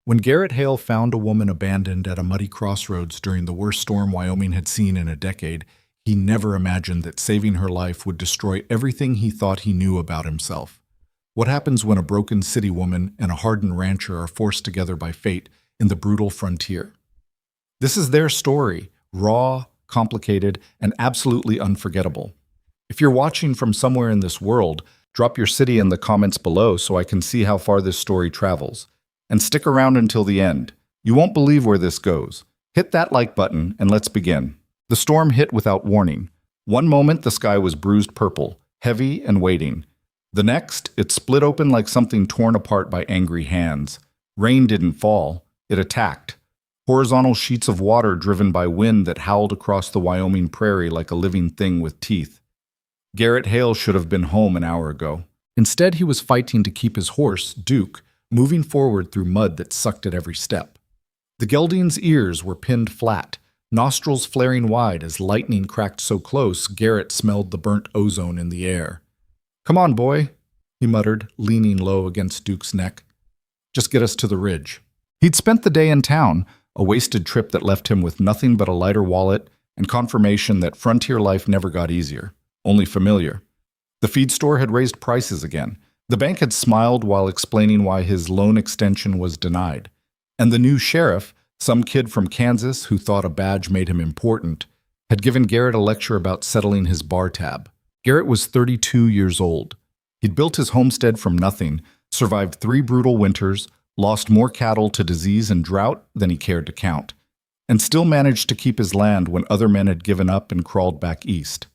When Garrett Hale found a woman abandoned at a muddy crossroads during the worst storm Wyoming had seen in a decade, he never imagined that saving her life would destroy everything he thought he knew about himself. What happens when a broken city woman and a hardened rancher are forced together by fate in the brutal frontier? This is their story, raw, complicated, and absolutely unforgettable. If you're watching from somewhere in this world, drop your city in the comments below so I can see how far this story travels. And stick around until the end. You won't believe where this goes. Hit that like button and let's begin. The storm hit without warning. One moment the sky was bruised purple, heavy and waiting. The next, it split open like something torn apart by angry hands. Rain didn't fall, it attacked. Horizontal sheets of water driven by wind that howled across the Wyoming prairie like a living thing with teeth. Garrett Hale should have been home an hour ago. Instead, he was fighting to keep his horse, Duke, moving forward through mud that sucked at every step. The gelding's ears were pinned flat, nostrils flaring wide as lightning cracked so close Garrett smelled the burnt ozone in the air. "Come on, boy," he muttered, leaning low against Duke's neck. "Just get us to the ridge." He'd spent the day in town, a wasted trip that left him with nothing but a lighter wallet and confirmation that frontier life never got easier, only familiar. The feed store had raised prices again. The bank had smiled while explaining why his loan extension was denied. And the new sheriff, some kid from Kansas who thought a badge made him important, had given Garrett a lecture about settling his bar tab. Garrett was 32 years old. He'd built his homestead from nothing, survived 3 brutal winters, lost more cattle to disease and drought than he cared to count, and still managed to keep his land when other men had given up and crawled back east.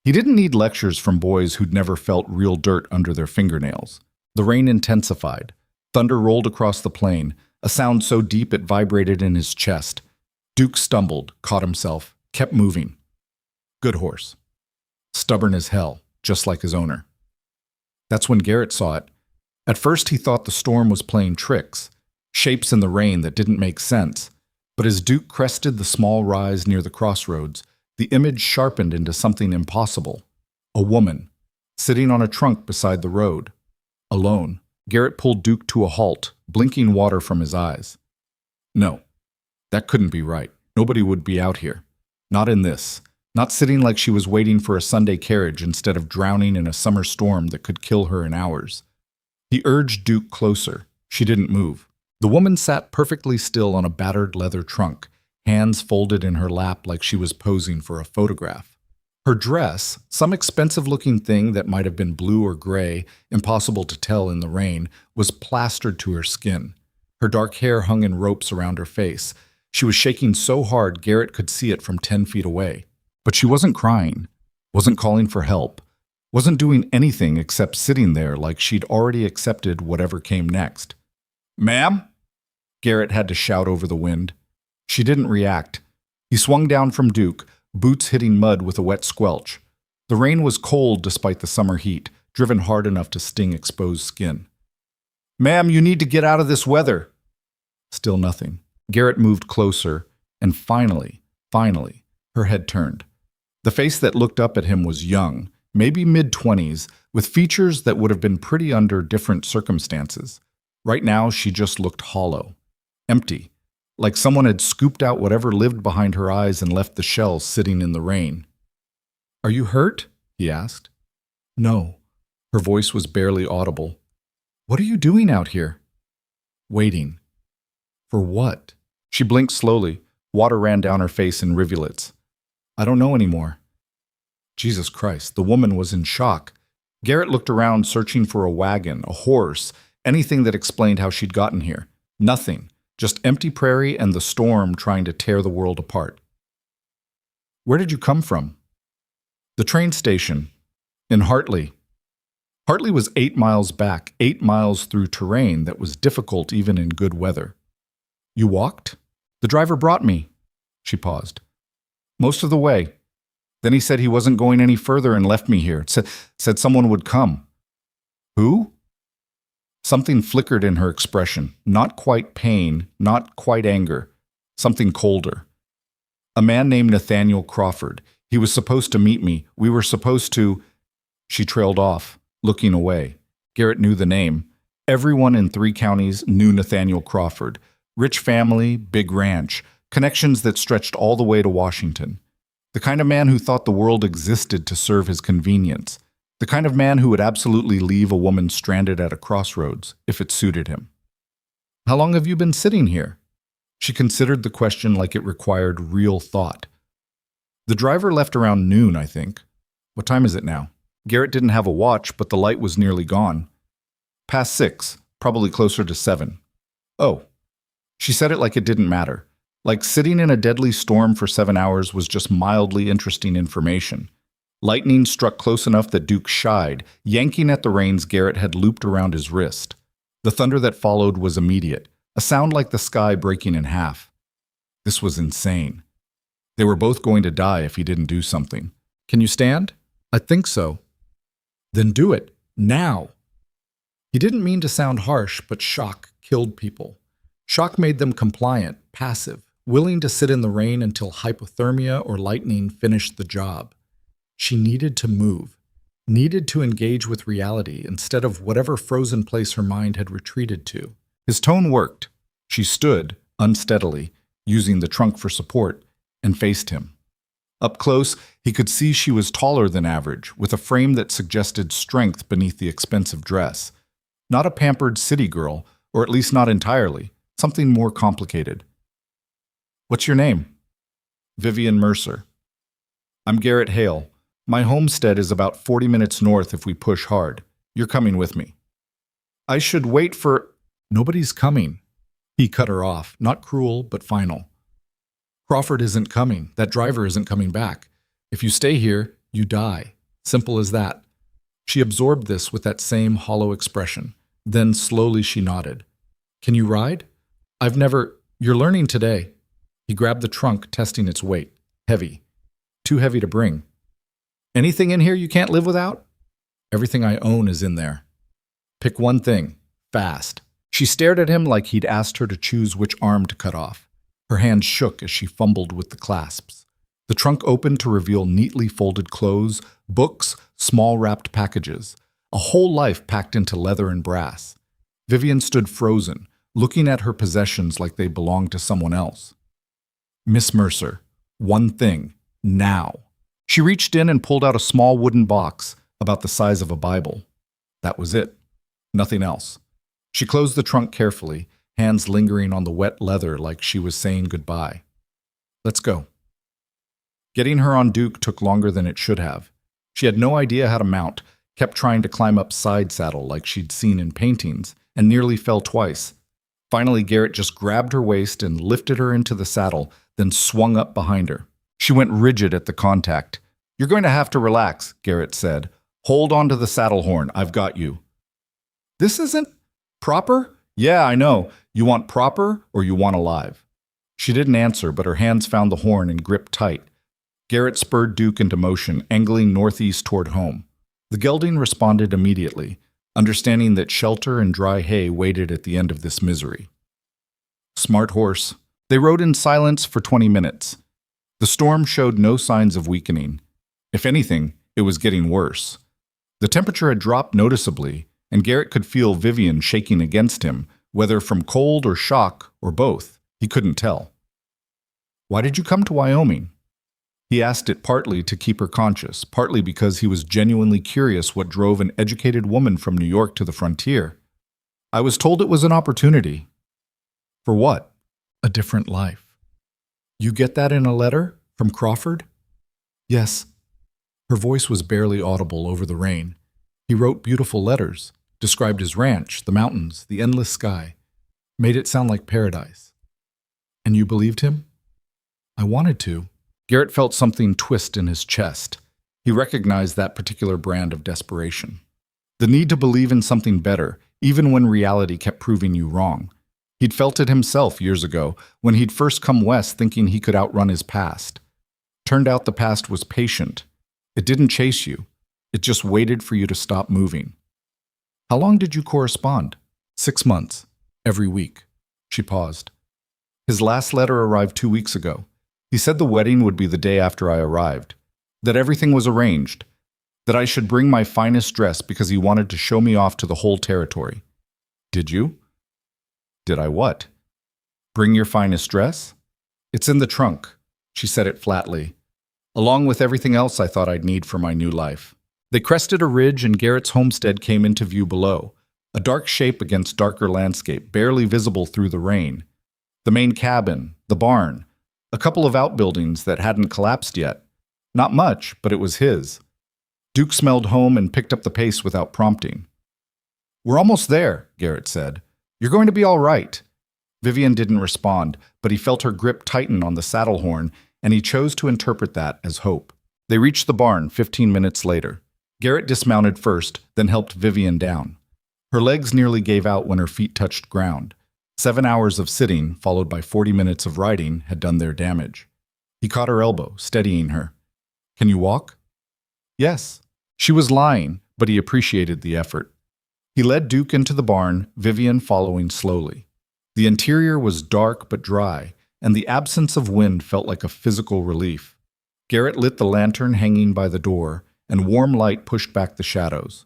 He didn't need lectures from boys who'd never felt real dirt under their fingernails. The rain intensified. Thunder rolled across the plain, a sound so deep it vibrated in his chest. Duke stumbled, caught himself, kept moving. Good horse. Stubborn as hell, just like his owner. That's when Garrett saw it. At first he thought the storm was playing tricks, shapes in the rain that didn't make sense. But as Duke crested the small rise near the crossroads, the image sharpened into something impossible. A woman, sitting on a trunk beside the road. Alone, Garrett pulled Duke to a halt, blinking water from his eyes. No, that couldn't be right. Nobody would be out here. Not in this. Not sitting like she was waiting for a Sunday carriage instead of drowning in a summer storm that could kill her in hours. He urged Duke closer. She didn't move. The woman sat perfectly still on a battered leather trunk, hands folded in her lap like she was posing for a photograph. Her dress, some expensive-looking thing that might have been blue or gray, impossible to tell in the rain, was plastered to her skin. Her dark hair hung in ropes around her face. She was shaking so hard Garrett could see it from 10 feet away. But she wasn't crying, wasn't calling for help, wasn't doing anything except sitting there like she'd already accepted whatever came next. "Ma'am?" Garrett had to shout over the wind. She didn't react. He swung down from Duke, boots hitting mud with a wet squelch. The rain was cold despite the summer heat, driven hard enough to sting exposed skin. "Ma'am, you need to get out of this weather." Still nothing. Garrett moved closer, and finally, her head turned. The face that looked up at him was young, maybe mid-20s, with features that would have been pretty under different circumstances. Right now, she just looked hollow, empty. Like someone had scooped out whatever lived behind her eyes and left the shell sitting in the rain. "Are you hurt?" he asked. "No." Her voice was barely audible. "What are you doing out here?" "Waiting." "For what?" She blinked slowly. Water ran down her face in rivulets. "I don't know anymore." Jesus Christ, the woman was in shock. Garrett looked around searching for a wagon, a horse, anything that explained how she'd gotten here. Nothing. Just empty prairie and the storm trying to tear the world apart. "Where did you come from?" "The train station. In Hartley." Hartley was 8 miles back, 8 miles through terrain that was difficult even in good weather. "You walked?" "The driver brought me." She paused. "Most of the way. Then he said he wasn't going any further and left me here. Said someone would come." "Who?" Something flickered in her expression, not quite pain, not quite anger, something colder. "A man named Nathaniel Crawford. He was supposed to meet me. We were supposed to—" She trailed off, looking away. Garrett knew the name. Everyone in 3 counties knew Nathaniel Crawford. Rich family, big ranch, connections that stretched all the way to Washington. The kind of man who thought the world existed to serve his convenience. The kind of man who would absolutely leave a woman stranded at a crossroads if it suited him. "How long have you been sitting here?" She considered the question like it required real thought. "The driver left around noon, I think." "What time is it now?" Garrett didn't have a watch, but the light was nearly gone. "Past 6, probably closer to 7. "Oh." She said it like it didn't matter. Like sitting in a deadly storm for 7 hours was just mildly interesting information. Lightning struck close enough that Duke shied, yanking at the reins Garrett had looped around his wrist. The thunder that followed was immediate, a sound like the sky breaking in half. This was insane. They were both going to die if he didn't do something. "Can you stand?" "I think so." "Then do it. Now." He didn't mean to sound harsh, but shock killed people. Shock made them compliant, passive, willing to sit in the rain until hypothermia or lightning finished the job. She needed to move, needed to engage with reality instead of whatever frozen place her mind had retreated to. His tone worked. She stood, unsteadily, using the trunk for support, and faced him. Up close, he could see she was taller than average, with a frame that suggested strength beneath the expensive dress. Not a pampered city girl, or at least not entirely, something more complicated. "What's your name?" "Vivian Mercer." "I'm Garrett Hale. My homestead is about 40 minutes north if we push hard. You're coming with me." "I should wait for—" "Nobody's coming." He cut her off, not cruel, but final. "Crawford isn't coming. That driver isn't coming back. If you stay here, you die. Simple as that." She absorbed this with that same hollow expression. Then slowly she nodded. "Can you ride?" "I've never—" "You're learning today." He grabbed the trunk, testing its weight. Heavy. Too heavy to bring. "Anything in here you can't live without?" "Everything I own is in there." "Pick one thing. Fast." She stared at him like he'd asked her to choose which arm to cut off. Her hands shook as she fumbled with the clasps. The trunk opened to reveal neatly folded clothes, books, small wrapped packages. A whole life packed into leather and brass. Vivian stood frozen, looking at her possessions like they belonged to someone else. "Miss Mercer, one thing, now." She reached in and pulled out a small wooden box, about the size of a Bible. That was it. Nothing else. She closed the trunk carefully, hands lingering on the wet leather like she was saying goodbye. "Let's go." Getting her on Duke took longer than it should have. She had no idea how to mount, kept trying to climb up side saddle like she'd seen in paintings, and nearly fell twice. Finally, Garrett just grabbed her waist and lifted her into the saddle, then swung up behind her. She went rigid at the contact. "You're going to have to relax," Garrett said. "Hold on to the saddle horn. I've got you." "This isn't proper?" "Yeah, I know. You want proper or you want alive?" She didn't answer, but her hands found the horn and gripped tight. Garrett spurred Duke into motion, angling northeast toward home. The gelding responded immediately, understanding that shelter and dry hay waited at the end of this misery. Smart horse. They rode in silence for 20 minutes. The storm showed no signs of weakening. If anything, it was getting worse. The temperature had dropped noticeably, and Garrett could feel Vivian shaking against him, whether from cold or shock or both. He couldn't tell. "Why did you come to Wyoming?" He asked it partly to keep her conscious, partly because he was genuinely curious what drove an educated woman from New York to the frontier. "I was told it was an opportunity." "For what?" "A different life." "You get that in a letter? From Crawford?" "Yes." Her voice was barely audible over the rain. He wrote beautiful letters, described his ranch, the mountains, the endless sky, made it sound like paradise. "And you believed him?" "I wanted to." Garrett felt something twist in his chest. He recognized that particular brand of desperation. The need to believe in something better, even when reality kept proving you wrong. He'd felt it himself years ago, when he'd first come west thinking he could outrun his past. Turned out the past was patient. It didn't chase you. It just waited for you to stop moving. "How long did you correspond?" 6 months. Every week. She paused. "His last letter arrived 2 weeks ago. He said the wedding would be the day after I arrived. That everything was arranged. That I should bring my finest dress because he wanted to show me off to the whole territory. Did you? Did I what? Bring your finest dress? It's in the trunk. She said it flatly, along with everything else I thought I'd need for my new life. They crested a ridge and Garrett's homestead came into view below, a dark shape against darker landscape, barely visible through the rain. The main cabin, the barn, a couple of outbuildings that hadn't collapsed yet. Not much, but it was his. Duke smelled home and picked up the pace without prompting. "We're almost there," Garrett said. "You're going to be all right." Vivian didn't respond, but he felt her grip tighten on the saddle horn, and he chose to interpret that as hope. They reached the barn 15 minutes later. Garrett dismounted first, then helped Vivian down. Her legs nearly gave out when her feet touched ground. 7 hours of sitting, followed by 40 minutes of riding, had done their damage. He caught her elbow, steadying her. "Can you walk?" "Yes." She was lying, but he appreciated the effort. He led Duke into the barn, Vivian following slowly. The interior was dark but dry, and the absence of wind felt like a physical relief. Garrett lit the lantern hanging by the door, and warm light pushed back the shadows.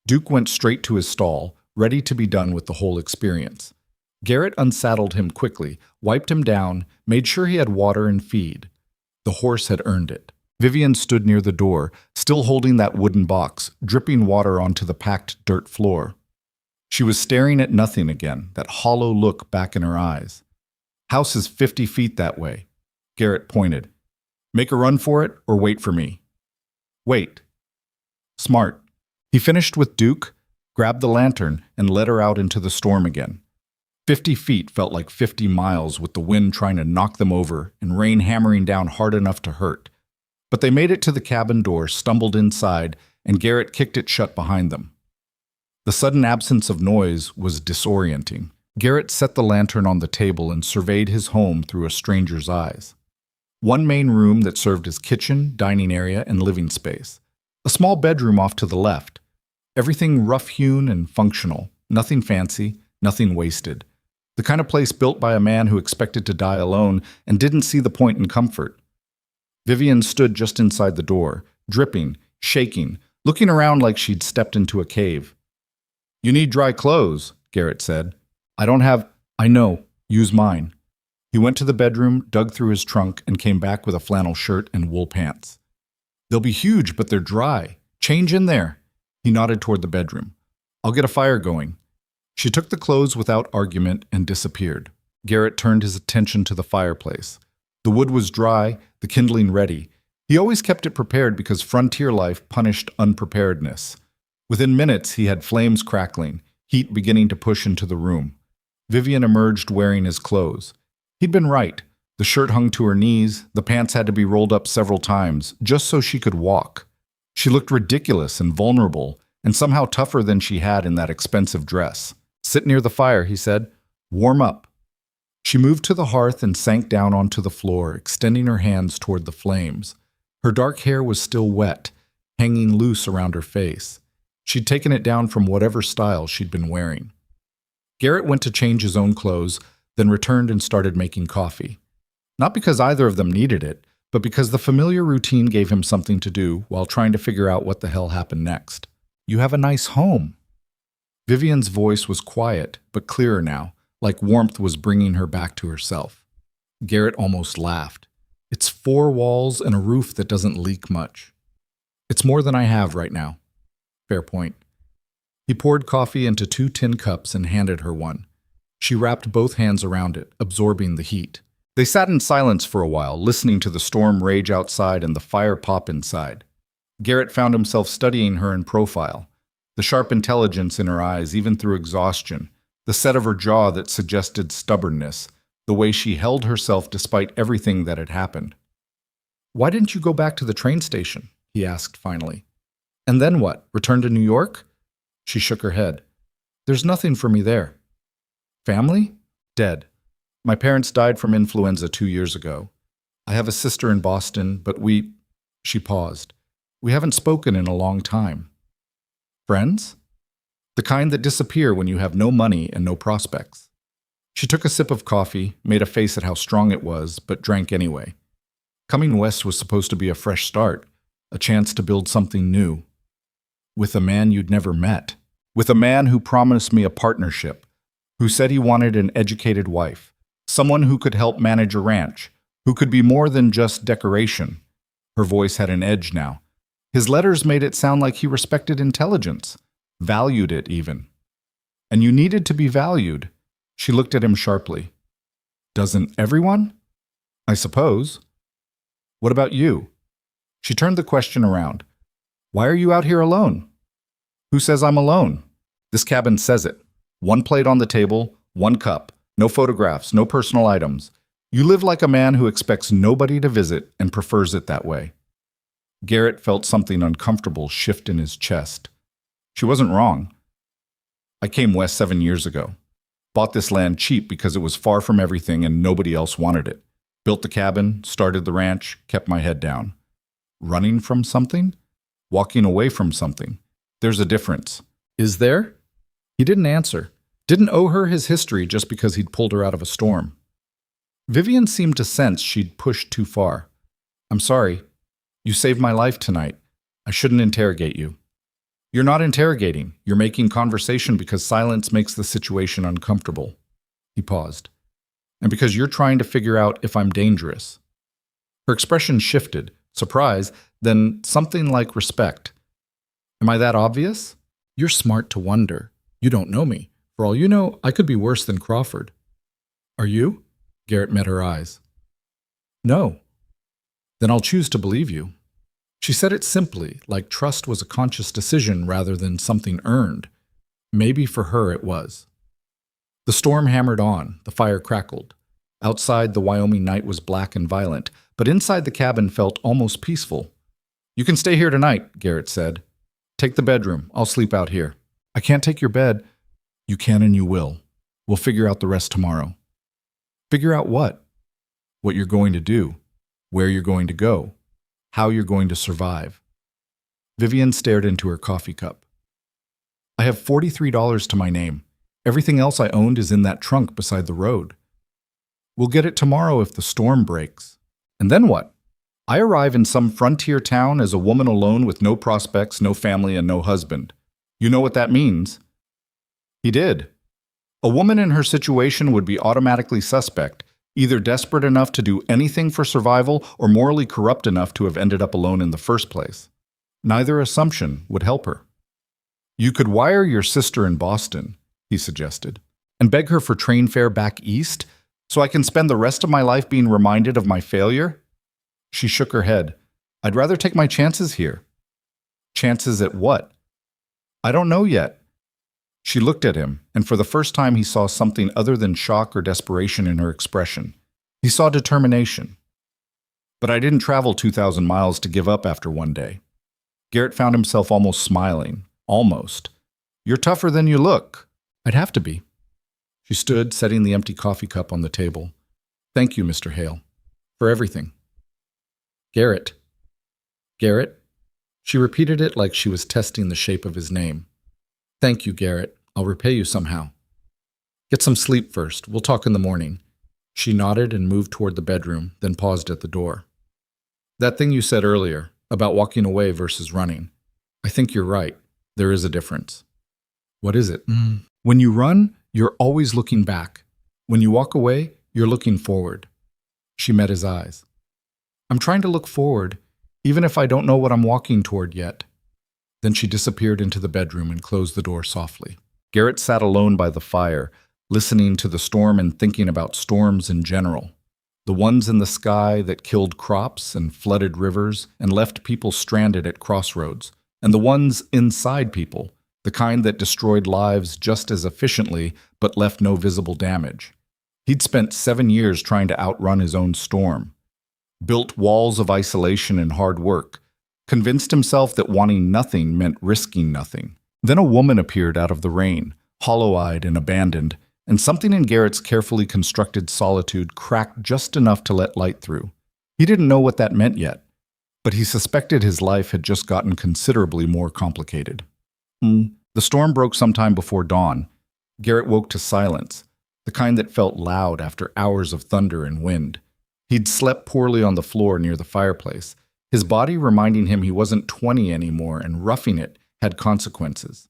Duke went straight to his stall, ready to be done with the whole experience. Garrett unsaddled him quickly, wiped him down, made sure he had water and feed. The horse had earned it. Vivian stood near the door, still holding that wooden box, dripping water onto the packed dirt floor. She was staring at nothing again, that hollow look back in her eyes. "House is 50 feet that way." Garrett pointed. "Make a run for it or wait for me?" "Wait." "Smart." He finished with Duke, grabbed the lantern, and led her out into the storm again. 50 feet felt like 50 miles with the wind trying to knock them over and rain hammering down hard enough to hurt. But they made it to the cabin door, stumbled inside, and Garrett kicked it shut behind them. The sudden absence of noise was disorienting. Garrett set the lantern on the table and surveyed his home through a stranger's eyes. One main room that served as kitchen, dining area, and living space. A small bedroom off to the left. Everything rough-hewn and functional. Nothing fancy, nothing wasted. The kind of place built by a man who expected to die alone and didn't see the point in comfort. Vivian stood just inside the door, dripping, shaking, looking around like she'd stepped into a cave. "You need dry clothes," Garrett said. "I don't have—" "I know. Use mine." He went to the bedroom, dug through his trunk, and came back with a flannel shirt and wool pants. "They'll be huge, but they're dry. Change in there." He nodded toward the bedroom. "I'll get a fire going." She took the clothes without argument and disappeared. Garrett turned his attention to the fireplace. The wood was dry, the kindling ready. He always kept it prepared because frontier life punished unpreparedness. Within minutes, he had flames crackling, heat beginning to push into the room. Vivian emerged wearing his clothes. He'd been right. The shirt hung to her knees, the pants had to be rolled up several times, just so she could walk. She looked ridiculous and vulnerable, and somehow tougher than she had in that expensive dress. "Sit near the fire," he said. "Warm up." She moved to the hearth and sank down onto the floor, extending her hands toward the flames. Her dark hair was still wet, hanging loose around her face. She'd taken it down from whatever style she'd been wearing. Garrett went to change his own clothes, then returned and started making coffee. Not because either of them needed it, but because the familiar routine gave him something to do while trying to figure out what the hell happened next. "You have a nice home." Vivian's voice was quiet, but clearer now, like warmth was bringing her back to herself. Garrett almost laughed. "It's 4 walls and a roof that doesn't leak much. It's more than I have right now." "Fair point." He poured coffee into 2 tin cups and handed her one. She wrapped both hands around it, absorbing the heat. They sat in silence for a while, listening to the storm rage outside and the fire pop inside. Garrett found himself studying her in profile. The sharp intelligence in her eyes, even through exhaustion. The set of her jaw that suggested stubbornness. The way she held herself despite everything that had happened. "Why didn't you go back to the train station?" he asked finally. "And then what? Return to New York?" She shook her head. "There's nothing for me there." "Family?" "Dead. My parents died from influenza 2 years ago. I have a sister in Boston, but we—" She paused. "We haven't spoken in a long time." "Friends?" "The kind that disappear when you have no money and no prospects." She took a sip of coffee, made a face at how strong it was, but drank anyway. Coming west was supposed to be a fresh start, a chance to build something new. "With a man you'd never met." with a man who promised me a partnership, who said he wanted an educated wife, someone who could help manage a ranch, who could be more than just decoration. Her voice had an edge now. His letters made it sound like he respected intelligence, valued it even. And you needed to be valued. She looked at him sharply. Doesn't everyone? I suppose. What about you? She turned the question around. Why are you out here alone? Who says I'm alone? This cabin says it. One plate on the table, one cup, no photographs, no personal items. You live like a man who expects nobody to visit and prefers it that way. Garrett felt something uncomfortable shift in his chest. She wasn't wrong. I came west 7 years ago. Bought this land cheap because it was far from everything and nobody else wanted it. Built the cabin, started the ranch, kept my head down. Running from something? Walking away from something. There's a difference. Is there? He didn't answer. Didn't owe her his history just because he'd pulled her out of a storm. Vivian seemed to sense she'd pushed too far. I'm sorry. You saved my life tonight. I shouldn't interrogate you. You're not interrogating. You're making conversation because silence makes the situation uncomfortable. He paused. And because you're trying to figure out if I'm dangerous. Her expression shifted, surprise, then something like respect. Am I that obvious? You're smart to wonder. You don't know me. For all you know, I could be worse than Crawford. Are you? Garrett met her eyes. No. Then I'll choose to believe you. She said it simply, like trust was a conscious decision rather than something earned. Maybe for her it was. The storm hammered on, the fire crackled. Outside, the Wyoming night was black and violent, but inside the cabin felt almost peaceful. You can stay here tonight, Garrett said. Take the bedroom. I'll sleep out here. I can't take your bed. You can and you will. We'll figure out the rest tomorrow. Figure out what? What you're going to do. Where you're going to go. How you're going to survive. Vivian stared into her coffee cup. I have $43 to my name. Everything else I owned is in that trunk beside the road. We'll get it tomorrow if the storm breaks. And then what? I arrive in some frontier town as a woman alone with no prospects, no family, and no husband. You know what that means? He did. A woman in her situation would be automatically suspect, either desperate enough to do anything for survival or morally corrupt enough to have ended up alone in the first place. Neither assumption would help her. You could wire your sister in Boston, he suggested, and beg her for train fare back east so I can spend the rest of my life being reminded of my failure? She shook her head. I'd rather take my chances here. Chances at what? I don't know yet. She looked at him, and for the first time he saw something other than shock or desperation in her expression. He saw determination. But I didn't travel 2,000 miles to give up after one day. Garrett found himself almost smiling. Almost. You're tougher than you look. I'd have to be. She stood, setting the empty coffee cup on the table. Thank you, Mr. Hale, for everything. Garrett. Garrett? She repeated it like she was testing the shape of his name. Thank you, Garrett. I'll repay you somehow. Get some sleep first. We'll talk in the morning. She nodded and moved toward the bedroom, then paused at the door. That thing you said earlier, about walking away versus running. I think you're right. There is a difference. What is it? When you run, you're always looking back. When you walk away, you're looking forward. She met his eyes. I'm trying to look forward, even if I don't know what I'm walking toward yet. Then she disappeared into the bedroom and closed the door softly. Garrett sat alone by the fire, listening to the storm and thinking about storms in general. The ones in the sky that killed crops and flooded rivers and left people stranded at crossroads, and the ones inside people, the kind that destroyed lives just as efficiently but left no visible damage. He'd spent 7 years trying to outrun his own storm. Built walls of isolation and hard work, convinced himself that wanting nothing meant risking nothing. Then a woman appeared out of the rain, hollow-eyed and abandoned, and something in Garrett's carefully constructed solitude cracked just enough to let light through. He didn't know what that meant yet, but he suspected his life had just gotten considerably more complicated. The storm broke sometime before dawn. Garrett woke to silence, the kind that felt loud after hours of thunder and wind. He'd slept poorly on the floor near the fireplace, his body reminding him he wasn't 20 anymore and roughing it had consequences.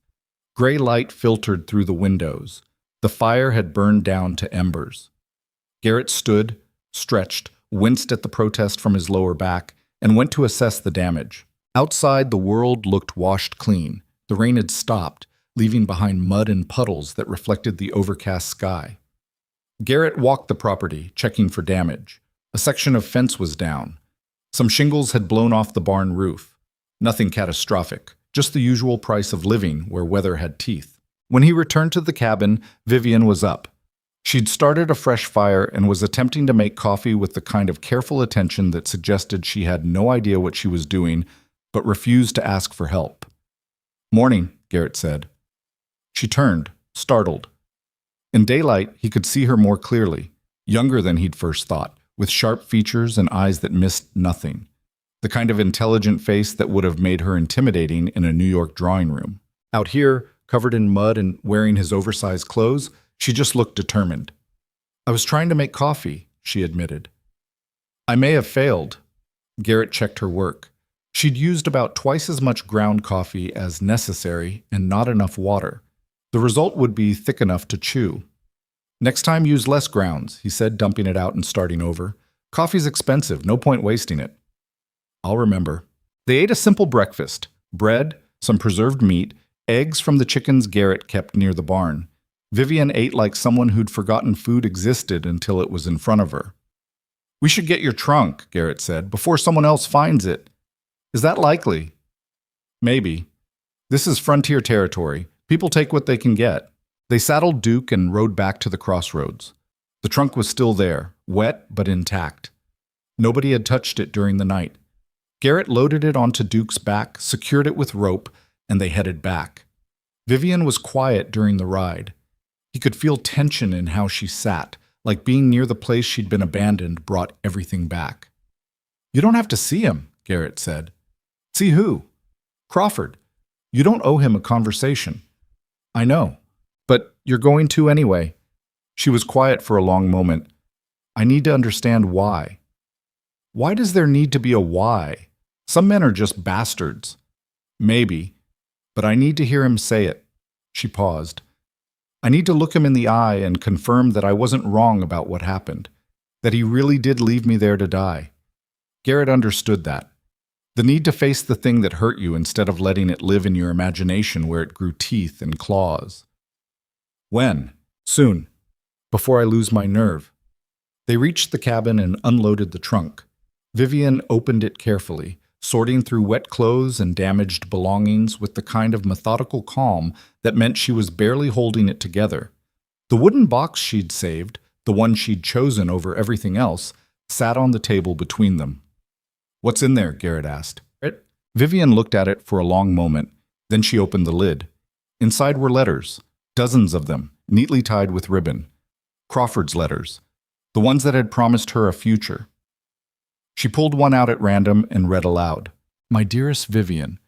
Gray light filtered through the windows. The fire had burned down to embers. Garrett stood, stretched, winced at the protest from his lower back, and went to assess the damage. Outside, the world looked washed clean. The rain had stopped, leaving behind mud and puddles that reflected the overcast sky. Garrett walked the property, checking for damage. A section of fence was down. Some shingles had blown off the barn roof. Nothing catastrophic, just the usual price of living where weather had teeth. When he returned to the cabin, Vivian was up. She'd started a fresh fire and was attempting to make coffee with the kind of careful attention that suggested she had no idea what she was doing, but refused to ask for help. "Morning," Garrett said. She turned, startled. In daylight, he could see her more clearly, younger than he'd first thought, with sharp features and eyes that missed nothing. The kind of intelligent face that would have made her intimidating in a New York drawing room. Out here, covered in mud and wearing his oversized clothes, she just looked determined. "I was trying to make coffee," she admitted. "I may have failed." Garrett checked her work. She'd used about twice as much ground coffee as necessary and not enough water. The result would be thick enough to chew. "Next time use less grounds," he said, dumping it out and starting over. "Coffee's expensive, no point wasting it." "I'll remember." They ate a simple breakfast: bread, some preserved meat, eggs from the chickens Garrett kept near the barn. Vivian ate like someone who'd forgotten food existed until it was in front of her. "We should get your trunk," Garrett said, "before someone else finds it." "Is that likely?" "Maybe. This is frontier territory. People take what they can get." They saddled Duke and rode back to the crossroads. The trunk was still there, wet but intact. Nobody had touched it during the night. Garrett loaded it onto Duke's back, secured it with rope, and they headed back. Vivian was quiet during the ride. He could feel tension in how she sat, like being near the place she'd been abandoned brought everything back. "You don't have to see him," Garrett said. "See who?" "Crawford. You don't owe him a conversation." "I know. But you're going to anyway." She was quiet for a long moment. "I need to understand why." "Why does there need to be a why? Some men are just bastards." "Maybe. But I need to hear him say it." She paused. "I need to look him in the eye and confirm that I wasn't wrong about what happened, that he really did leave me there to die." Garrett understood that. The need to face the thing that hurt you instead of letting it live in your imagination where it grew teeth and claws. "When?" "Soon. Before I lose my nerve." They reached the cabin and unloaded the trunk. Vivian opened it carefully, sorting through wet clothes and damaged belongings with the kind of methodical calm that meant she was barely holding it together. The wooden box she'd saved, the one she'd chosen over everything else, sat on the table between them. "What's in there?" Garrett asked. Vivian looked at it for a long moment, then she opened the lid. Inside were letters, dozens of them, neatly tied with ribbon. Crawford's letters, the ones that had promised her a future. She pulled one out at random and read aloud. "My dearest Vivian,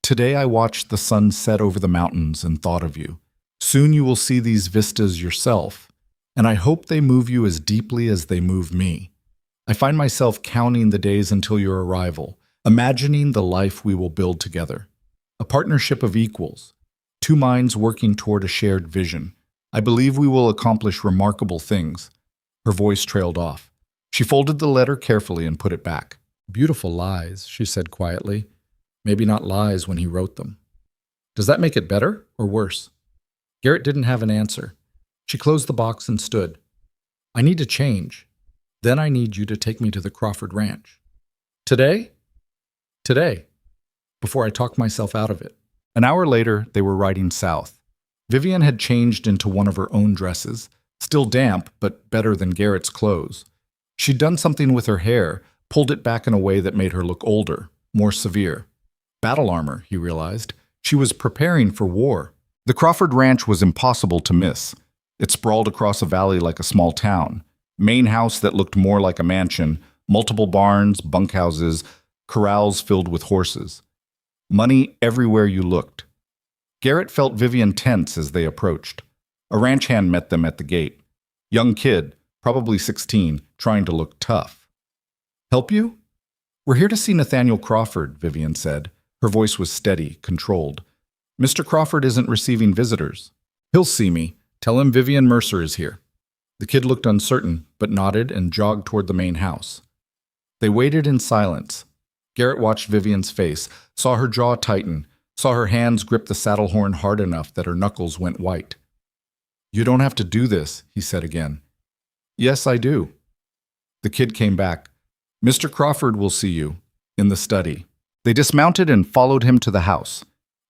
today I watched the sun set over the mountains and thought of you. Soon you will see these vistas yourself, and I hope they move you as deeply as they move me. I find myself counting the days until your arrival, imagining the life we will build together. A partnership of equals, two minds working toward a shared vision. I believe we will accomplish remarkable things." Her voice trailed off. She folded the letter carefully and put it back. "Beautiful lies," she said quietly. "Maybe not lies when he wrote them." "Does that make it better or worse?" Garrett didn't have an answer. She closed the box and stood. "I need to change. Then I need you to take me to the Crawford Ranch." "Today?" "Today, before I talk myself out of it." An hour later, they were riding south. Vivian had changed into one of her own dresses, still damp, but better than Garrett's clothes. She'd done something with her hair, pulled it back in a way that made her look older, more severe. Battle armor, he realized. She was preparing for war. The Crawford Ranch was impossible to miss. It sprawled across a valley like a small town. Main house that looked more like a mansion, multiple barns, bunkhouses, corrals filled with horses. Money everywhere you looked. Garrett felt Vivian tense as they approached. A ranch hand met them at the gate. Young kid, probably 16, trying to look tough. "Help you?" "We're here to see Nathaniel Crawford," Vivian said. Her voice was steady, controlled. Mr. Crawford isn't receiving visitors. He'll see me. Tell him Vivian Mercer is here. The kid looked uncertain, but nodded and jogged toward the main house. They waited in silence. Garrett watched Vivian's face, saw her jaw tighten, saw her hands grip the saddle horn hard enough that her knuckles went white. "You don't have to do this," he said again. "Yes, I do." The kid came back. "Mr. Crawford will see you, in the study." They dismounted and followed him to the house.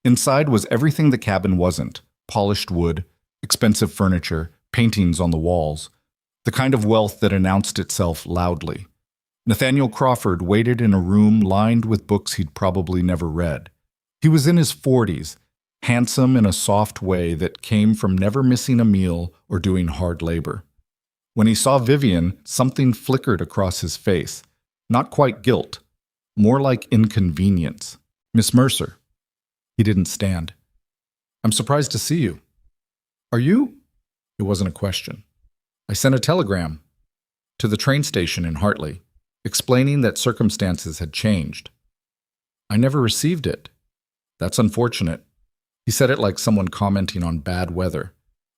Inside was everything the cabin wasn't: polished wood, expensive furniture, paintings on the walls, the kind of wealth that announced itself loudly. Nathaniel Crawford waited in a room lined with books he'd probably never read. He was in his 40s, handsome in a soft way that came from never missing a meal or doing hard labor. When he saw Vivian, something flickered across his face. Not quite guilt, more like inconvenience. "Miss Mercer." He didn't stand. "I'm surprised to see you." "Are you?" It wasn't a question. "I sent a telegram to the train station in Hartley, explaining that circumstances had changed." "I never received it." "That's unfortunate." He said it like someone commenting on bad weather.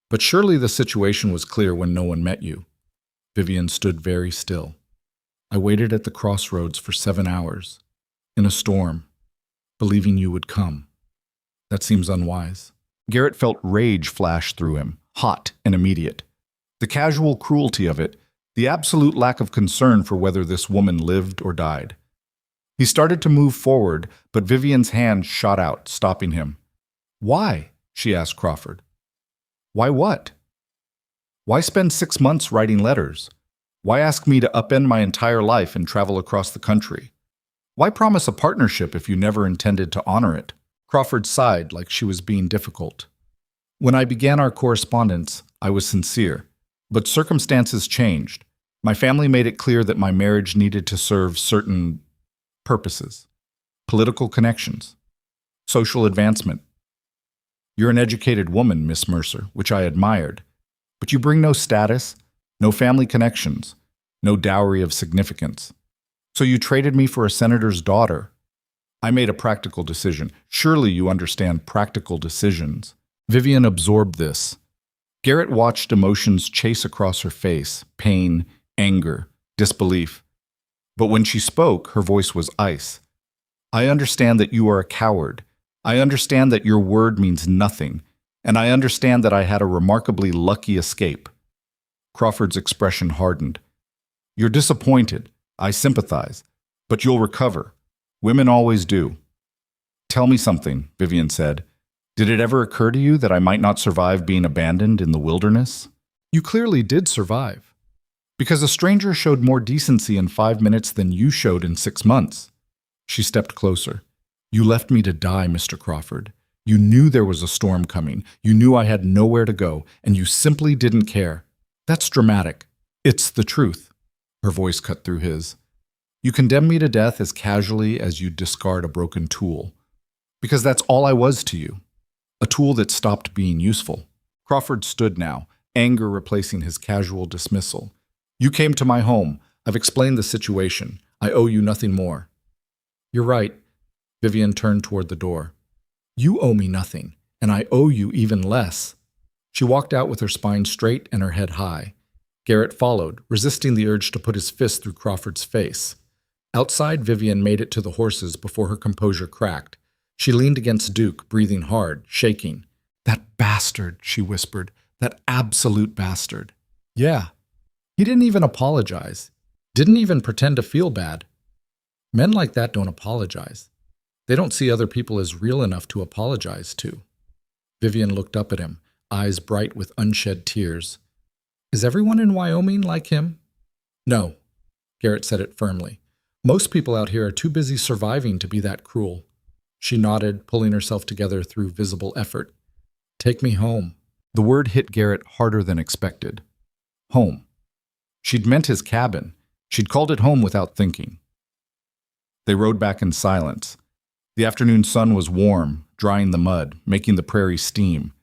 "But surely the situation was clear when no one met you." Vivian stood very still. "I waited at the crossroads for 7 hours, in a storm, believing you would come." "That seems unwise." Garrett felt rage flash through him, hot and immediate. The casual cruelty of it, the absolute lack of concern for whether this woman lived or died. He started to move forward, but Vivian's hand shot out, stopping him. "Why?" she asked Crawford. "Why what?" "Why spend 6 months writing letters? Why ask me to upend my entire life and travel across the country? Why promise a partnership if you never intended to honor it?" Crawford sighed like she was being difficult. "When I began our correspondence, I was sincere. But circumstances changed. My family made it clear that my marriage needed to serve certain purposes. Political connections. Social advancement. You're an educated woman, Miss Mercer, which I admired. But you bring no status, no family connections, no dowry of significance. So you traded me for a senator's daughter. I made a practical decision. Surely you understand practical decisions." Vivian absorbed this. Garrett watched emotions chase across her face: pain, anger, disbelief. But when she spoke, her voice was ice. "I understand that you are a coward. I understand that your word means nothing. And I understand that I had a remarkably lucky escape." Crawford's expression hardened. "You're disappointed. I sympathize. But you'll recover. Women always do." "Tell me something," Vivian said. "Did it ever occur to you that I might not survive being abandoned in the wilderness?" "You clearly did survive. Because a stranger showed more decency in 5 minutes than you showed in 6 months." She stepped closer. "You left me to die, Mr. Crawford. You knew there was a storm coming. You knew I had nowhere to go, and you simply didn't care. That's dramatic." "It's the truth." Her voice cut through his. "You condemn me to death as casually as you'd discard a broken tool. Because that's all I was to you. A tool that stopped being useful." Crawford stood now, anger replacing his casual dismissal. "You came to my home. I've explained the situation. I owe you nothing more." "You're right." Vivian turned toward the door. "You owe me nothing, and I owe you even less." She walked out with her spine straight and her head high. Garrett followed, resisting the urge to put his fist through Crawford's face. Outside, Vivian made it to the horses before her composure cracked. She leaned against Duke, breathing hard, shaking. "That bastard," she whispered. "That absolute bastard." "Yeah." He didn't even apologize. Didn't even pretend to feel bad. Men like that don't apologize. They don't see other people as real enough to apologize to. Vivian looked up at him, eyes bright with unshed tears. "Is everyone in Wyoming like him?" "No." Garrett said it firmly. "Most people out here are too busy surviving to be that cruel." She nodded, pulling herself together through visible effort. "Take me home." The word hit Garrett harder than expected. Home. She'd meant his cabin. She'd called it home without thinking. They rode back in silence. The afternoon sun was warm, drying the mud, making the prairie steam.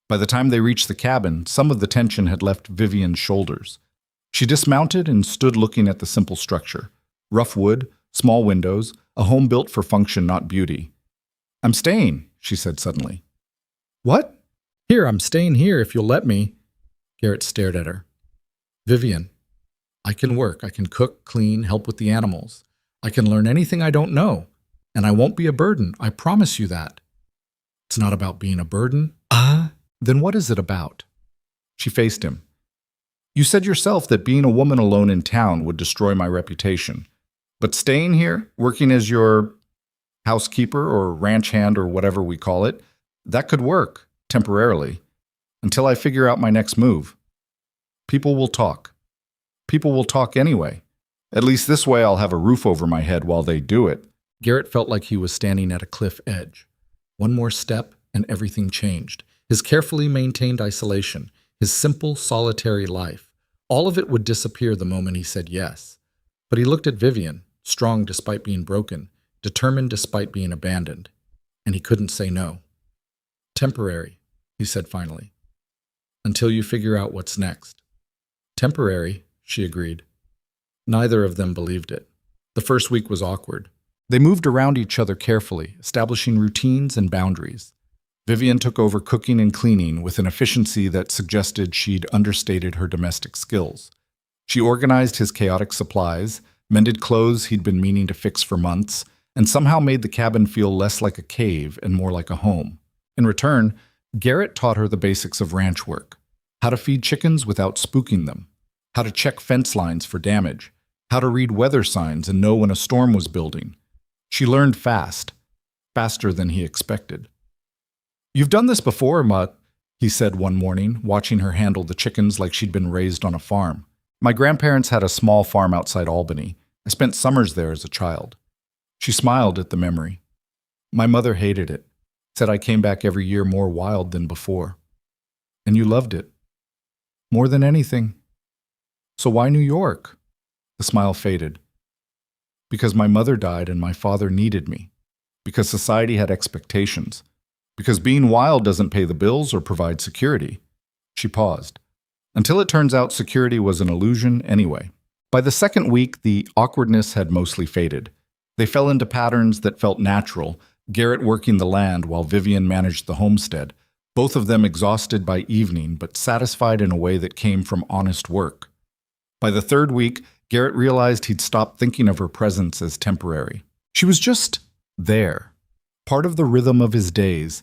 By the time they reached the cabin, some of the tension had left Vivian's shoulders. She dismounted and stood looking at the simple structure. Rough wood, small windows, a home built for function, not beauty. "I'm staying," she said suddenly. What? Here, I'm staying here if you'll let me. Garrett stared at her. Vivian, I can work. I can cook, clean, help with the animals. I can learn anything I don't know. And I won't be a burden. I promise you that. It's not about being a burden. Then what is it about? She faced him. You said yourself that being a woman alone in town would destroy my reputation. But staying here, working as your housekeeper or ranch hand or whatever we call it, that could work, temporarily, until I figure out my next move. People will talk. People will talk anyway. At least this way I'll have a roof over my head while they do it. Garrett felt like he was standing at a cliff edge. One more step and everything changed. His carefully maintained isolation, his simple, solitary life, all of it would disappear the moment he said yes. But he looked at Vivian, strong despite being broken, determined despite being abandoned, and he couldn't say no. Temporary, he said finally, until you figure out what's next. Temporary, she agreed. Neither of them believed it. The first week was awkward. They moved around each other carefully, establishing routines and boundaries. Vivian took over cooking and cleaning with an efficiency that suggested she'd understated her domestic skills. She organized his chaotic supplies, mended clothes he'd been meaning to fix for months, and somehow made the cabin feel less like a cave and more like a home. In return, Garrett taught her the basics of ranch work: how to feed chickens without spooking them, how to check fence lines for damage, how to read weather signs and know when a storm was building. She learned fast, faster than he expected. You've done this before, Mutt, he said one morning, watching her handle the chickens like she'd been raised on a farm. My grandparents had a small farm outside Albany. I spent summers there as a child. She smiled at the memory. My mother hated it, said I came back every year more wild than before. And you loved it. More than anything. So why New York? The smile faded. Because my mother died and my father needed me. Because society had expectations. Because being wild doesn't pay the bills or provide security. She paused. Until it turns out security was an illusion anyway. By the second week, the awkwardness had mostly faded. They fell into patterns that felt natural, Garrett working the land while Vivian managed the homestead, both of them exhausted by evening but satisfied in a way that came from honest work. By the third week, Garrett realized he'd stopped thinking of her presence as temporary. She was just there, part of the rhythm of his days.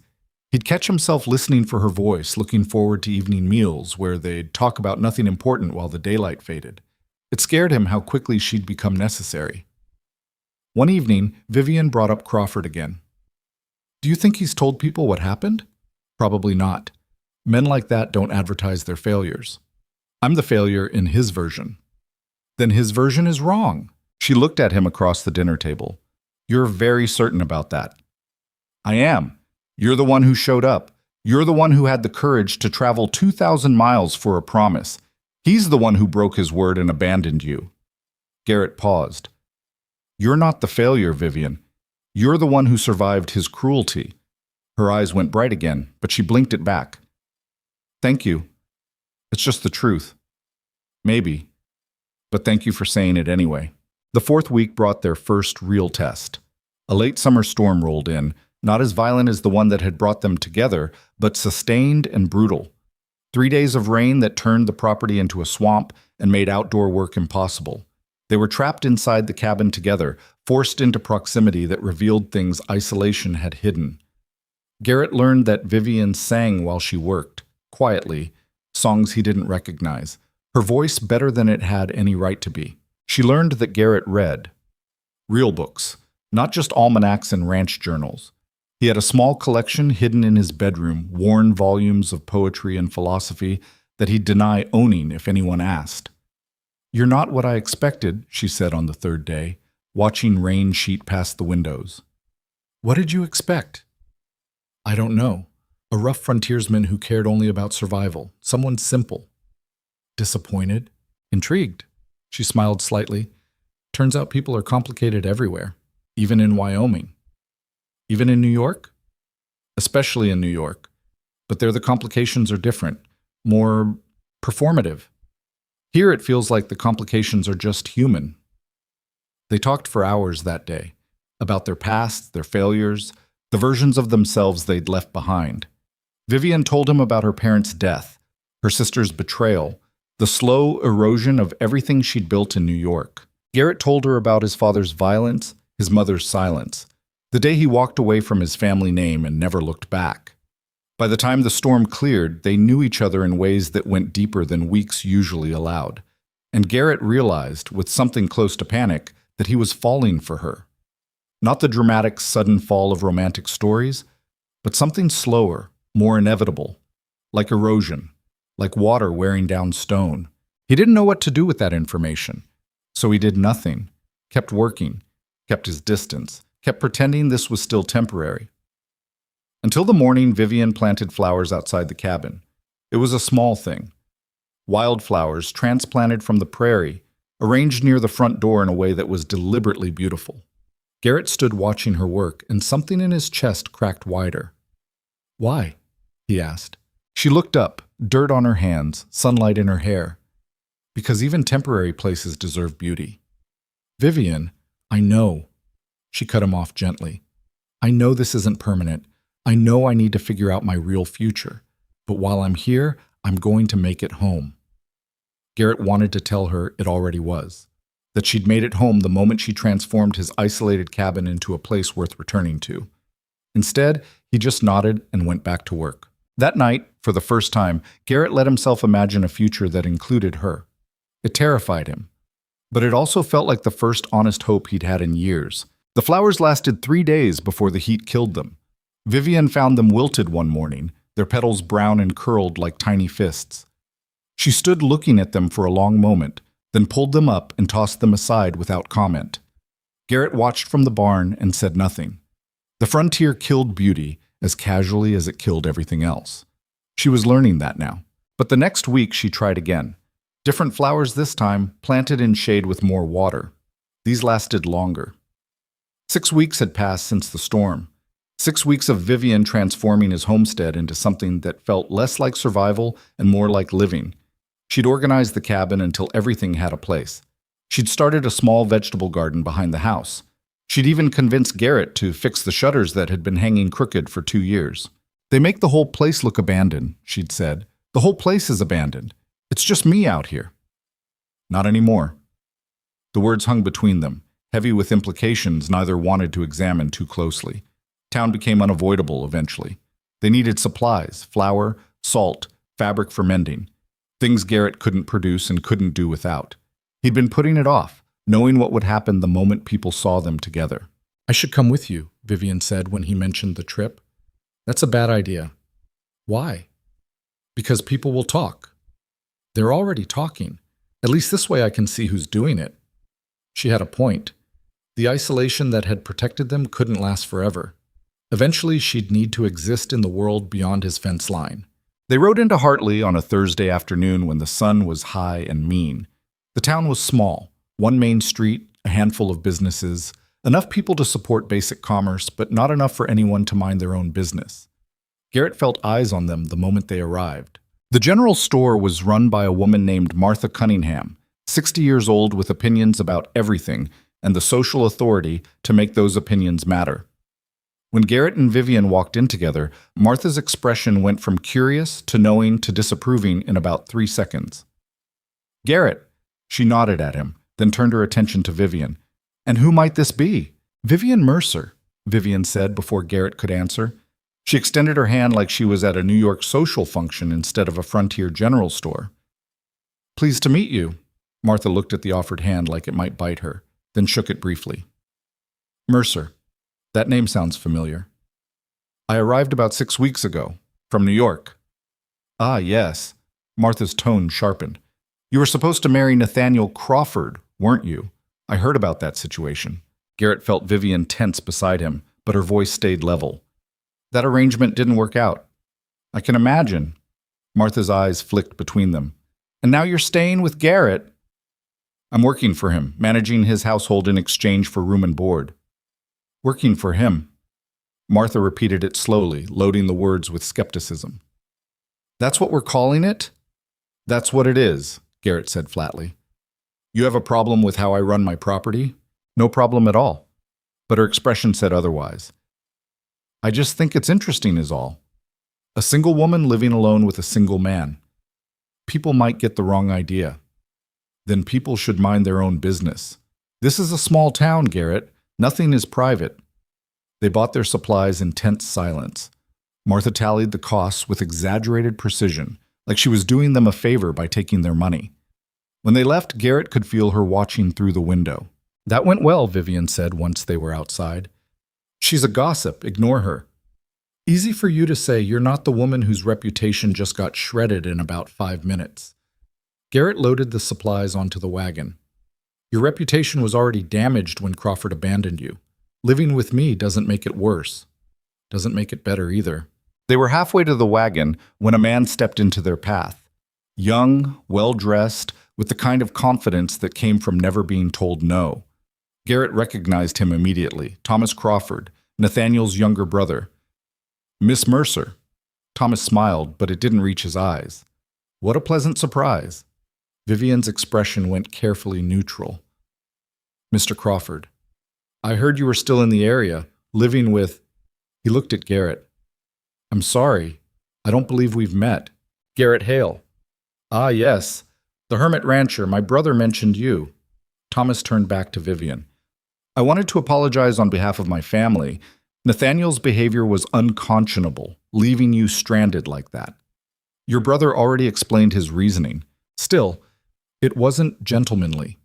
He'd catch himself listening for her voice, looking forward to evening meals where they'd talk about nothing important while the daylight faded. It scared him how quickly she'd become necessary. One evening, Vivian brought up Crawford again. Do you think he's told people what happened? Probably not. Men like that don't advertise their failures. I'm the failure in his version. Then his version is wrong. She looked at him across the dinner table. You're very certain about that. I am. You're the one who showed up. You're the one who had the courage to travel 2,000 miles for a promise. He's the one who broke his word and abandoned you. Garrett paused. You're not the failure, Vivian. You're the one who survived his cruelty. Her eyes went bright again, but she blinked it back. Thank you. It's just the truth. Maybe. But thank you for saying it anyway. The fourth week brought their first real test. A late summer storm rolled in, not as violent as the one that had brought them together, but sustained and brutal. 3 days of rain that turned the property into a swamp and made outdoor work impossible. They were trapped inside the cabin together, forced into proximity that revealed things isolation had hidden. Garrett learned that Vivian sang while she worked, quietly, songs he didn't recognize, her voice better than it had any right to be. She learned that Garrett read. Real books, not just almanacs and ranch journals. He had a small collection hidden in his bedroom, worn volumes of poetry and philosophy that he'd deny owning if anyone asked. You're not what I expected, she said on the third day, watching rain sheet past the windows. What did you expect? I don't know. A rough frontiersman who cared only about survival. Someone simple. Disappointed? Intrigued? She smiled slightly. Turns out people are complicated everywhere, even in Wyoming. Even in New York? Especially in New York. But there the complications are different, more performative. Here it feels like the complications are just human. They talked for hours that day, about their past, their failures, the versions of themselves they'd left behind. Vivian told him about her parents' death, her sister's betrayal, the slow erosion of everything she'd built in New York. Garrett told her about his father's violence, his mother's silence, the day he walked away from his family name and never looked back. By the time the storm cleared, they knew each other in ways that went deeper than weeks usually allowed. And Garrett realized, with something close to panic, that he was falling for her. Not the dramatic, sudden fall of romantic stories, but something slower, more inevitable, like erosion, like water wearing down stone. He didn't know what to do with that information, so he did nothing, kept working, kept his distance, kept pretending this was still temporary. Until the morning, Vivian planted flowers outside the cabin. It was a small thing. Wildflowers transplanted from the prairie, arranged near the front door in a way that was deliberately beautiful. Garrett stood watching her work, and something in his chest cracked wider. "Why?" he asked. She looked up, dirt on her hands, sunlight in her hair. "Because even temporary places deserve beauty." "Vivian, I know." She cut him off gently. "I know this isn't permanent. I know I need to figure out my real future. But while I'm here, I'm going to make it home." Garrett wanted to tell her it already was, that she'd made it home the moment she transformed his isolated cabin into a place worth returning to. Instead, he just nodded and went back to work. That night, for the first time, Garrett let himself imagine a future that included her. It terrified him, but it also felt like the first honest hope he'd had in years. The flowers lasted 3 days before the heat killed them. Vivian found them wilted one morning, their petals brown and curled like tiny fists. She stood looking at them for a long moment, then pulled them up and tossed them aside without comment. Garrett watched from the barn and said nothing. The frontier killed beauty as casually as it killed everything else. She was learning that now. But the next week she tried again. Different flowers this time, planted in shade with more water. These lasted longer. 6 weeks had passed since the storm. 6 weeks of Vivian transforming his homestead into something that felt less like survival and more like living. She'd organized the cabin until everything had a place. She'd started a small vegetable garden behind the house. She'd even convinced Garrett to fix the shutters that had been hanging crooked for 2 years. "They make the whole place look abandoned," she'd said. "The whole place is abandoned. It's just me out here." Not anymore. The words hung between them, heavy with implications neither wanted to examine too closely. Town became unavoidable eventually. They needed supplies, flour, salt, fabric for mending. Things Garrett couldn't produce and couldn't do without. He'd been putting it off, knowing what would happen the moment people saw them together. "I should come with you," Vivian said when he mentioned the trip. "That's a bad idea." "Why?" "Because people will talk." "They're already talking. At least this way I can see who's doing it." She had a point. The isolation that had protected them couldn't last forever. Eventually she'd need to exist in the world beyond his fence line. They rode into Hartley on a Thursday afternoon when the sun was high and mean. The town was small. One main street, a handful of businesses, enough people to support basic commerce, but not enough for anyone to mind their own business. Garrett felt eyes on them the moment they arrived. The general store was run by a woman named Martha Cunningham, 60 years old with opinions about everything and the social authority to make those opinions matter. When Garrett and Vivian walked in together, Martha's expression went from curious to knowing to disapproving in about 3 seconds. "Garrett," she nodded at him, then turned her attention to Vivian. "And who might this be?" "Vivian Mercer," Vivian said before Garrett could answer. She extended her hand like she was at a New York social function instead of a frontier general store. "Pleased to meet you." Martha looked at the offered hand like it might bite her, then shook it briefly. "Mercer. That name sounds familiar." "I arrived about 6 weeks ago, from New York." "Ah, yes." Martha's tone sharpened. "You were supposed to marry Nathaniel Crawford, weren't you? I heard about that situation." Garrett felt Vivian tense beside him, but her voice stayed level. "That arrangement didn't work out." "I can imagine." Martha's eyes flicked between them. "And now you're staying with Garrett." "I'm working for him, managing his household in exchange for room and board." "Working for him." Martha repeated it slowly, loading the words with skepticism. "That's what we're calling it?" "That's what it is," Garrett said flatly. "You have a problem with how I run my property?" "No problem at all." But her expression said otherwise. "I just think it's interesting is all." A single woman living alone with a single man. People might get the wrong idea. Then people should mind their own business. This is a small town, Garrett. Nothing is private. They bought their supplies in tense silence. Martha tallied the costs with exaggerated precision, like she was doing them a favor by taking their money. When they left, Garrett could feel her watching through the window. "That went well," Vivian said once they were outside. "She's a gossip. Ignore her." "Easy for you to say. You're not the woman whose reputation just got shredded in about 5 minutes." Garrett loaded the supplies onto the wagon. "Your reputation was already damaged when Crawford abandoned you. Living with me doesn't make it worse. Doesn't make it better either." They were halfway to the wagon when a man stepped into their path. Young, well-dressed, with the kind of confidence that came from never being told no. Garrett recognized him immediately. Thomas Crawford, Nathaniel's younger brother. "Miss Mercer." Thomas smiled, but it didn't reach his eyes. What a pleasant surprise. Vivian's expression went carefully neutral. "Mr. Crawford, I heard you were still in the area, living with—" He looked at Garrett. "I'm sorry. I don't believe we've met." "Garrett Hale." "Ah, yes. The hermit rancher. My brother mentioned you." Thomas turned back to Vivian. "I wanted to apologize on behalf of my family. Nathaniel's behavior was unconscionable, leaving you stranded like that. Your brother already explained his reasoning. Still, it wasn't gentlemanly."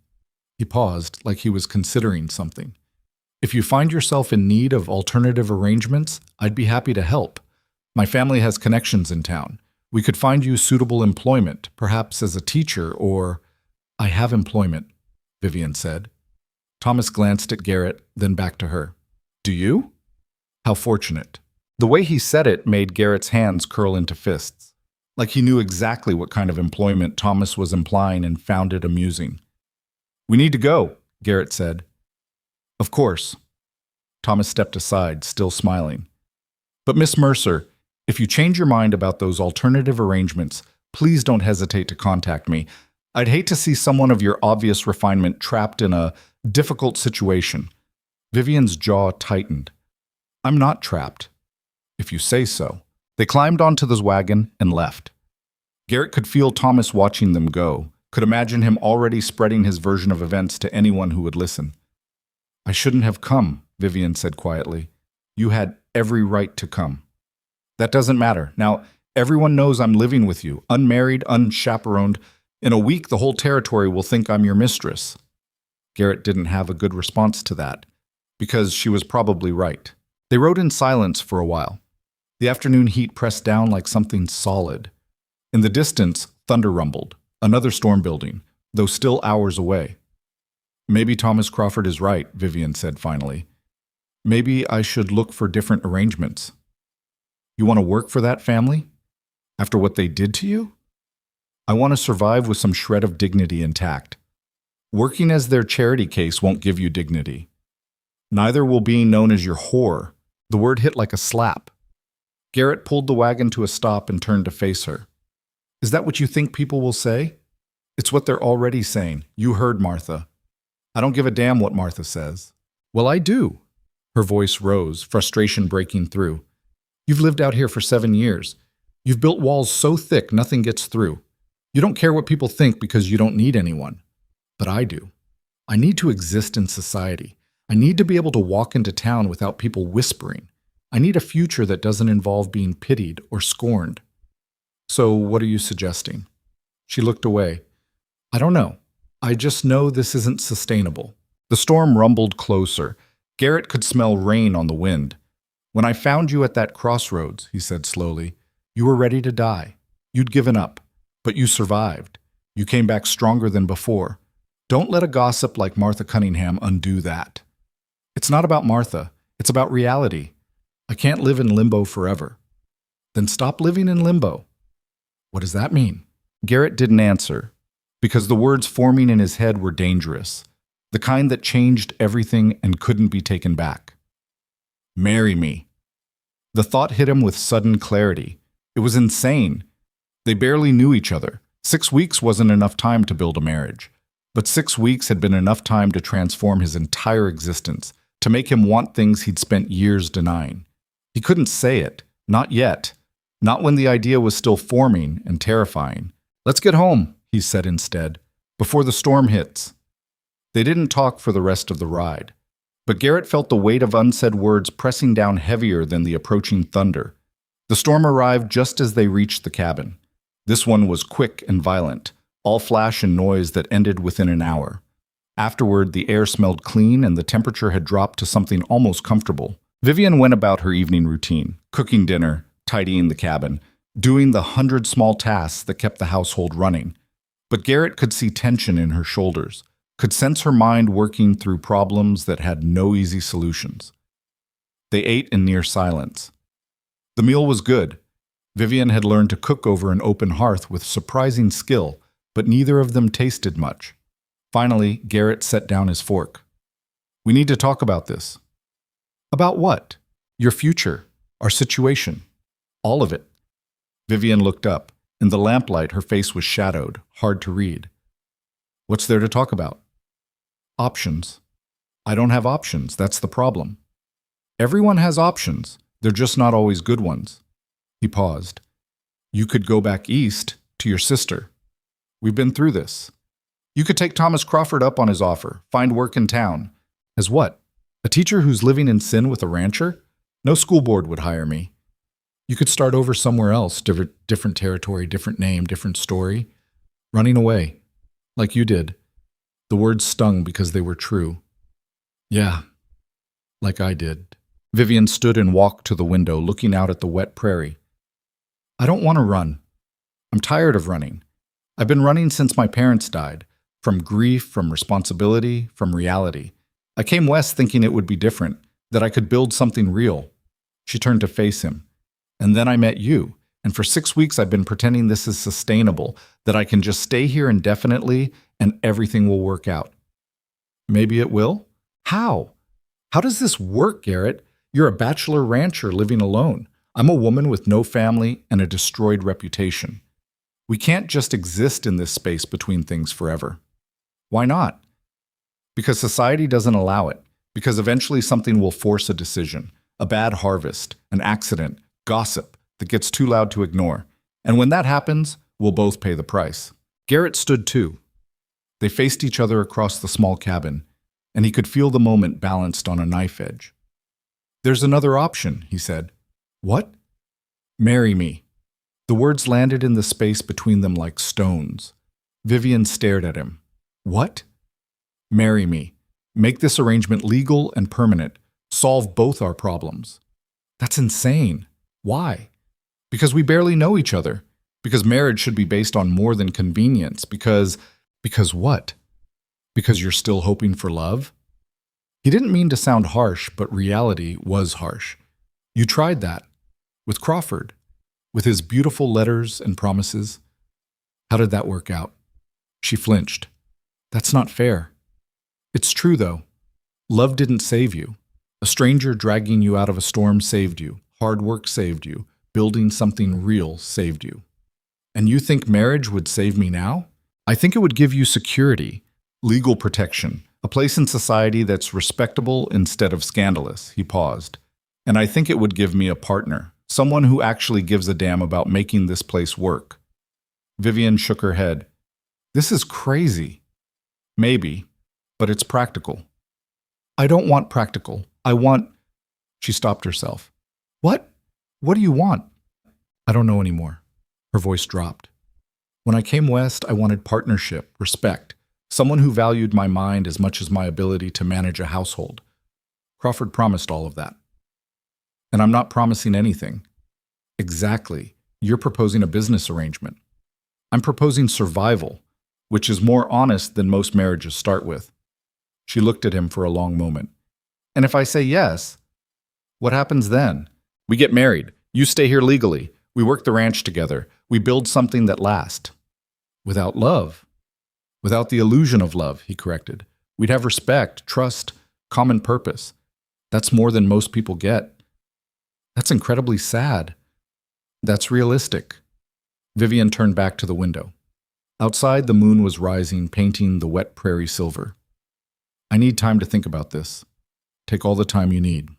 He paused, like he was considering something. "If you find yourself in need of alternative arrangements, I'd be happy to help. My family has connections in town. We could find you suitable employment, perhaps as a teacher or—" "I have employment," Vivian said. Thomas glanced at Garrett, then back to her. "Do you? How fortunate." The way he said it made Garrett's hands curl into fists, like he knew exactly what kind of employment Thomas was implying and found it amusing. "We need to go," Garrett said. "Of course." Thomas stepped aside, still smiling. "But Miss Mercer, if you change your mind about those alternative arrangements, please don't hesitate to contact me. I'd hate to see someone of your obvious refinement trapped in a difficult situation." Vivian's jaw tightened. "I'm not trapped, if you say so." They climbed onto the wagon and left. Garrett could feel Thomas watching them go, could imagine him already spreading his version of events to anyone who would listen. "I shouldn't have come," Vivian said quietly. "You had every right to come." "That doesn't matter. Now, everyone knows I'm living with you, unmarried, unchaperoned. In a week, the whole territory will think I'm your mistress." Garrett didn't have a good response to that, because she was probably right. They rode in silence for a while. The afternoon heat pressed down like something solid. In the distance, thunder rumbled, another storm building, though still hours away. "Maybe Thomas Crawford is right," Vivian said finally. "Maybe I should look for different arrangements." "You want to work for that family? After what they did to you?" "I want to survive with some shred of dignity intact. Working as their charity case won't give you dignity. Neither will being known as your whore." The word hit like a slap. Garrett pulled the wagon to a stop and turned to face her. "Is that what you think people will say?" "It's what they're already saying. You heard Martha." "I don't give a damn what Martha says." "Well, I do." Her voice rose, frustration breaking through. "You've lived out here for 7 years. You've built walls so thick nothing gets through. You don't care what people think because you don't need anyone. But I do. I need to exist in society. I need to be able to walk into town without people whispering. I need a future that doesn't involve being pitied or scorned." "So what are you suggesting?" She looked away. "I don't know. I just know this isn't sustainable." The storm rumbled closer. Garrett could smell rain on the wind. "When I found you at that crossroads," he said slowly, "you were ready to die. You'd given up. But you survived. You came back stronger than before. Don't let a gossip like Martha Cunningham undo that. It's not about Martha. It's about reality. I can't live in limbo forever." "Then stop living in limbo." "What does that mean?" Garrett didn't answer, because the words forming in his head were dangerous, the kind that changed everything and couldn't be taken back. "Marry me." The thought hit him with sudden clarity. It was insane. They barely knew each other. 6 weeks wasn't enough time to build a marriage. But 6 weeks had been enough time to transform his entire existence, to make him want things he'd spent years denying. He couldn't say it, not yet, Not when the idea was still forming and terrifying. "Let's get home," he said instead, "before the storm hits." They didn't talk for the rest of the ride, but Garrett felt the weight of unsaid words pressing down heavier than the approaching thunder. The storm arrived just as they reached the cabin. This one was quick and violent, all flash and noise that ended within an hour. Afterward, the air smelled clean and the temperature had dropped to something almost comfortable. Vivian went about her evening routine, cooking dinner, tidying the cabin, doing the 100 small tasks that kept the household running. But Garrett could see tension in her shoulders, could sense her mind working through problems that had no easy solutions. They ate in near silence. The meal was good. Vivian had learned to cook over an open hearth with surprising skill, but neither of them tasted much. Finally, Garrett set down his fork. "We need to talk about this." "About what?" "Your future, our situation, all of it." Vivian looked up. In the lamplight, her face was shadowed, hard to read. "What's there to talk about?" "Options." "I don't have options, that's the problem." "Everyone has options. They're just not always good ones." He paused. "You could go back east, to your sister. We've been through this. You could take Thomas Crawford up on his offer, find work in town." "As what? A teacher who's living in sin with a rancher? No school board would hire me." "You could start over somewhere else, different territory, different name, different story. Running away, like you did." The words stung because they were true. "Yeah, like I did." Vivian stood and walked to the window, looking out at the wet prairie. "I don't want to run. I'm tired of running. I've been running since my parents died, from grief, from responsibility, from reality. I came west thinking it would be different, that I could build something real." She turned to face him. "And then I met you, and for 6 weeks I've been pretending this is sustainable, that I can just stay here indefinitely and everything will work out." "Maybe it will?" "How? How does this work, Garrett? You're a bachelor rancher living alone. I'm a woman with no family and a destroyed reputation. We can't just exist in this space between things forever." "Why not?" "Because society doesn't allow it. Because eventually something will force a decision, a bad harvest, an accident, gossip that gets too loud to ignore. And when that happens, we'll both pay the price." Garrett stood too. They faced each other across the small cabin, and he could feel the moment balanced on a knife edge. "There's another option," he said. "What?" "Marry me." The words landed in the space between them like stones. Vivian stared at him. "What?" "Marry me. Make this arrangement legal and permanent. Solve both our problems." "That's insane." "Why?" "Because we barely know each other. Because marriage should be based on more than convenience. Because what? Because you're still hoping for love?" He didn't mean to sound harsh, but reality was harsh. "You tried that. With Crawford. With his beautiful letters and promises. How did that work out?" She flinched. "That's not fair." "It's true, though. Love didn't save you. A stranger dragging you out of a storm saved you. Hard work saved you. Building something real saved you. And you think marriage would save me now? I think it would give you security, legal protection, a place in society that's respectable instead of scandalous." He paused. "And I think it would give me a partner, someone who actually gives a damn about making this place work." Vivian shook her head. "This is crazy." "Maybe, but it's practical." "I don't want practical. I want—" She stopped herself. "What? What do you want?" "I don't know anymore." Her voice dropped. "When I came west, I wanted partnership, respect, someone who valued my mind as much as my ability to manage a household. Crawford promised all of that. And I'm not promising anything." "Exactly. You're proposing a business arrangement. I'm proposing survival, which is more honest than most marriages start with." She looked at him for a long moment. "And if I say yes, what happens then?" "We get married. You stay here legally. We work the ranch together. We build something that lasts." "Without love." "Without the illusion of love," he corrected. "We'd have respect, trust, common purpose. That's more than most people get." "That's incredibly sad." "That's realistic." Vivian turned back to the window. Outside, the moon was rising, painting the wet prairie silver. "I need time to think about this." "Take all the time you need."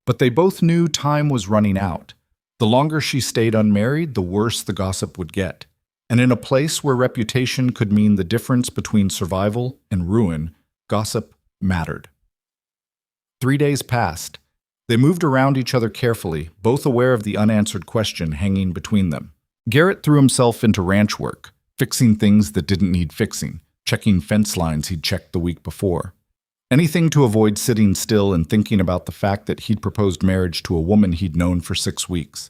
But they both knew time was running out. The longer she stayed unmarried, the worse the gossip would get. And in a place where reputation could mean the difference between survival and ruin, gossip mattered. 3 days passed. They moved around each other carefully, both aware of the unanswered question hanging between them. Garrett threw himself into ranch work, fixing things that didn't need fixing, checking fence lines he'd checked the week before. Anything to avoid sitting still and thinking about the fact that he'd proposed marriage to a woman he'd known for 6 weeks.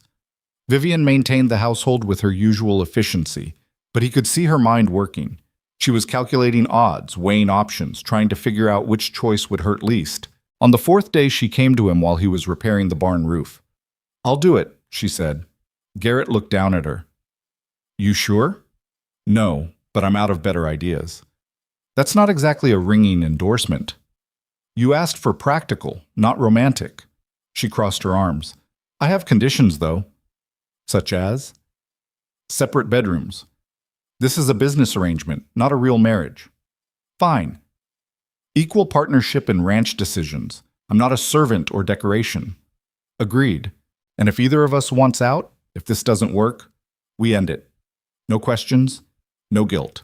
Vivian maintained the household with her usual efficiency, but he could see her mind working. She was calculating odds, weighing options, trying to figure out which choice would hurt least. On the 4th day, she came to him while he was repairing the barn roof. "I'll do it," she said. Garrett looked down at her. "You sure?" "No, but I'm out of better ideas." "That's not exactly a ringing endorsement." "You asked for practical, not romantic." She crossed her arms. "I have conditions, though." "Such as?" "Separate bedrooms. This is a business arrangement, not a real marriage." "Fine." "Equal partnership in ranch decisions. I'm not a servant or decoration." "Agreed. And if either of us wants out, if this doesn't work, we end it. No questions, no guilt."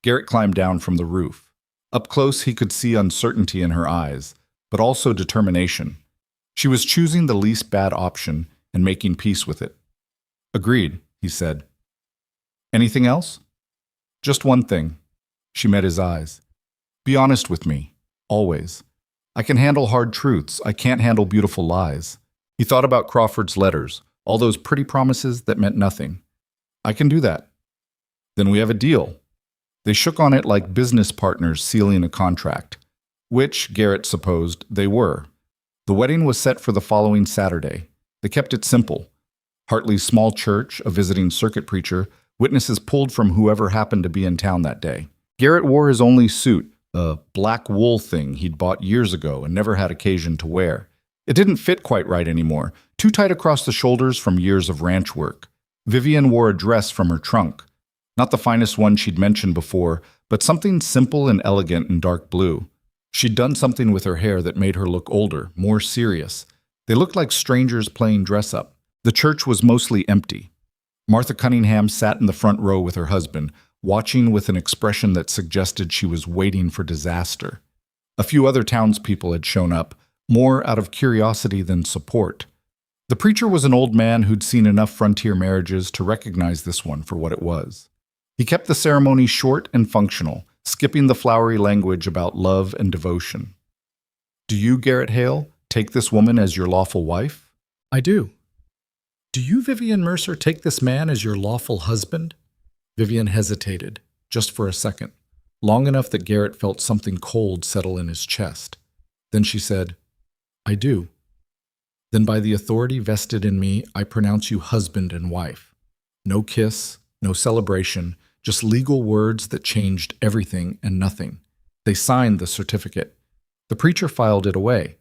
Garrett climbed down from the roof. Up close, he could see uncertainty in her eyes, but also determination. She was choosing the least bad option and making peace with it. "Agreed," he said. "Anything else?" "Just one thing." She met his eyes. "Be honest with me, always. I can handle hard truths. I can't handle beautiful lies." He thought about Crawford's letters, all those pretty promises that meant nothing. "I can do that." "Then we have a deal." They shook on it like business partners sealing a contract, which, Garrett supposed, they were. The wedding was set for the following Saturday. They kept it simple. Hartley's small church, a visiting circuit preacher, witnesses pulled from whoever happened to be in town that day. Garrett wore his only suit, a black wool thing he'd bought years ago and never had occasion to wear. It didn't fit quite right anymore, too tight across the shoulders from years of ranch work. Vivian wore a dress from her trunk. Not the finest one she'd mentioned before, but something simple and elegant in dark blue. She'd done something with her hair that made her look older, more serious. They looked like strangers playing dress-up. The church was mostly empty. Martha Cunningham sat in the front row with her husband, watching with an expression that suggested she was waiting for disaster. A few other townspeople had shown up, more out of curiosity than support. The preacher was an old man who'd seen enough frontier marriages to recognize this one for what it was. He kept the ceremony short and functional, skipping the flowery language about love and devotion. "Do you, Garrett Hale, take this woman as your lawful wife?" "I do." "Do you, Vivian Mercer, take this man as your lawful husband?" Vivian hesitated, just for a second, long enough that Garrett felt something cold settle in his chest. Then she said, "I do." "Then by the authority vested in me, I pronounce you husband and wife." No kiss, no celebration, just legal words that changed everything and nothing. They signed the certificate. The preacher filed it away.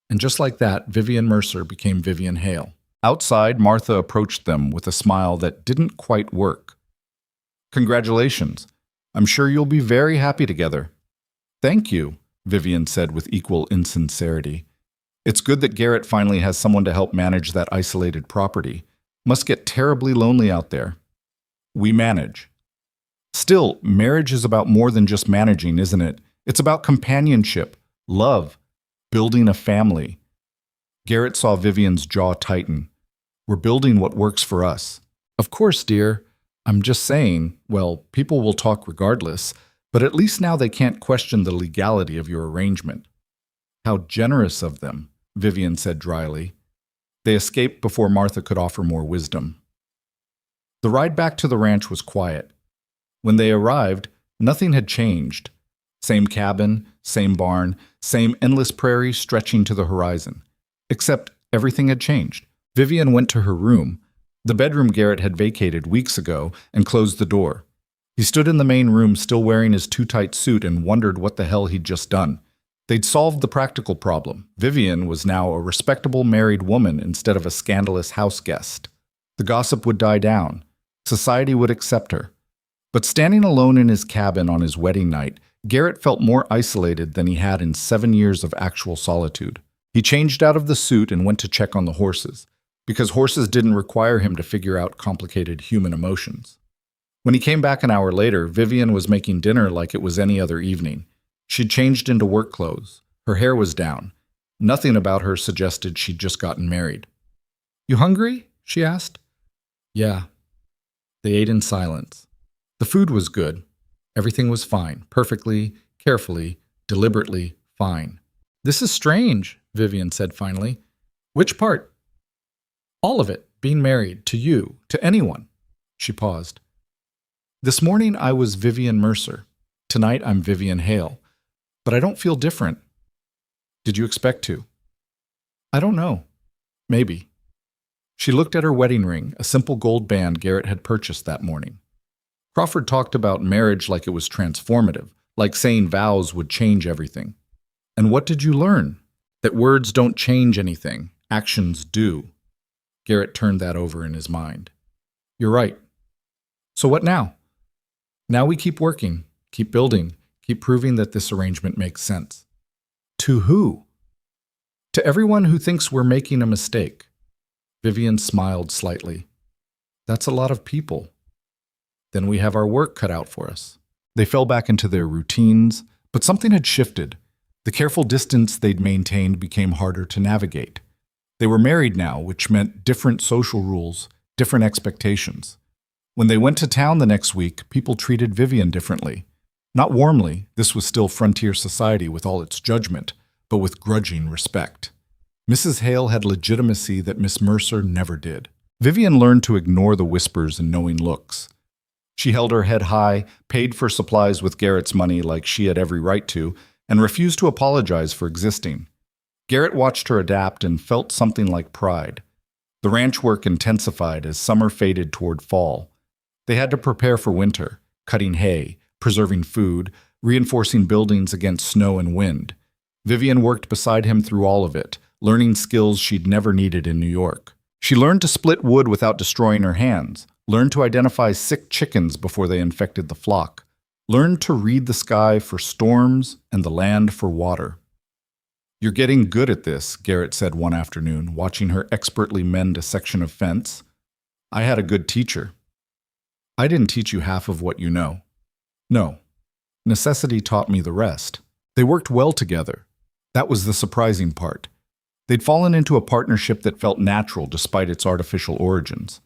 And just like that, Vivian Mercer became Vivian Hale. Outside, Martha approached them with a smile that didn't quite work. "Congratulations. I'm sure you'll be very happy together." "Thank you," Vivian said with equal insincerity. "It's good that Garrett finally has someone to help manage that isolated property. Must get terribly lonely out there." "We manage." "Still, marriage is about more than just managing, isn't it? It's about companionship, love, building a family." Garrett saw Vivian's jaw tighten. "We're building what works for us." "Of course, dear. I'm just saying, well, people will talk regardless, but at least now they can't question the legality of your arrangement." "How generous of them," Vivian said dryly. They escaped before Martha could offer more wisdom. The ride back to the ranch was quiet. When they arrived, nothing had changed. Same cabin, same barn, same endless prairie stretching to the horizon. Except everything had changed. Vivian went to her room, the bedroom Garrett had vacated weeks ago, and closed the door. He stood in the main room still wearing his too-tight suit and wondered what the hell he'd just done. They'd solved the practical problem. Vivian was now a respectable married woman instead of a scandalous house guest. The gossip would die down. Society would accept her. But standing alone in his cabin on his wedding night, Garrett felt more isolated than he had in 7 years of actual solitude. He changed out of the suit and went to check on the horses. because horses didn't require him to figure out complicated human emotions. When he came back an hour later, Vivian was making dinner like it was any other evening. She'd changed into work clothes. Her hair was down. Nothing about her suggested she'd just gotten married. "You hungry?" she asked. "Yeah." They ate in silence. The food was good. Everything was fine, perfectly, carefully, deliberately fine. "This is strange," Vivian said finally. "Which part?" "All of it. Being married. To you. To anyone." She paused. "This morning I was Vivian Mercer. Tonight I'm Vivian Hale. But I don't feel different." "Did you expect to?" "I don't know. Maybe." She looked at her wedding ring, a simple gold band Garrett had purchased that morning. Crawford talked about marriage like it was transformative, like saying vows would change everything. And what did you learn? That words don't change anything, actions do. Garrett turned that over in his mind. "You're right. So what now?" "Now we keep working, keep building, keep proving that this arrangement makes sense." "To who?" "To everyone who thinks we're making a mistake." Vivian smiled slightly. "That's a lot of people." "Then we have our work cut out for us." They fell back into their routines, but something had shifted. The careful distance they'd maintained became harder to navigate. They were married now, which meant different social rules, different expectations. When they went to town the next week, people treated Vivian differently. Not warmly, this was still frontier society with all its judgment, but with grudging respect. Mrs. Hale had legitimacy that Miss Mercer never did. Vivian learned to ignore the whispers and knowing looks. She held her head high, paid for supplies with Garrett's money like she had every right to, and refused to apologize for existing. Garrett watched her adapt and felt something like pride. The ranch work intensified as summer faded toward fall. They had to prepare for winter, cutting hay, preserving food, reinforcing buildings against snow and wind. Vivian worked beside him through all of it, learning skills she'd never needed in New York. She learned to split wood without destroying her hands, learned to identify sick chickens before they infected the flock, learned to read the sky for storms and the land for water. "You're getting good at this," Garrett said one afternoon, watching her expertly mend a section of fence. "I had a good teacher." "I didn't teach you half of what you know." "No. Necessity taught me the rest." They worked well together. That was the surprising part. They'd fallen into a partnership that felt natural despite its artificial origins.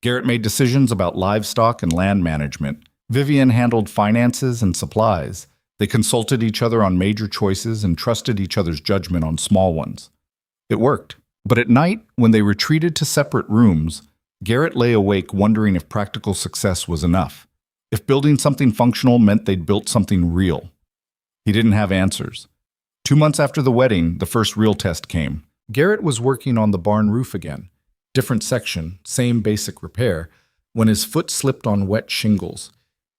Garrett made decisions about livestock and land management. Vivian handled finances and supplies. They consulted each other on major choices and trusted each other's judgment on small ones. It worked. But at night, when they retreated to separate rooms, Garrett lay awake wondering if practical success was enough. If building something functional meant they'd built something real. He didn't have answers. 2 months after the wedding, the first real test came. Garrett was working on the barn roof again. Different section, same basic repair, when his foot slipped on wet shingles.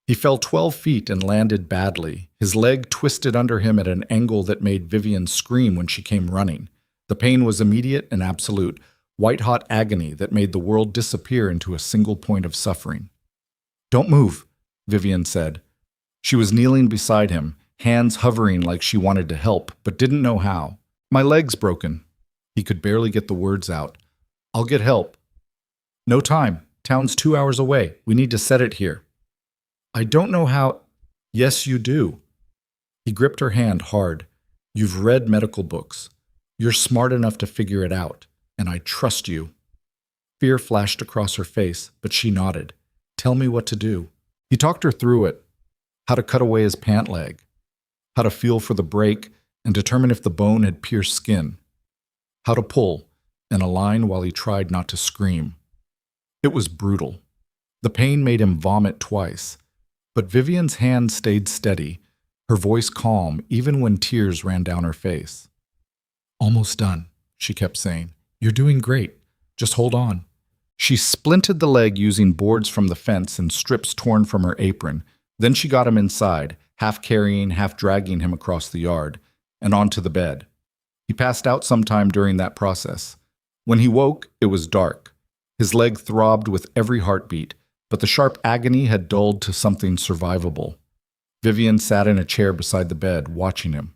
He fell 12 feet and landed badly. His leg twisted under him at an angle that made Vivian scream when she came running. The pain was immediate and absolute, white-hot agony that made the world disappear into a single point of suffering. "Don't move," Vivian said. She was kneeling beside him, hands hovering like she wanted to help, but didn't know how. "My leg's broken." He could barely get the words out. "I'll get help." "No time. Town's 2 hours away. We need to set it here." "I don't know how—" "Yes, you do." He gripped her hand hard. "You've read medical books. You're smart enough to figure it out, and I trust you." Fear flashed across her face, but she nodded. "Tell me what to do." He talked her through it. How to cut away his pant leg. How to feel for the break and determine if the bone had pierced skin. How to pull and align while he tried not to scream. It was brutal. The pain made him vomit twice. But Vivian's hand stayed steady, her voice calm even when tears ran down her face. "Almost done," she kept saying. "You're doing great. Just hold on." She splinted the leg using boards from the fence and strips torn from her apron. Then she got him inside, half carrying, half dragging him across the yard, and onto the bed. He passed out sometime during that process. When he woke, it was dark. His leg throbbed with every heartbeat, but the sharp agony had dulled to something survivable. Vivian sat in a chair beside the bed, watching him.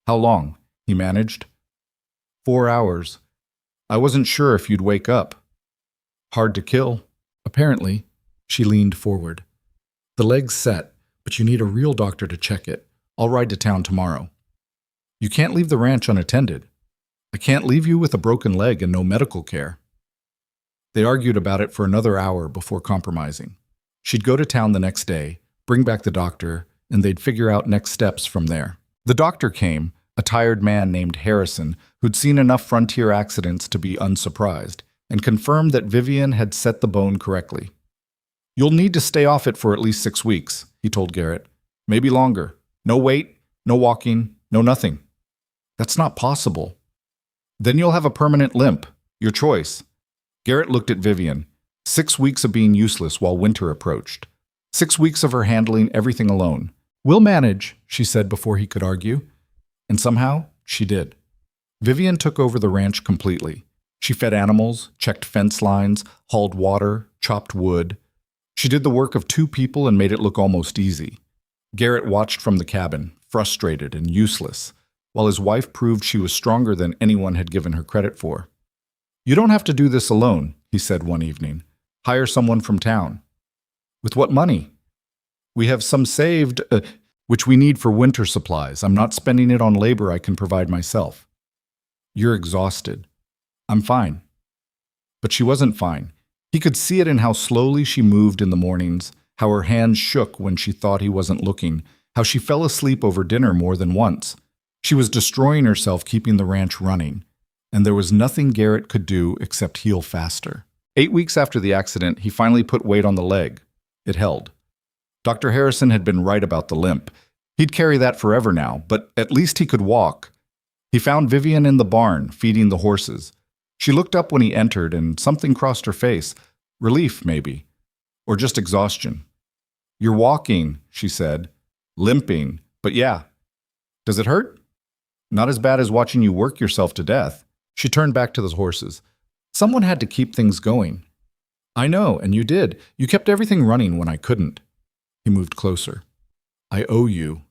"How long?" he managed. 4 hours. I wasn't sure if you'd wake up. Hard to kill. Apparently, she leaned forward. The leg's set, but you need a real doctor to check it. I'll ride to town tomorrow. You can't leave the ranch unattended. I can't leave you with a broken leg and no medical care. They argued about it for another hour before compromising. She'd go to town the next day, bring back the doctor, and they'd figure out next steps from there. The doctor came, a tired man named Harrison, who'd seen enough frontier accidents to be unsurprised, and confirmed that Vivian had set the bone correctly. You'll need to stay off it for at least 6 weeks, he told Garrett. Maybe longer. No weight, no walking, no nothing. That's not possible. Then you'll have a permanent limp. Your choice. Garrett looked at Vivian. 6 weeks of being useless while winter approached. 6 weeks of her handling everything alone. We'll manage, she said before he could argue. And somehow, she did. Vivian took over the ranch completely. She fed animals, checked fence lines, hauled water, chopped wood. She did the work of 2 people and made it look almost easy. Garrett watched from the cabin, frustrated and useless, while his wife proved she was stronger than anyone had given her credit for. You don't have to do this alone, he said one evening. Hire someone from town. With what money? We have some saved, which we need for winter supplies. I'm not spending it on labor I can provide myself. You're exhausted. I'm fine. But she wasn't fine. He could see it in how slowly she moved in the mornings, how her hands shook when she thought he wasn't looking, how she fell asleep over dinner more than once. She was destroying herself keeping the ranch running, and there was nothing Garrett could do except heal faster. 8 weeks after the accident, he finally put weight on the leg. It held. Dr. Harrison had been right about the limp. He'd carry that forever now, but at least he could walk. He found Vivian in the barn, feeding the horses. She looked up when he entered, and something crossed her face. Relief, maybe. Or just exhaustion. You're walking, she said. Limping, but yeah. Does it hurt? Not as bad as watching you work yourself to death. She turned back to the horses. Someone had to keep things going. I know, and you did. You kept everything running when I couldn't. He moved closer. I owe you.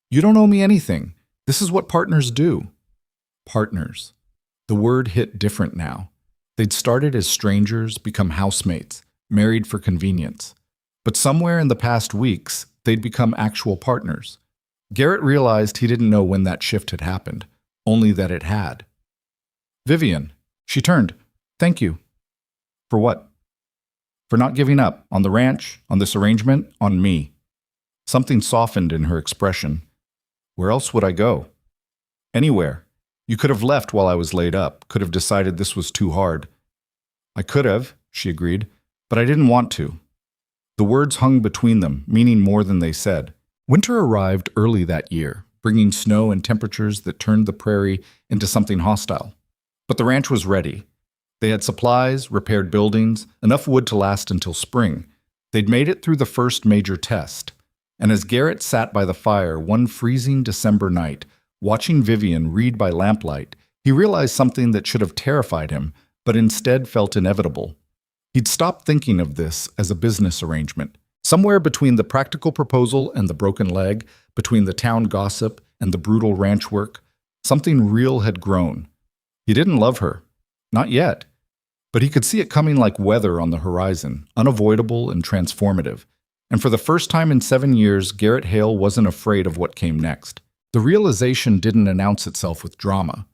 You don't owe me anything. This is what partners do. Partners. The word hit different now. They'd started as strangers, become housemates, married for convenience. But somewhere in the past weeks, they'd become actual partners. Garrett realized he didn't know when that shift had happened, only that it had. Vivian. She turned. Thank you. For what? For not giving up, on the ranch, on this arrangement, on me. Something softened in her expression. Where else would I go? Anywhere. You could have left while I was laid up, could have decided this was too hard. I could have, she agreed, but I didn't want to. The words hung between them, meaning more than they said. Winter arrived early that year, bringing snow and temperatures that turned the prairie into something hostile. But the ranch was ready. They had supplies, repaired buildings, enough wood to last until spring. They'd made it through the first major test. And as Garrett sat by the fire one freezing December night, watching Vivian read by lamplight, he realized something that should have terrified him, but instead felt inevitable. He'd stopped thinking of this as a business arrangement. Somewhere between the practical proposal and the broken leg, between the town gossip and the brutal ranch work, something real had grown. He didn't love her. Not yet. But he could see it coming like weather on the horizon, unavoidable and transformative. And for the first time in 7 years, Garrett Hale wasn't afraid of what came next. The realization didn't announce itself with drama.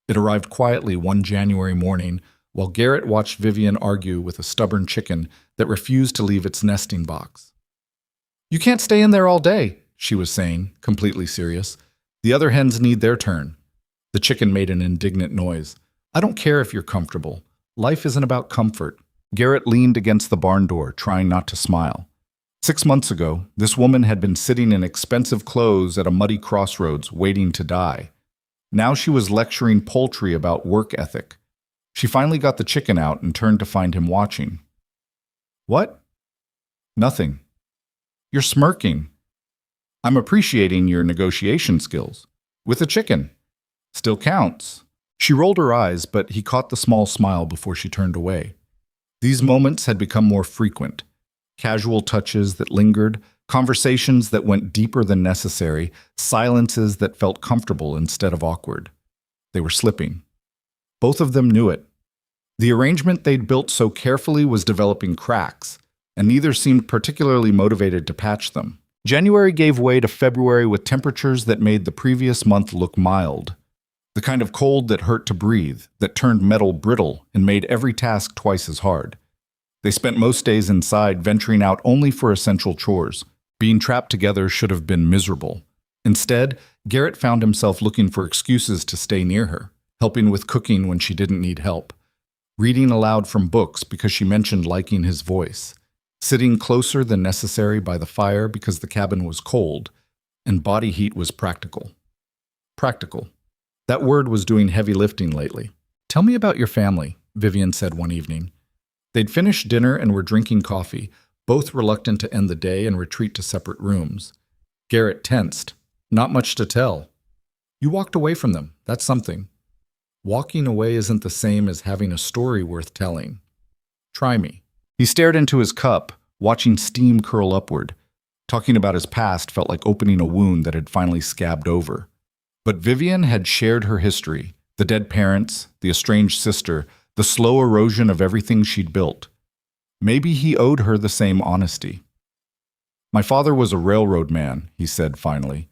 It arrived quietly one January morning while Garrett watched Vivian argue with a stubborn chicken that refused to leave its nesting box. You can't stay in there all day, she was saying, completely serious. The other hens need their turn. The chicken made an indignant noise. I don't care if you're comfortable. Life isn't about comfort. Garrett leaned against the barn door, trying not to smile. 6 months ago, this woman had been sitting in expensive clothes at a muddy crossroads, waiting to die. Now she was lecturing poultry about work ethic. She finally got the chicken out and turned to find him watching. What? Nothing. You're smirking. I'm appreciating your negotiation skills. With a chicken. Still counts. She rolled her eyes, but he caught the small smile before she turned away. These moments had become more frequent. Casual touches that lingered, conversations that went deeper than necessary, silences that felt comfortable instead of awkward. They were slipping. Both of them knew it, The arrangement they'd built so carefully was developing cracks, and neither seemed particularly motivated to patch them. January gave way to February with temperatures that made the previous month look mild. The kind of cold that hurt to breathe, that turned metal brittle and made every task twice as hard. They spent most days inside, venturing out only for essential chores. Being trapped together should have been miserable. Instead, Garrett found himself looking for excuses to stay near her, helping with cooking when she didn't need help, reading aloud from books because she mentioned liking his voice, sitting closer than necessary by the fire because the cabin was cold, and body heat was practical. Practical. That word was doing heavy lifting lately. "Tell me about your family," Vivian said one evening. They'd finished dinner and were drinking coffee, both reluctant to end the day and retreat to separate rooms. Garrett tensed. "Not much to tell." "You walked away from them. That's something." "Walking away isn't the same as having a story worth telling." "Try me." He stared into his cup, watching steam curl upward. Talking about his past felt like opening a wound that had finally scabbed over. But Vivian had shared her history, the dead parents, the estranged sister, the slow erosion of everything she'd built. Maybe he owed her the same honesty. "My father was a railroad man," he said finally.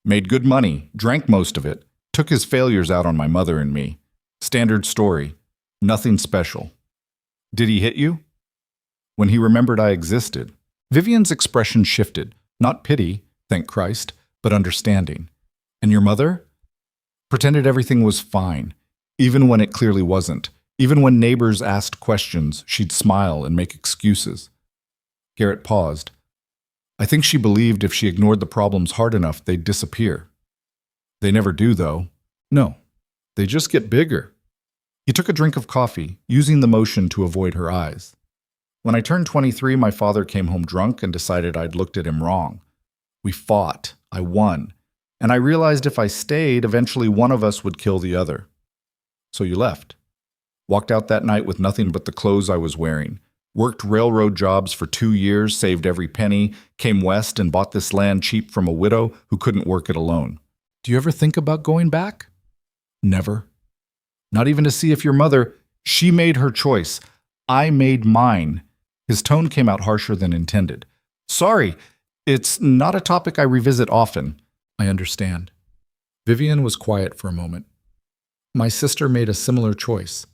"Made good money, drank most of it, took his failures out on my mother and me. Standard story. Nothing special." "Did he hit you?" "When he remembered I existed." Vivian's expression shifted. Not pity, thank Christ, but understanding. "And your mother?" "Pretended everything was fine, even when it clearly wasn't. Even when neighbors asked questions, she'd smile and make excuses." Garrett paused. "I think she believed if she ignored the problems hard enough, they'd disappear." "They never do, though." "No. They just get bigger." He took a drink of coffee, using the motion to avoid her eyes. "When I turned 23, my father came home drunk and decided I'd looked at him wrong. We fought. I won. And I realized if I stayed, eventually one of us would kill the other. So you left." "Walked out that night with nothing but the clothes I was wearing. Worked railroad jobs for 2 years, saved every penny, came west and bought this land cheap from a widow who couldn't work it alone." "Do you ever think about going back?" "Never. Not even to see if your mother—" "She made her choice. I made mine." His tone came out harsher than intended. "Sorry, it's not a topic I revisit often." "I understand." Vivian was quiet for a moment. "My sister made a similar choice.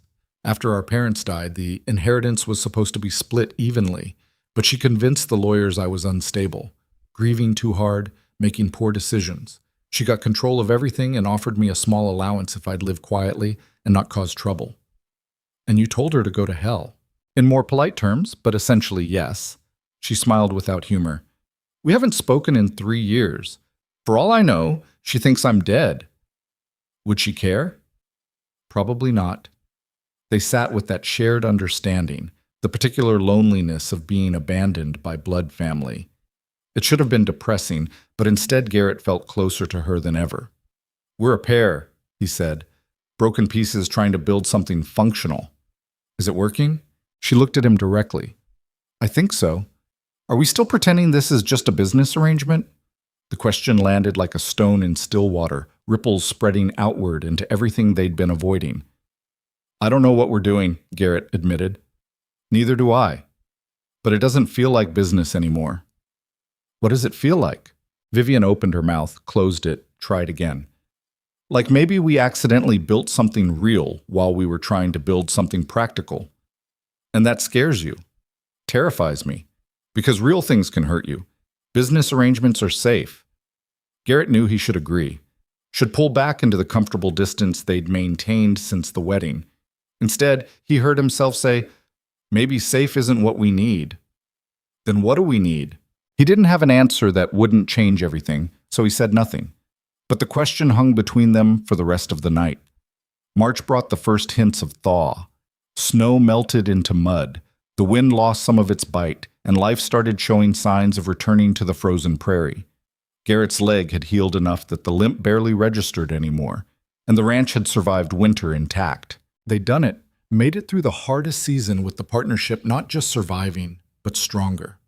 After our parents died, the inheritance was supposed to be split evenly, but she convinced the lawyers I was unstable, grieving too hard, making poor decisions. She got control of everything and offered me a small allowance if I'd live quietly and not cause trouble." "And you told her to go to hell." "In more polite terms, but essentially yes." She smiled without humor. "We haven't spoken in 3 years. For all I know, she thinks I'm dead." "Would she care?" "Probably not." They sat with that shared understanding, the particular loneliness of being abandoned by blood family. It should have been depressing, but instead Garrett felt closer to her than ever. "We're a pair," he said, "broken pieces trying to build something functional." "Is it working?" She looked at him directly. "I think so. Are we still pretending this is just a business arrangement?" The question landed like a stone in still water, ripples spreading outward into everything they'd been avoiding. "I don't know what we're doing," Garrett admitted. "Neither do I. But it doesn't feel like business anymore." "What does it feel like?" Vivian opened her mouth, closed it, tried again. "Like maybe we accidentally built something real while we were trying to build something practical. And that scares you. Terrifies me. Because real things can hurt you. Business arrangements are safe." Garrett knew he should agree. Should pull back into the comfortable distance they'd maintained since the wedding. Instead, he heard himself say, "Maybe safe isn't what we need." "Then what do we need?" He didn't have an answer that wouldn't change everything, so he said nothing. But the question hung between them for the rest of the night. March brought the first hints of thaw. Snow melted into mud. The wind lost some of its bite, and life started showing signs of returning to the frozen prairie. Garrett's leg had healed enough that the limp barely registered anymore, and the ranch had survived winter intact. They'd done it, made it through the hardest season with the partnership not just surviving, but stronger.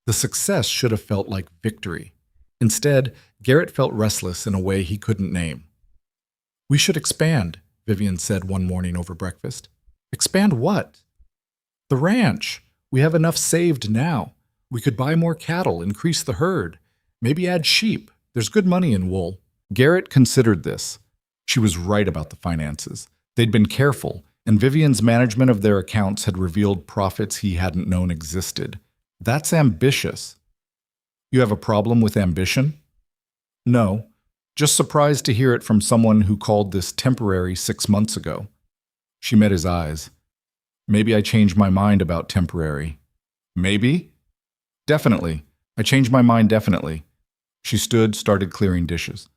The success should have felt like victory. Instead, Garrett felt restless in a way he couldn't name. "We should expand," Vivian said one morning over breakfast. Expand what? The ranch. We have enough saved now. We could buy more cattle, increase the herd, maybe add sheep. There's good money in wool. Garrett considered this. She was right about the finances. They'd been careful, and Vivian's management of their accounts had revealed profits he hadn't known existed. That's ambitious. You have a problem with ambition? No. Just surprised to hear it from someone who called this temporary 6 months ago. She met his eyes. Maybe I changed my mind about temporary. Maybe? Definitely. I changed my mind definitely. She stood, started clearing dishes.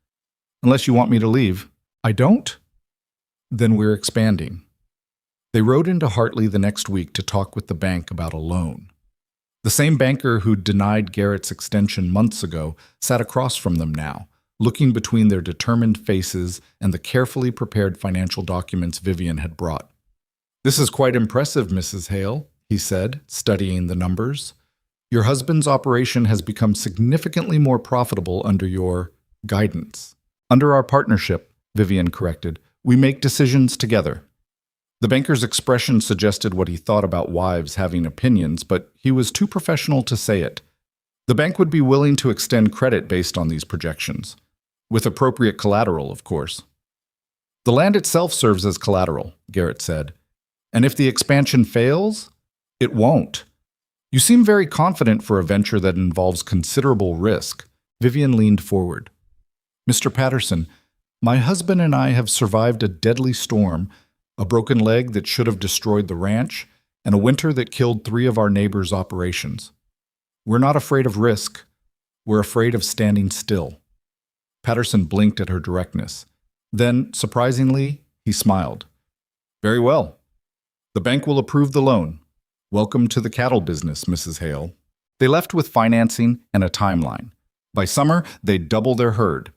Unless you want me to leave. I don't? Then we're expanding. They rode into Hartley the next week to talk with the bank about a loan. The same banker who'd denied Garrett's extension months ago sat across from them now, looking between their determined faces and the carefully prepared financial documents Vivian had brought. "This is quite impressive, Mrs. Hale," he said, studying the numbers. "Your husband's operation has become significantly more profitable under your guidance." "Under our partnership," Vivian corrected. "We make decisions together." The banker's expression suggested what he thought about wives having opinions, but he was too professional to say it. The bank would be willing to extend credit based on these projections. With appropriate collateral, of course. "The land itself serves as collateral," Garrett said. "And if the expansion fails, it won't." "You seem very confident for a venture that involves considerable risk." Vivian leaned forward. "Mr. Patterson, my husband and I have survived a deadly storm, a broken leg that should have destroyed the ranch, and a winter that killed 3 of our neighbors' operations. We're not afraid of risk. We're afraid of standing still." Patterson blinked at her directness. Then, surprisingly, he smiled. "Very well. The bank will approve the loan. Welcome to the cattle business, Mrs. Hale." They left with financing and a timeline. By summer, they'd double their herd.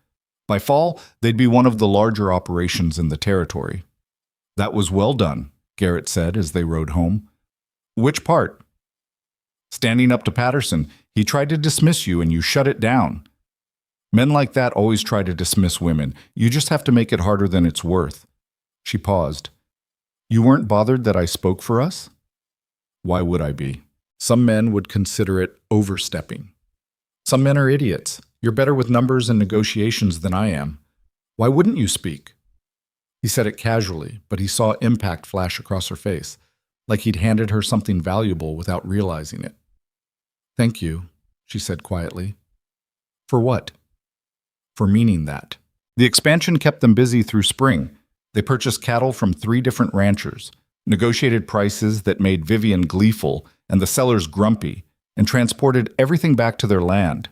By fall, they'd be one of the larger operations in the territory. "That was well done," Garrett said as they rode home. "Which part?" "Standing up to Patterson. He tried to dismiss you and you shut it down." "Men like that always try to dismiss women. You just have to make it harder than it's worth." She paused. "You weren't bothered that I spoke for us?" "Why would I be? Some men would consider it overstepping. Some men are idiots. You're better with numbers and negotiations than I am. Why wouldn't you speak?" He said it casually, but he saw impact flash across her face, like he'd handed her something valuable without realizing it. "Thank you," she said quietly. "For what?" "For meaning that." The expansion kept them busy through spring. They purchased cattle from 3 different ranchers, negotiated prices that made Vivian gleeful and the sellers grumpy, and transported everything back to their land.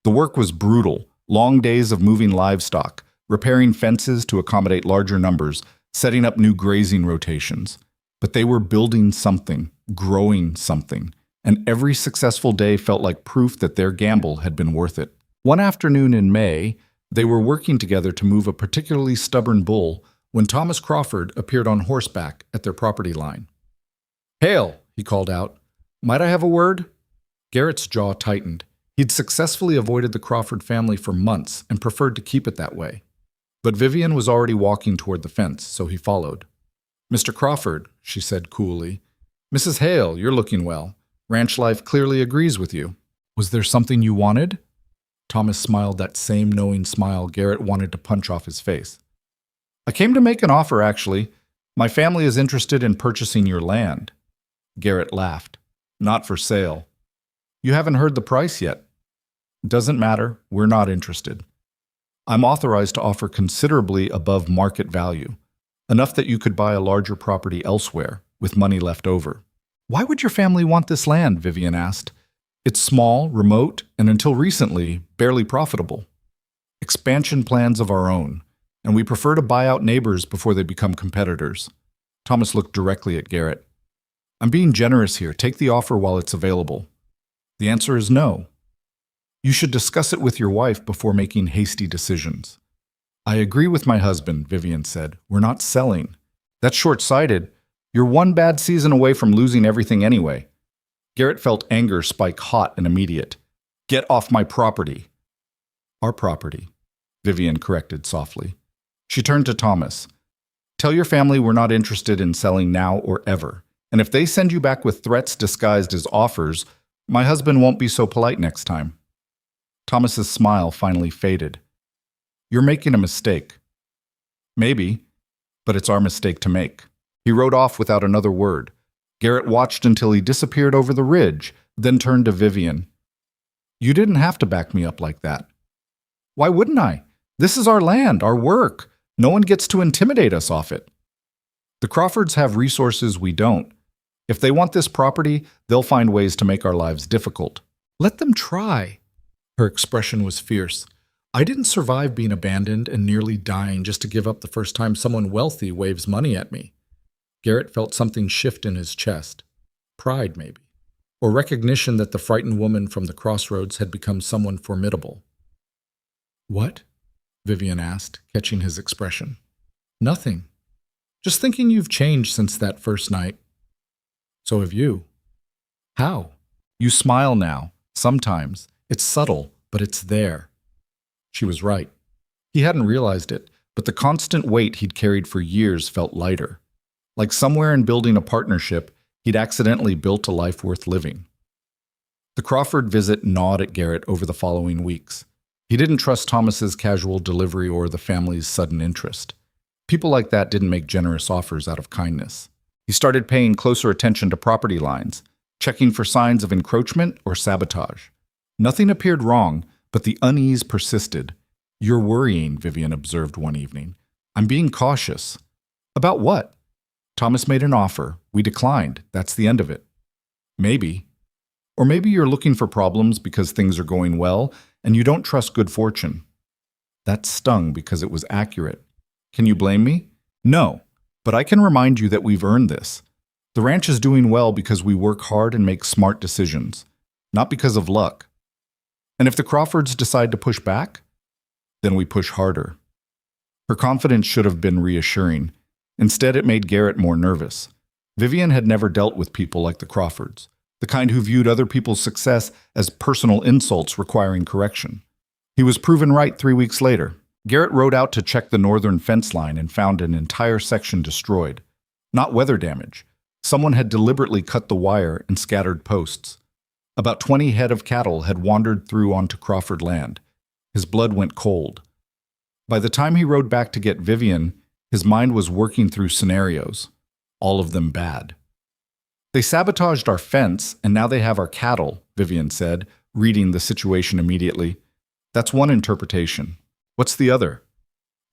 The work was brutal, long days of moving livestock, repairing fences to accommodate larger numbers, setting up new grazing rotations. But they were building something, growing something, and every successful day felt like proof that their gamble had been worth it. One afternoon in May, they were working together to move a particularly stubborn bull when Thomas Crawford appeared on horseback at their property line. "Hale," he called out. "Might I have a word?" Garrett's jaw tightened. He'd successfully avoided the Crawford family for months and preferred to keep it that way. But Vivian was already walking toward the fence, so he followed. "Mr. Crawford," she said coolly. "Mrs. Hale, you're looking well. Ranch life clearly agrees with you. Was there something you wanted?" Thomas smiled that same knowing smile Garrett wanted to punch off his face. "I came to make an offer, actually. My family is interested in purchasing your land." Garrett laughed. "Not for sale." "You haven't heard the price yet." "Doesn't matter. We're not interested. I'm authorized to offer considerably above market value, enough that you could buy a larger property elsewhere, with money left over." "Why would your family want this land?" Vivian asked. "It's small, remote, and until recently, barely profitable." "Expansion plans of our own, and we prefer to buy out neighbors before they become competitors." Thomas looked directly at Garrett. "I'm being generous here. Take the offer while it's available." "The answer is no." "You should discuss it with your wife before making hasty decisions." "I agree with my husband," Vivian said. "We're not selling." "That's short-sighted. You're one bad season away from losing everything anyway." Garrett felt anger spike hot and immediate. "Get off my property." "Our property," Vivian corrected softly. She turned to Thomas. Tell your family we're not interested in selling now or ever. And if they send you back with threats disguised as offers, my husband won't be so polite next time." Thomas's smile finally faded. "You're making a mistake." "Maybe, but it's our mistake to make." He rode off without another word. Garrett watched until he disappeared over the ridge, then turned to Vivian. "You didn't have to back me up like that." "Why wouldn't I? This is our land, our work. No one gets to intimidate us off it." "The Crawfords have resources we don't. If they want this property, they'll find ways to make our lives difficult." "Let them try." Her expression was fierce. "I didn't survive being abandoned and nearly dying just to give up the first time someone wealthy waves money at me." Garrett felt something shift in his chest. Pride, maybe. Or recognition that the frightened woman from the crossroads had become someone formidable. "What?" Vivian asked, catching his expression. "Nothing. Just thinking you've changed since that first night." "So have you." "How?" "You smile now, sometimes. It's subtle, but it's there." She was right. He hadn't realized it, but the constant weight he'd carried for years felt lighter. Like somewhere in building a partnership, he'd accidentally built a life worth living. The Crawford visit gnawed at Garrett over the following weeks. He didn't trust Thomas's casual delivery or the family's sudden interest. People like that didn't make generous offers out of kindness. He started paying closer attention to property lines, checking for signs of encroachment or sabotage. Nothing appeared wrong, but the unease persisted. "You're worrying," Vivian observed one evening. "I'm being cautious." "About what?" "Thomas made an offer. We declined. That's the end of it." "Maybe. Or maybe you're looking for problems because things are going well and you don't trust good fortune." That stung because it was accurate. "Can you blame me?" "No, but I can remind you that we've earned this. The ranch is doing well because we work hard and make smart decisions, not because of luck. And if the Crawfords decide to push back, then we push harder." Her confidence should have been reassuring. Instead, it made Garrett more nervous. Vivian had never dealt with people like the Crawfords, the kind who viewed other people's success as personal insults requiring correction. He was proven right 3 weeks later. Garrett rode out to check the northern fence line and found an entire section destroyed. Not weather damage. Someone had deliberately cut the wire and scattered posts. About 20 head of cattle had wandered through onto Crawford land. His blood went cold. By the time he rode back to get Vivian, his mind was working through scenarios, all of them bad. "They sabotaged our fence, and now they have our cattle," Vivian said, reading the situation immediately. "That's one interpretation. What's the other?"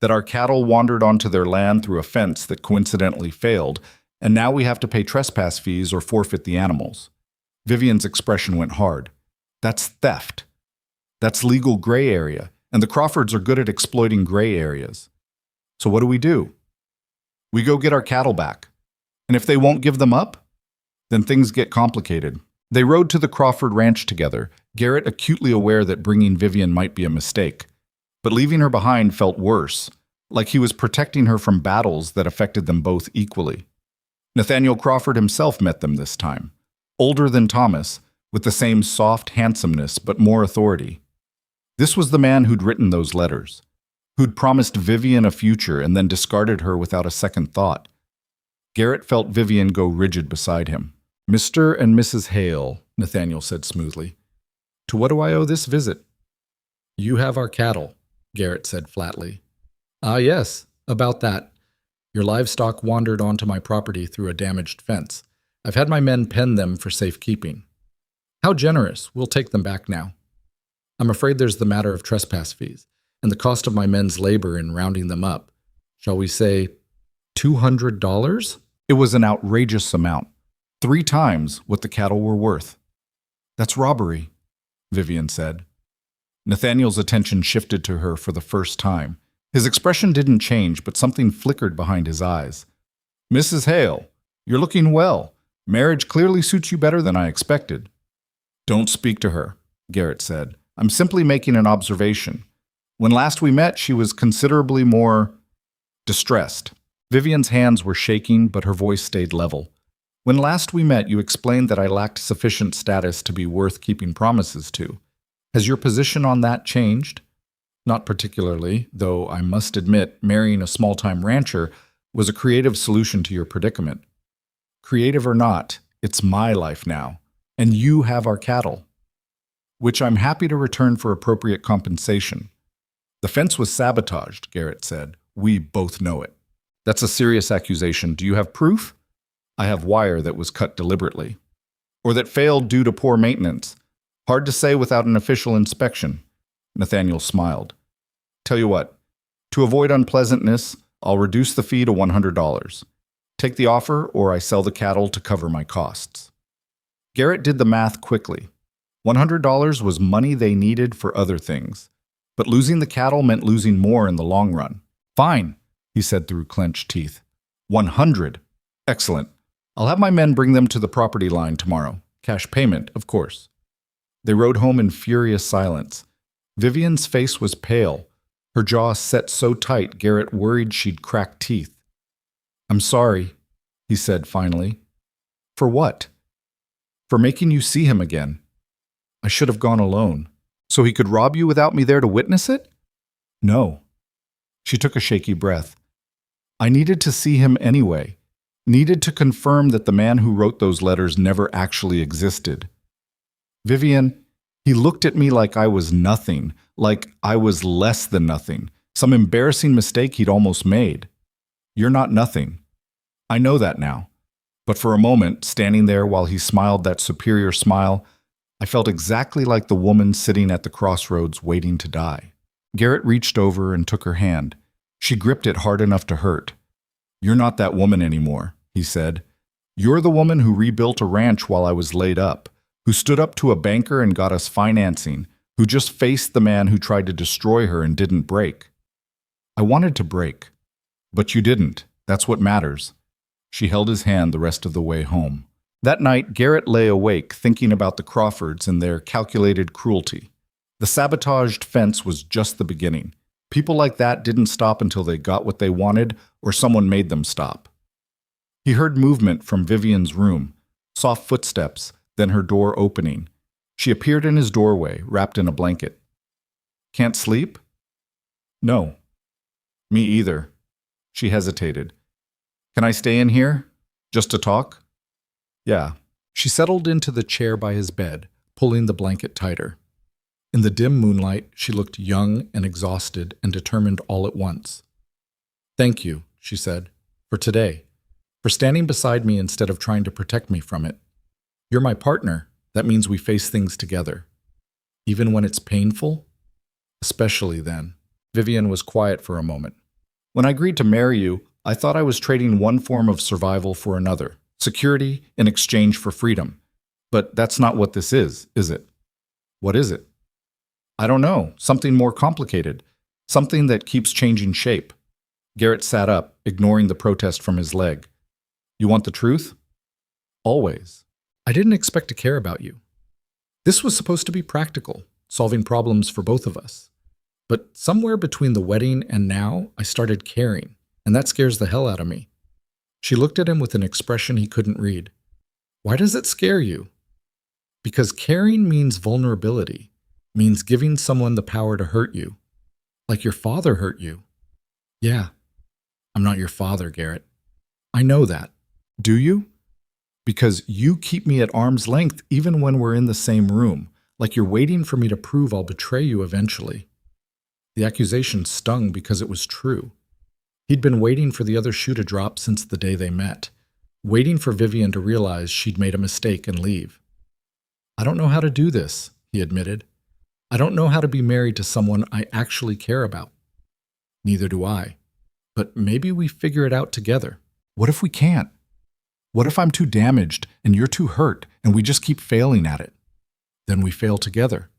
"That our cattle wandered onto their land through a fence that coincidentally failed, and now we have to pay trespass fees or forfeit the animals." Vivian's expression went hard. "That's theft. That's legal gray area, and the Crawfords are good at exploiting gray areas. So what do? We go get our cattle back. And if they won't give them up, then things get complicated." They rode to the Crawford ranch together, Garrett acutely aware that bringing Vivian might be a mistake. But leaving her behind felt worse, like he was protecting her from battles that affected them both equally. Nathaniel Crawford himself met them this time. Older than Thomas, with the same soft handsomeness but more authority. This was the man who'd written those letters, who'd promised Vivian a future and then discarded her without a second thought. Garrett felt Vivian go rigid beside him. "Mr. and Mrs. Hale," Nathaniel said smoothly. "To what do I owe this visit?" "You have our cattle," Garrett said flatly. "Ah, yes, about that. Your livestock wandered onto my property through a damaged fence. I've had my men pen them for safekeeping." "How generous. We'll take them back now." "I'm afraid there's the matter of trespass fees, and the cost of my men's labor in rounding them up. Shall we say $200? It was an outrageous amount, 3 times what the cattle were worth. "That's robbery," Vivian said. Nathaniel's attention shifted to her for the first time. His expression didn't change, but something flickered behind his eyes. "Mrs. Hale, you're looking well. Marriage clearly suits you better than I expected." "Don't speak to her," Garrett said. "I'm simply making an observation. When last we met, she was considerably more distressed." Vivian's hands were shaking, but her voice stayed level. "When last we met, you explained that I lacked sufficient status to be worth keeping promises to. Has your position on that changed?" "Not particularly, though I must admit, marrying a small-time rancher, was a creative solution to your predicament. Creative or not, it's my life now, and you have our cattle, which I'm happy to return for appropriate compensation. The fence was sabotaged, Garrett said. We both know it. That's a serious accusation. Do you have proof? I have wire that was cut deliberately. Or that failed due to poor maintenance. Hard to say without an official inspection. Nathaniel smiled. Tell you what, to avoid unpleasantness, I'll reduce the fee to $100. Take the offer, or I sell the cattle to cover my costs. Garrett did the math quickly. $100 was money they needed for other things, but losing the cattle meant losing more in the long run. Fine, he said through clenched teeth. 100. Excellent. I'll have my men bring them to the property line tomorrow. Cash payment, of course. They rode home in furious silence. Vivian's face was pale. Her jaw set so tight Garrett worried she'd crack teeth. I'm sorry, he said finally. For what? For making you see him again. I should have gone alone. So he could rob you without me there to witness it? No. She took a shaky breath. I needed to see him anyway. Needed to confirm that the man who wrote those letters never actually existed. Vivian, he looked at me like I was nothing, like I was less than nothing, some embarrassing mistake he'd almost made. You're not nothing. I know that now. But for a moment, standing there while he smiled that superior smile, I felt exactly like the woman sitting at the crossroads waiting to die. Garrett reached over and took her hand. She gripped it hard enough to hurt. You're not that woman anymore, he said. You're the woman who rebuilt a ranch while I was laid up, who stood up to a banker and got us financing, who just faced the man who tried to destroy her and didn't break. I wanted to break, but you didn't. That's what matters. She held his hand the rest of the way home. That night, Garrett lay awake thinking about the Crawfords and their calculated cruelty. The sabotaged fence was just the beginning. People like that didn't stop until they got what they wanted or someone made them stop. He heard movement from Vivian's room, soft footsteps, then her door opening. She appeared in his doorway, wrapped in a blanket. Can't sleep? No. Me either. She hesitated. Can I stay in here? Just to talk? Yeah. She settled into the chair by his bed, pulling the blanket tighter. In the dim moonlight, she looked young and exhausted and determined all at once. Thank you, she said, for today, for standing beside me instead of trying to protect me from it. You're my partner. That means we face things together. Even when it's painful? Especially then. Vivian was quiet for a moment. When I agreed to marry you, I thought I was trading one form of survival for another, security in exchange for freedom. But that's not what this is it? What is it? I don't know, something more complicated, something that keeps changing shape. Garrett sat up, ignoring the protest from his leg. You want the truth? Always. I didn't expect to care about you. This was supposed to be practical, solving problems for both of us. But somewhere between the wedding and now, I started caring, and that scares the hell out of me. She looked at him with an expression he couldn't read. Why does it scare you? Because caring means vulnerability. Means giving someone the power to hurt you. Like your father hurt you. Yeah, I'm not your father, Garrett. I know that. Do you? Because you keep me at arm's length even when we're in the same room, like you're waiting for me to prove I'll betray you eventually. The accusation stung because it was true. He'd been waiting for the other shoe to drop since the day they met, waiting for Vivian to realize she'd made a mistake and leave. I don't know how to do this, he admitted. I don't know how to be married to someone I actually care about. Neither do I. But maybe we figure it out together. What if we can't? What if I'm too damaged and you're too hurt and we just keep failing at it? Then we fail together.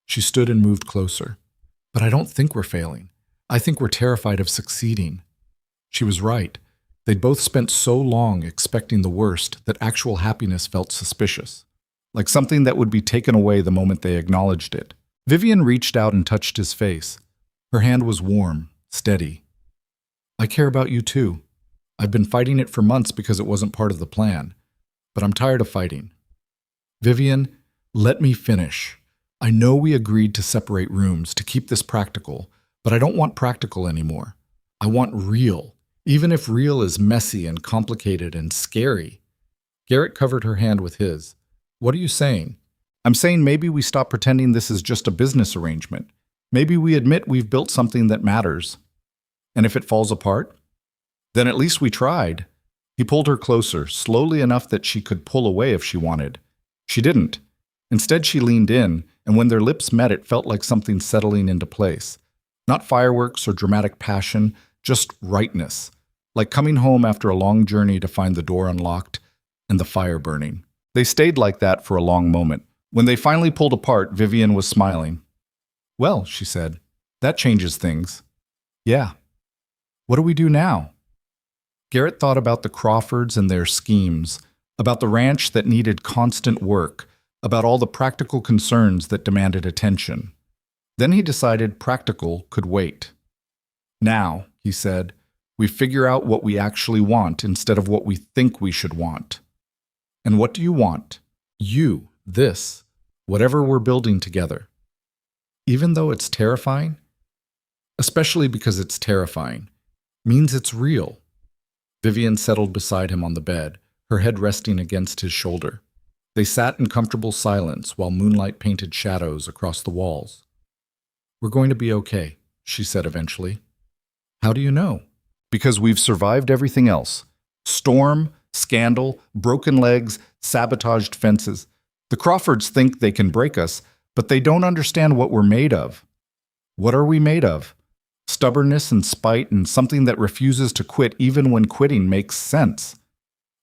She stood and moved closer. But I don't think we're failing. I think we're terrified of succeeding. She was right. They'd both spent so long expecting the worst that actual happiness felt suspicious, like something that would be taken away the moment they acknowledged it. Vivian reached out and touched his face. Her hand was warm, steady. I care about you too. I've been fighting it for months because it wasn't part of the plan, but I'm tired of fighting. Vivian, let me finish. I know we agreed to separate rooms to keep this practical, but I don't want practical anymore. I want real. Even if real is messy and complicated and scary. Garrett covered her hand with his. What are you saying? I'm saying maybe we stop pretending this is just a business arrangement. Maybe we admit we've built something that matters. And if it falls apart? Then at least we tried. He pulled her closer, slowly enough that she could pull away if she wanted. She didn't. Instead, she leaned in, and when their lips met, it felt like something settling into place. Not fireworks or dramatic passion, just rightness. Like coming home after a long journey to find the door unlocked and the fire burning. They stayed like that for a long moment. When they finally pulled apart, Vivian was smiling. Well, she said, that changes things. Yeah. What do we do now? Garrett thought about the Crawfords and their schemes, about the ranch that needed constant work, about all the practical concerns that demanded attention. Then he decided practical could wait. Now, he said, we figure out what we actually want instead of what we think we should want. And what do you want? You, this, whatever we're building together. Even though it's terrifying, especially because it's terrifying, means it's real. Vivian settled beside him on the bed, her head resting against his shoulder. They sat in comfortable silence while moonlight painted shadows across the walls. We're going to be okay, she said eventually. How do you know? Because we've survived everything else. Storm, scandal, broken legs, sabotaged fences. The Crawfords think they can break us, but they don't understand what we're made of. What are we made of? Stubbornness and spite and something that refuses to quit even when quitting makes sense.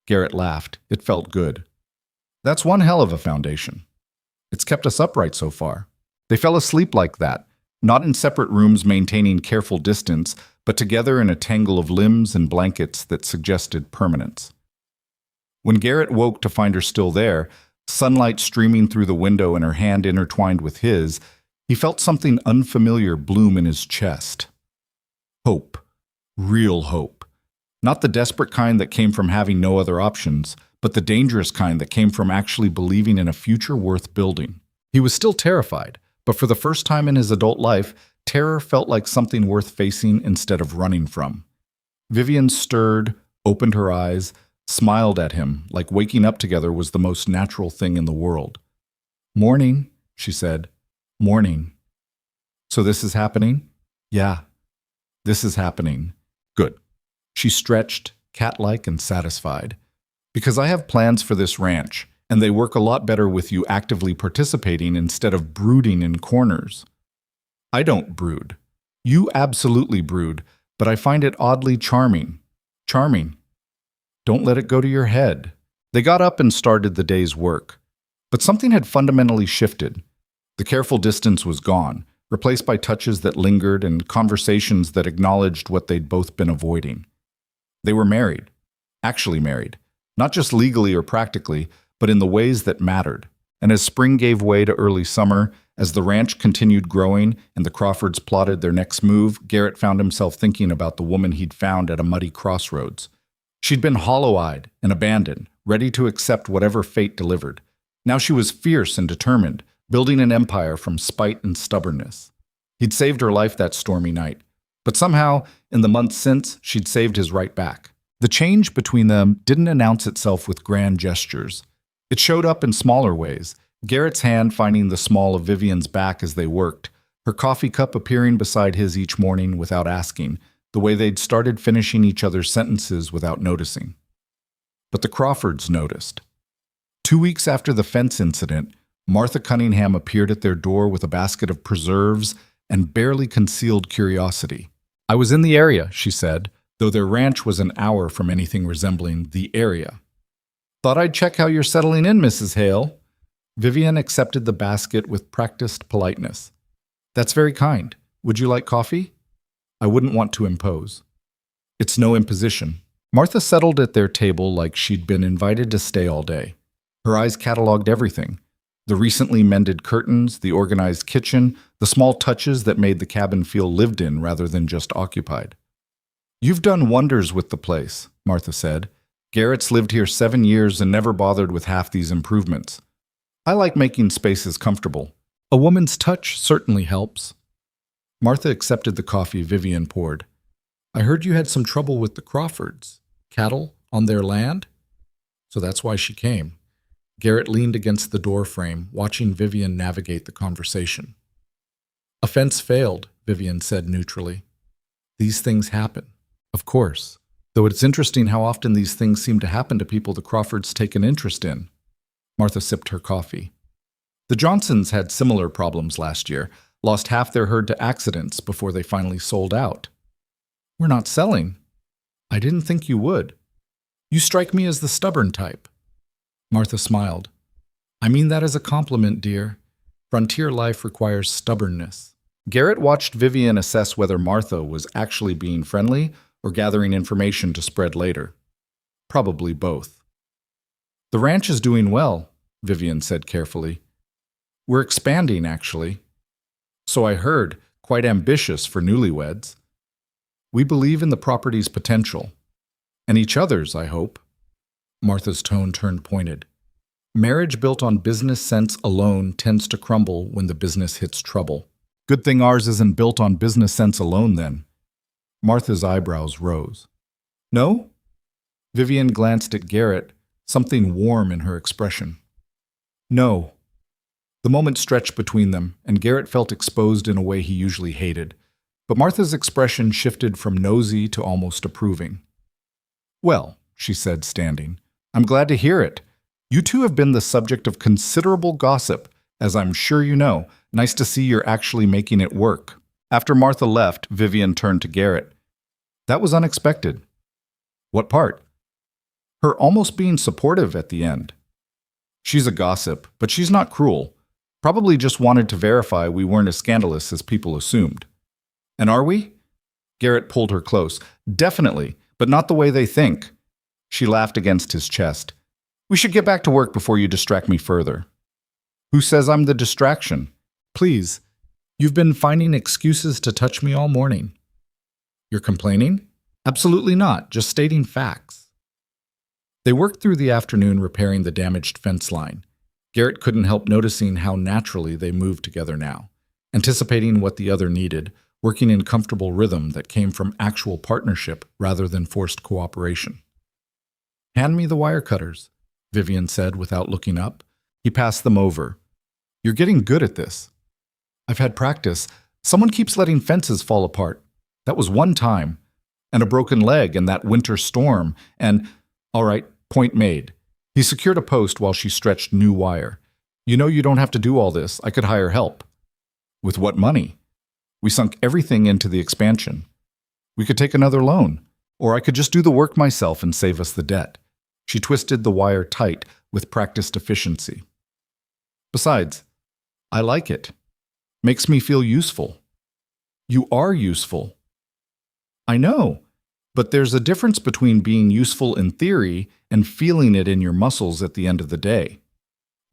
Garrett laughed. It felt good. That's one hell of a foundation. It's kept us upright so far. They fell asleep like that, not in separate rooms maintaining careful distance, but together in a tangle of limbs and blankets that suggested permanence. When Garrett woke to find her still there, sunlight streaming through the window and her hand intertwined with his, he felt something unfamiliar bloom in his chest. Hope. Real hope. Not the desperate kind that came from having no other options, but the dangerous kind that came from actually believing in a future worth building. He was still terrified, but for the first time in his adult life, terror felt like something worth facing instead of running from. Vivian stirred, opened her eyes, smiled at him like waking up together was the most natural thing in the world. Morning, she said. Morning. So this is happening? Yeah, this is happening. Good. She stretched, cat-like and satisfied. Because I have plans for this ranch, and they work a lot better with you actively participating instead of brooding in corners. I don't brood. You absolutely brood, but I find it oddly charming. Charming. Don't let it go to your head. They got up and started the day's work. But something had fundamentally shifted. The careful distance was gone, replaced by touches that lingered and conversations that acknowledged what they'd both been avoiding. They were married. Actually married. Not just legally or practically, but in the ways that mattered. And as spring gave way to early summer, as the ranch continued growing and the Crawfords plotted their next move, Garrett found himself thinking about the woman he'd found at a muddy crossroads. She'd been hollow-eyed and abandoned, ready to accept whatever fate delivered. Now she was fierce and determined, building an empire from spite and stubbornness. He'd saved her life that stormy night, but somehow, in the months since, she'd saved his right back. The change between them didn't announce itself with grand gestures. It showed up in smaller ways, Garrett's hand finding the small of Vivian's back as they worked, her coffee cup appearing beside his each morning without asking, the way they'd started finishing each other's sentences without noticing. But the Crawfords noticed. 2 weeks after the fence incident, Martha Cunningham appeared at their door with a basket of preserves and barely concealed curiosity. I was in the area, she said, though their ranch was an hour from anything resembling the area. Thought I'd check how you're settling in, Mrs. Hale. Vivian accepted the basket with practiced politeness. That's very kind. Would you like coffee? I wouldn't want to impose. It's no imposition. Martha settled at their table like she'd been invited to stay all day. Her eyes cataloged everything. The recently mended curtains, the organized kitchen, the small touches that made the cabin feel lived in rather than just occupied. You've done wonders with the place, Martha said. Garrett's lived here 7 years and never bothered with half these improvements. I like making spaces comfortable. A woman's touch certainly helps. Martha accepted the coffee Vivian poured. I heard you had some trouble with the Crawfords. Cattle on their land? So that's why she came. Garrett leaned against the door frame, watching Vivian navigate the conversation. Offense failed, Vivian said neutrally. These things happen. Of course. Though it's interesting how often these things seem to happen to people the Crawfords take an interest in. Martha sipped her coffee. The Johnsons had similar problems last year, lost half their herd to accidents before they finally sold out. We're not selling. I didn't think you would. You strike me as the stubborn type. Martha smiled. I mean that as a compliment, dear. Frontier life requires stubbornness. Garrett watched Vivian assess whether Martha was actually being friendly or gathering information to spread later. Probably both. The ranch is doing well, Vivian said carefully. We're expanding, actually. So I heard, quite ambitious for newlyweds. We believe in the property's potential. And each other's, I hope. Martha's tone turned pointed. Marriage built on business sense alone tends to crumble when the business hits trouble. Good thing ours isn't built on business sense alone, then. Martha's eyebrows rose. No? Vivian glanced at Garrett, something warm in her expression. No. The moment stretched between them, and Garrett felt exposed in a way he usually hated. But Martha's expression shifted from nosy to almost approving. Well, she said, standing, I'm glad to hear it. You two have been the subject of considerable gossip, as I'm sure you know. Nice to see you're actually making it work. After Martha left, Vivian turned to Garrett. That was unexpected. What part? Her almost being supportive at the end. She's a gossip, but she's not cruel. Probably just wanted to verify we weren't as scandalous as people assumed. And are we? Garrett pulled her close. Definitely, but not the way they think. She laughed against his chest. We should get back to work before you distract me further. Who says I'm the distraction? Please. You've been finding excuses to touch me all morning. You're complaining? Absolutely not, just stating facts. They worked through the afternoon repairing the damaged fence line. Garrett couldn't help noticing how naturally they moved together now, anticipating what the other needed, working in comfortable rhythm that came from actual partnership rather than forced cooperation. Hand me the wire cutters, Vivian said without looking up. He passed them over. You're getting good at this. I've had practice. Someone keeps letting fences fall apart. That was one time. And a broken leg and that winter storm. And, all right, point made. He secured a post while she stretched new wire. You know you don't have to do all this. I could hire help. With what money? We sunk everything into the expansion. We could take another loan. Or I could just do the work myself and save us the debt. She twisted the wire tight with practiced efficiency. Besides, I like it. Makes me feel useful. You are useful. I know, but there's a difference between being useful in theory and feeling it in your muscles at the end of the day.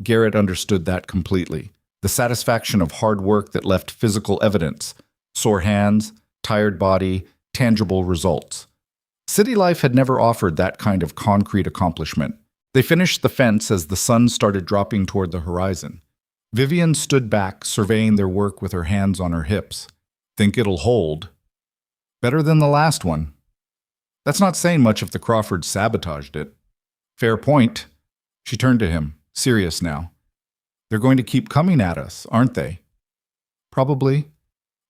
Garrett understood that completely. The satisfaction of hard work that left physical evidence, sore hands, tired body, tangible results. City life had never offered that kind of concrete accomplishment. They finished the fence as the sun started dropping toward the horizon. Vivian stood back, surveying their work with her hands on her hips. Think it'll hold? Better than the last one. That's not saying much if the Crawfords sabotaged it. Fair point. She turned to him, serious now. They're going to keep coming at us, aren't they? Probably.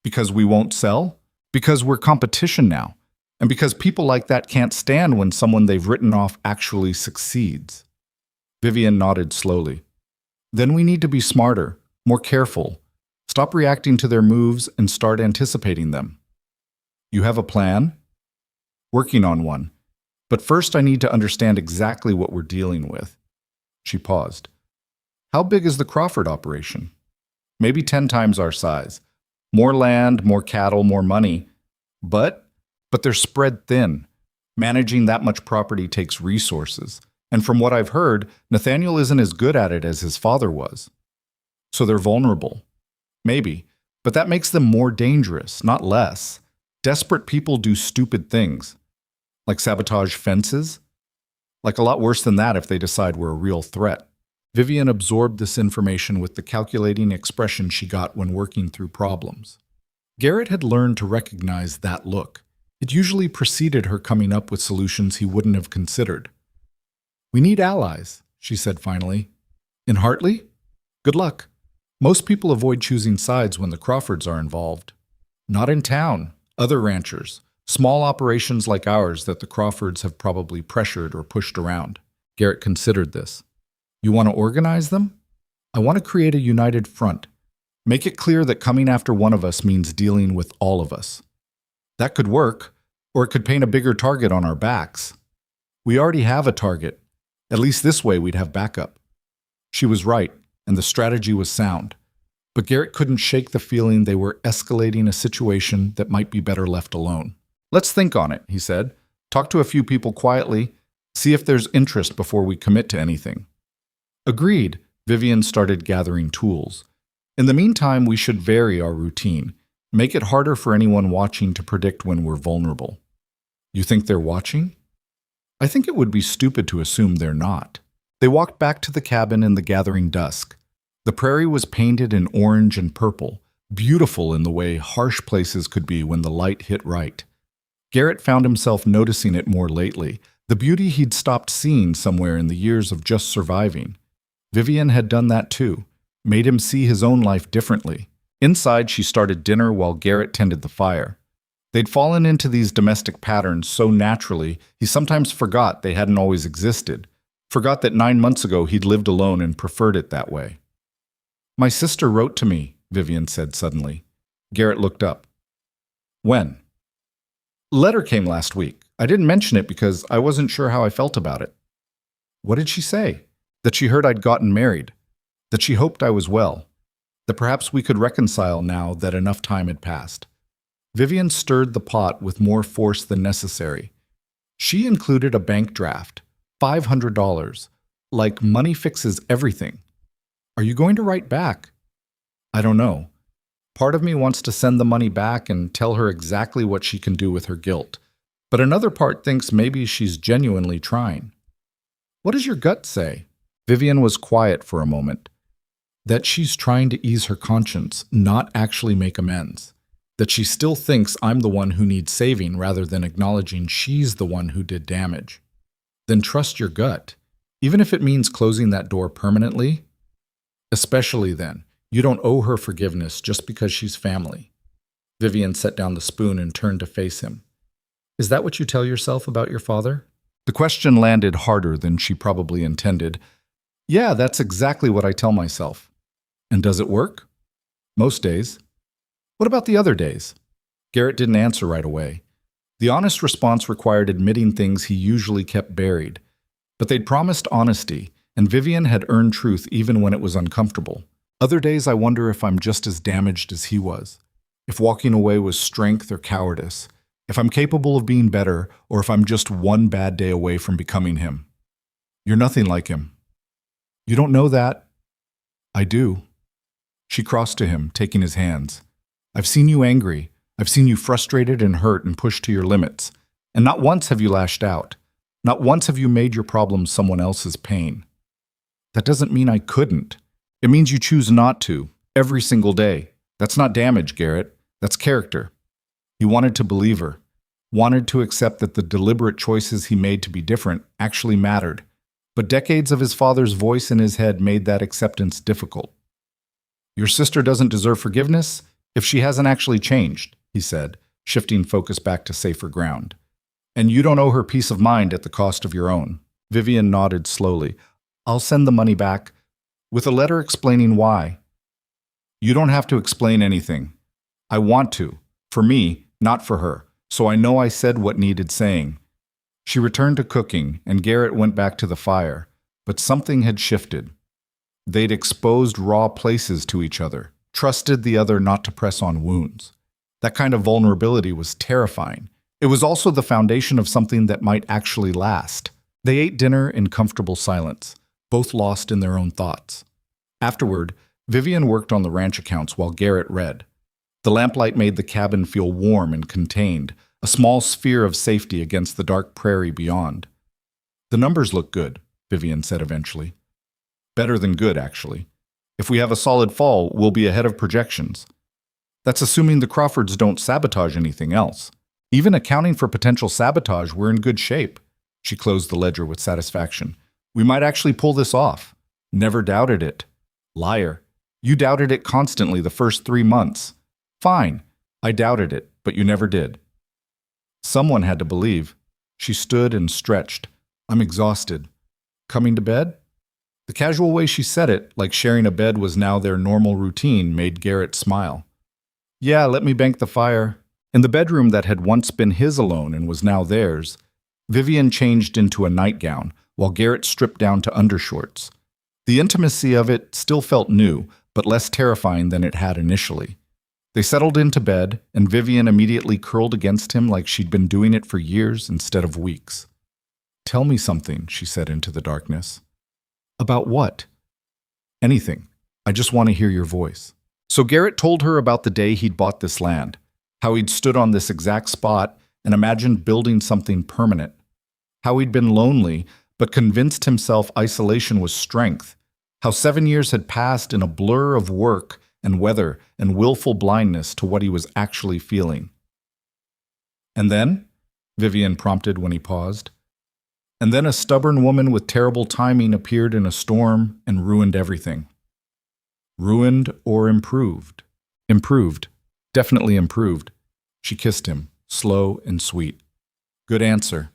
Because we won't sell? Because we're competition now. And because people like that can't stand when someone they've written off actually succeeds. Vivian nodded slowly. Then we need to be smarter, more careful. Stop reacting to their moves and start anticipating them. You have a plan? Working on one. But first I need to understand exactly what we're dealing with. She paused. How big is the Crawford operation? Maybe 10 times our size. More land, more cattle, more money. But they're spread thin. Managing that much property takes resources. And from what I've heard, Nathaniel isn't as good at it as his father was. So they're vulnerable. Maybe. But that makes them more dangerous, not less. Desperate people do stupid things. Like sabotage fences? Like a lot worse than that if they decide we're a real threat. Vivian absorbed this information with the calculating expression she got when working through problems. Garrett had learned to recognize that look. It usually preceded her coming up with solutions he wouldn't have considered. "We need allies," she said finally. "In Hartley? Good luck. Most people avoid choosing sides when the Crawfords are involved. Not in town. Other ranchers. Small operations like ours that the Crawfords have probably pressured or pushed around." Garrett considered this. "You want to organize them? I want to create a united front. Make it clear that coming after one of us means dealing with all of us. That could work, or it could paint a bigger target on our backs. We already have a target. At least this way we'd have backup." She was right, and the strategy was sound. But Garrett couldn't shake the feeling they were escalating a situation that might be better left alone. "Let's think on it," he said. "Talk to a few people quietly. See if there's interest before we commit to anything." Agreed. Vivian started gathering tools. "In the meantime, we should vary our routine. Make it harder for anyone watching to predict when we're vulnerable." "You think they're watching?" "I think it would be stupid to assume they're not." They walked back to the cabin in the gathering dusk. The prairie was painted in orange and purple, beautiful in the way harsh places could be when the light hit right. Garrett found himself noticing it more lately, the beauty he'd stopped seeing somewhere in the years of just surviving. Vivian had done that too, made him see his own life differently. Inside, she started dinner while Garrett tended the fire. They'd fallen into these domestic patterns so naturally, he sometimes forgot they hadn't always existed, forgot that 9 months ago he'd lived alone and preferred it that way. "My sister wrote to me," Vivian said suddenly. Garrett looked up. "When?" "Letter came last week. I didn't mention it because I wasn't sure how I felt about it." "What did she say?" "That she heard I'd gotten married. That she hoped I was well. That perhaps we could reconcile now that enough time had passed." Vivian stirred the pot with more force than necessary. She included a bank draft, $500, like money fixes everything. "Are you going to write back?" "I don't know. Part of me wants to send the money back and tell her exactly what she can do with her guilt. But another part thinks maybe she's genuinely trying." "What does your gut say?" Vivian was quiet for a moment. "That she's trying to ease her conscience, not actually make amends. That she still thinks I'm the one who needs saving rather than acknowledging she's the one who did damage." "Then trust your gut, even if it means closing that door permanently. Especially then, you don't owe her forgiveness just because she's family." Vivian set down the spoon and turned to face him. "Is that what you tell yourself about your father?" The question landed harder than she probably intended. "Yeah, that's exactly what I tell myself." "And does it work?" "Most days." "What about the other days?" Garrett didn't answer right away. The honest response required admitting things he usually kept buried. But they'd promised honesty, and Vivian had earned truth even when it was uncomfortable. "Other days I wonder if I'm just as damaged as he was. If walking away was strength or cowardice. If I'm capable of being better, or if I'm just one bad day away from becoming him." "You're nothing like him." "You don't know that." "I do." She crossed to him, taking his hands. "I've seen you angry. I've seen you frustrated and hurt and pushed to your limits. And not once have you lashed out. Not once have you made your problems someone else's pain." "That doesn't mean I couldn't. It means you choose not to, every single day. That's not damage, Garrett. That's character." He wanted to believe her, wanted to accept that the deliberate choices he made to be different actually mattered. But decades of his father's voice in his head made that acceptance difficult. "Your sister doesn't deserve forgiveness if she hasn't actually changed," he said, shifting focus back to safer ground. "And you don't owe her peace of mind at the cost of your own." Vivian nodded slowly. "I'll send the money back, with a letter explaining why." "You don't have to explain anything. I want to. For me, not for her. So I know I said what needed saying." She returned to cooking, and Garrett went back to the fire. But something had shifted. They'd exposed raw places to each other, trusted the other not to press on wounds. That kind of vulnerability was terrifying. It was also the foundation of something that might actually last. They ate dinner in comfortable silence, both lost in their own thoughts. Afterward, Vivian worked on the ranch accounts while Garrett read. The lamplight made the cabin feel warm and contained, a small sphere of safety against the dark prairie beyond. "The numbers look good," Vivian said eventually. "Better than good, actually. If we have a solid fall, we'll be ahead of projections. That's assuming the Crawfords don't sabotage anything else. Even accounting for potential sabotage, we're in good shape. She closed the ledger with satisfaction. We might actually pull this off. Never doubted it. Liar. You doubted it constantly the first 3 months. Fine. I doubted it, but you never did. Someone had to believe. She stood and stretched. I'm exhausted. Coming to bed? The casual way she said it, like sharing a bed was now their normal routine, made Garrett smile. Yeah, let me bank the fire. In the bedroom that had once been his alone and was now theirs, Vivian changed into a nightgown, while Garrett stripped down to undershorts. The intimacy of it still felt new, but less terrifying than it had initially. They settled into bed, and Vivian immediately curled against him like she'd been doing it for years instead of weeks. Tell me something, she said into the darkness. About what? Anything. I just want to hear your voice. So Garrett told her about the day he'd bought this land, how he'd stood on this exact spot and imagined building something permanent, how he'd been lonely but convinced himself isolation was strength, how 7 years had passed in a blur of work and weather and willful blindness to what he was actually feeling. And then? Vivian prompted when he paused. And then a stubborn woman with terrible timing appeared in a storm and ruined everything. Ruined or improved? Improved. Definitely improved. She kissed him, slow and sweet. Good answer.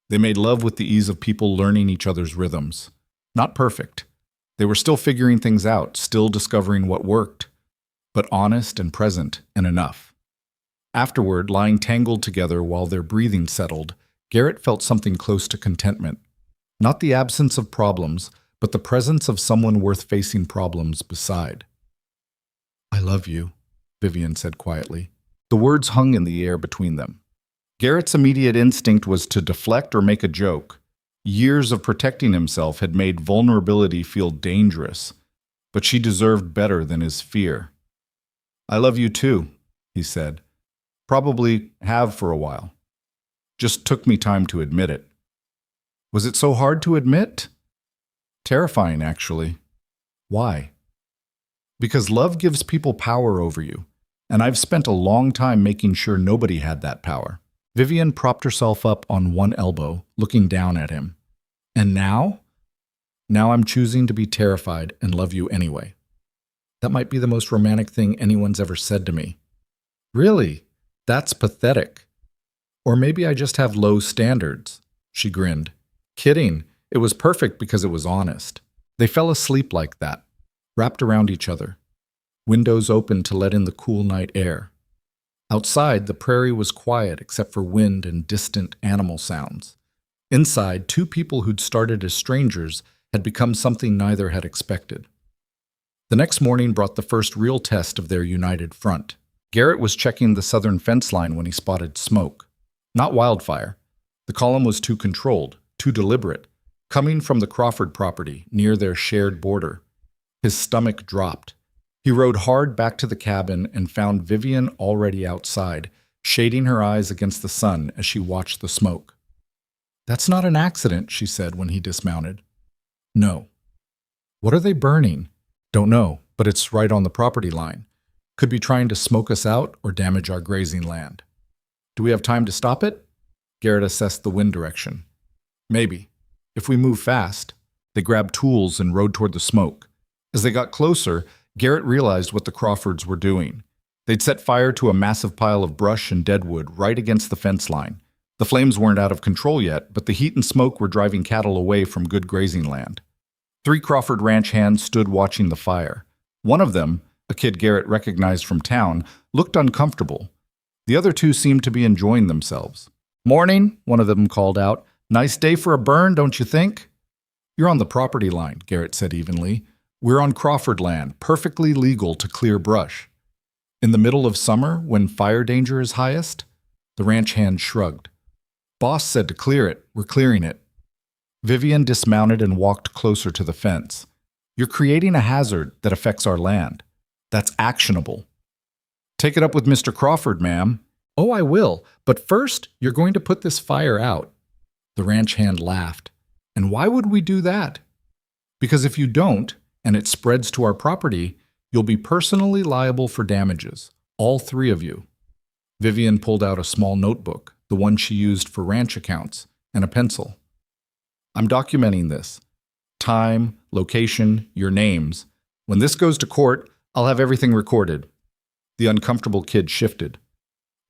They made love with the ease of people learning each other's rhythms. Not perfect. They were still figuring things out, still discovering what worked, but honest and present and enough. Afterward, lying tangled together while their breathing settled, Garrett felt something close to contentment. Not the absence of problems, but the presence of someone worth facing problems beside. I love you, Vivian said quietly. The words hung in the air between them. Garrett's immediate instinct was to deflect or make a joke. Years of protecting himself had made vulnerability feel dangerous, but she deserved better than his fear. I love you too, he said. Probably have for a while. Just took me time to admit it. Was it so hard to admit? Terrifying, actually. Why? Because love gives people power over you, and I've spent a long time making sure nobody had that power. Vivian propped herself up on one elbow, looking down at him. And now? Now I'm choosing to be terrified and love you anyway. That might be the most romantic thing anyone's ever said to me. Really? That's pathetic. Or maybe I just have low standards. She grinned. Kidding. It was perfect because it was honest. They fell asleep like that, wrapped around each other. Windows open to let in the cool night air. Outside, the prairie was quiet except for wind and distant animal sounds. Inside, two people who'd started as strangers had become something neither had expected. The next morning brought the first real test of their united front. Garrett was checking the southern fence line when he spotted smoke. Not wildfire. The column was too controlled, too deliberate, coming from the Crawford property near their shared border. His stomach dropped. He rode hard back to the cabin and found Vivian already outside, shading her eyes against the sun as she watched the smoke. That's not an accident, she said when he dismounted. No. What are they burning? Don't know, but it's right on the property line. Could be trying to smoke us out or damage our grazing land. Do we have time to stop it? Garrett assessed the wind direction. Maybe. If we move fast. They grabbed tools and rode toward the smoke. As they got closer, Garrett realized what the Crawfords were doing. They'd set fire to a massive pile of brush and deadwood right against the fence line. The flames weren't out of control yet, but the heat and smoke were driving cattle away from good grazing land. 3 Crawford ranch hands stood watching the fire. One of them, a kid Garrett recognized from town, looked uncomfortable. The other 2 seemed to be enjoying themselves. Morning, one of them called out. Nice day for a burn, don't you think? You're on the property line, Garrett said evenly. We're on Crawford land, perfectly legal to clear brush. In the middle of summer, when fire danger is highest? The ranch hand shrugged. Boss said to clear it. We're clearing it. Vivian dismounted and walked closer to the fence. You're creating a hazard that affects our land. That's actionable. Take it up with Mr. Crawford, ma'am. Oh, I will. But first, you're going to put this fire out. The ranch hand laughed. And why would we do that? Because if you don't, and it spreads to our property, you'll be personally liable for damages. All 3 of you. Vivian pulled out a small notebook, the one she used for ranch accounts, and a pencil. I'm documenting this. Time, location, your names. When this goes to court, I'll have everything recorded. The uncomfortable kid shifted.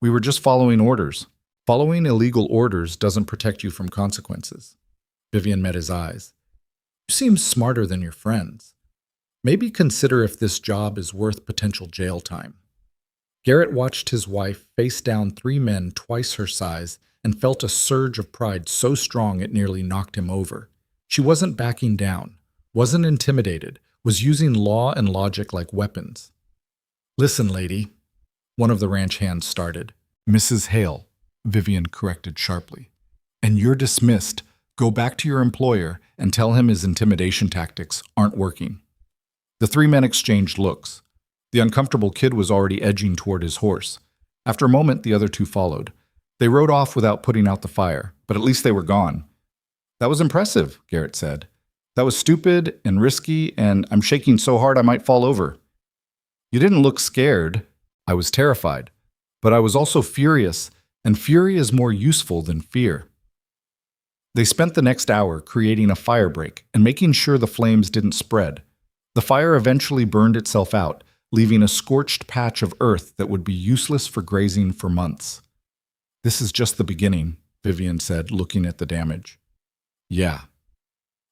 We were just following orders. Following illegal orders doesn't protect you from consequences. Vivian met his eyes. You seem smarter than your friends. Maybe consider if this job is worth potential jail time. Garrett watched his wife face down 3 men twice her size and felt a surge of pride so strong it nearly knocked him over. She wasn't backing down, wasn't intimidated, was using law and logic like weapons. Listen, lady, one of the ranch hands started. Mrs. Hale, Vivian corrected sharply. And you're dismissed. Go back to your employer and tell him his intimidation tactics aren't working. The 3 men exchanged looks. The uncomfortable kid was already edging toward his horse. After a moment, the other 2 followed. They rode off without putting out the fire, but at least they were gone. That was impressive, Garrett said. That was stupid and risky, and I'm shaking so hard I might fall over. You didn't look scared. I was terrified. But I was also furious, and fury is more useful than fear. They spent the next hour creating a fire break and making sure the flames didn't spread. The fire eventually burned itself out, leaving a scorched patch of earth that would be useless for grazing for months. This is just the beginning, Vivian said, looking at the damage. Yeah.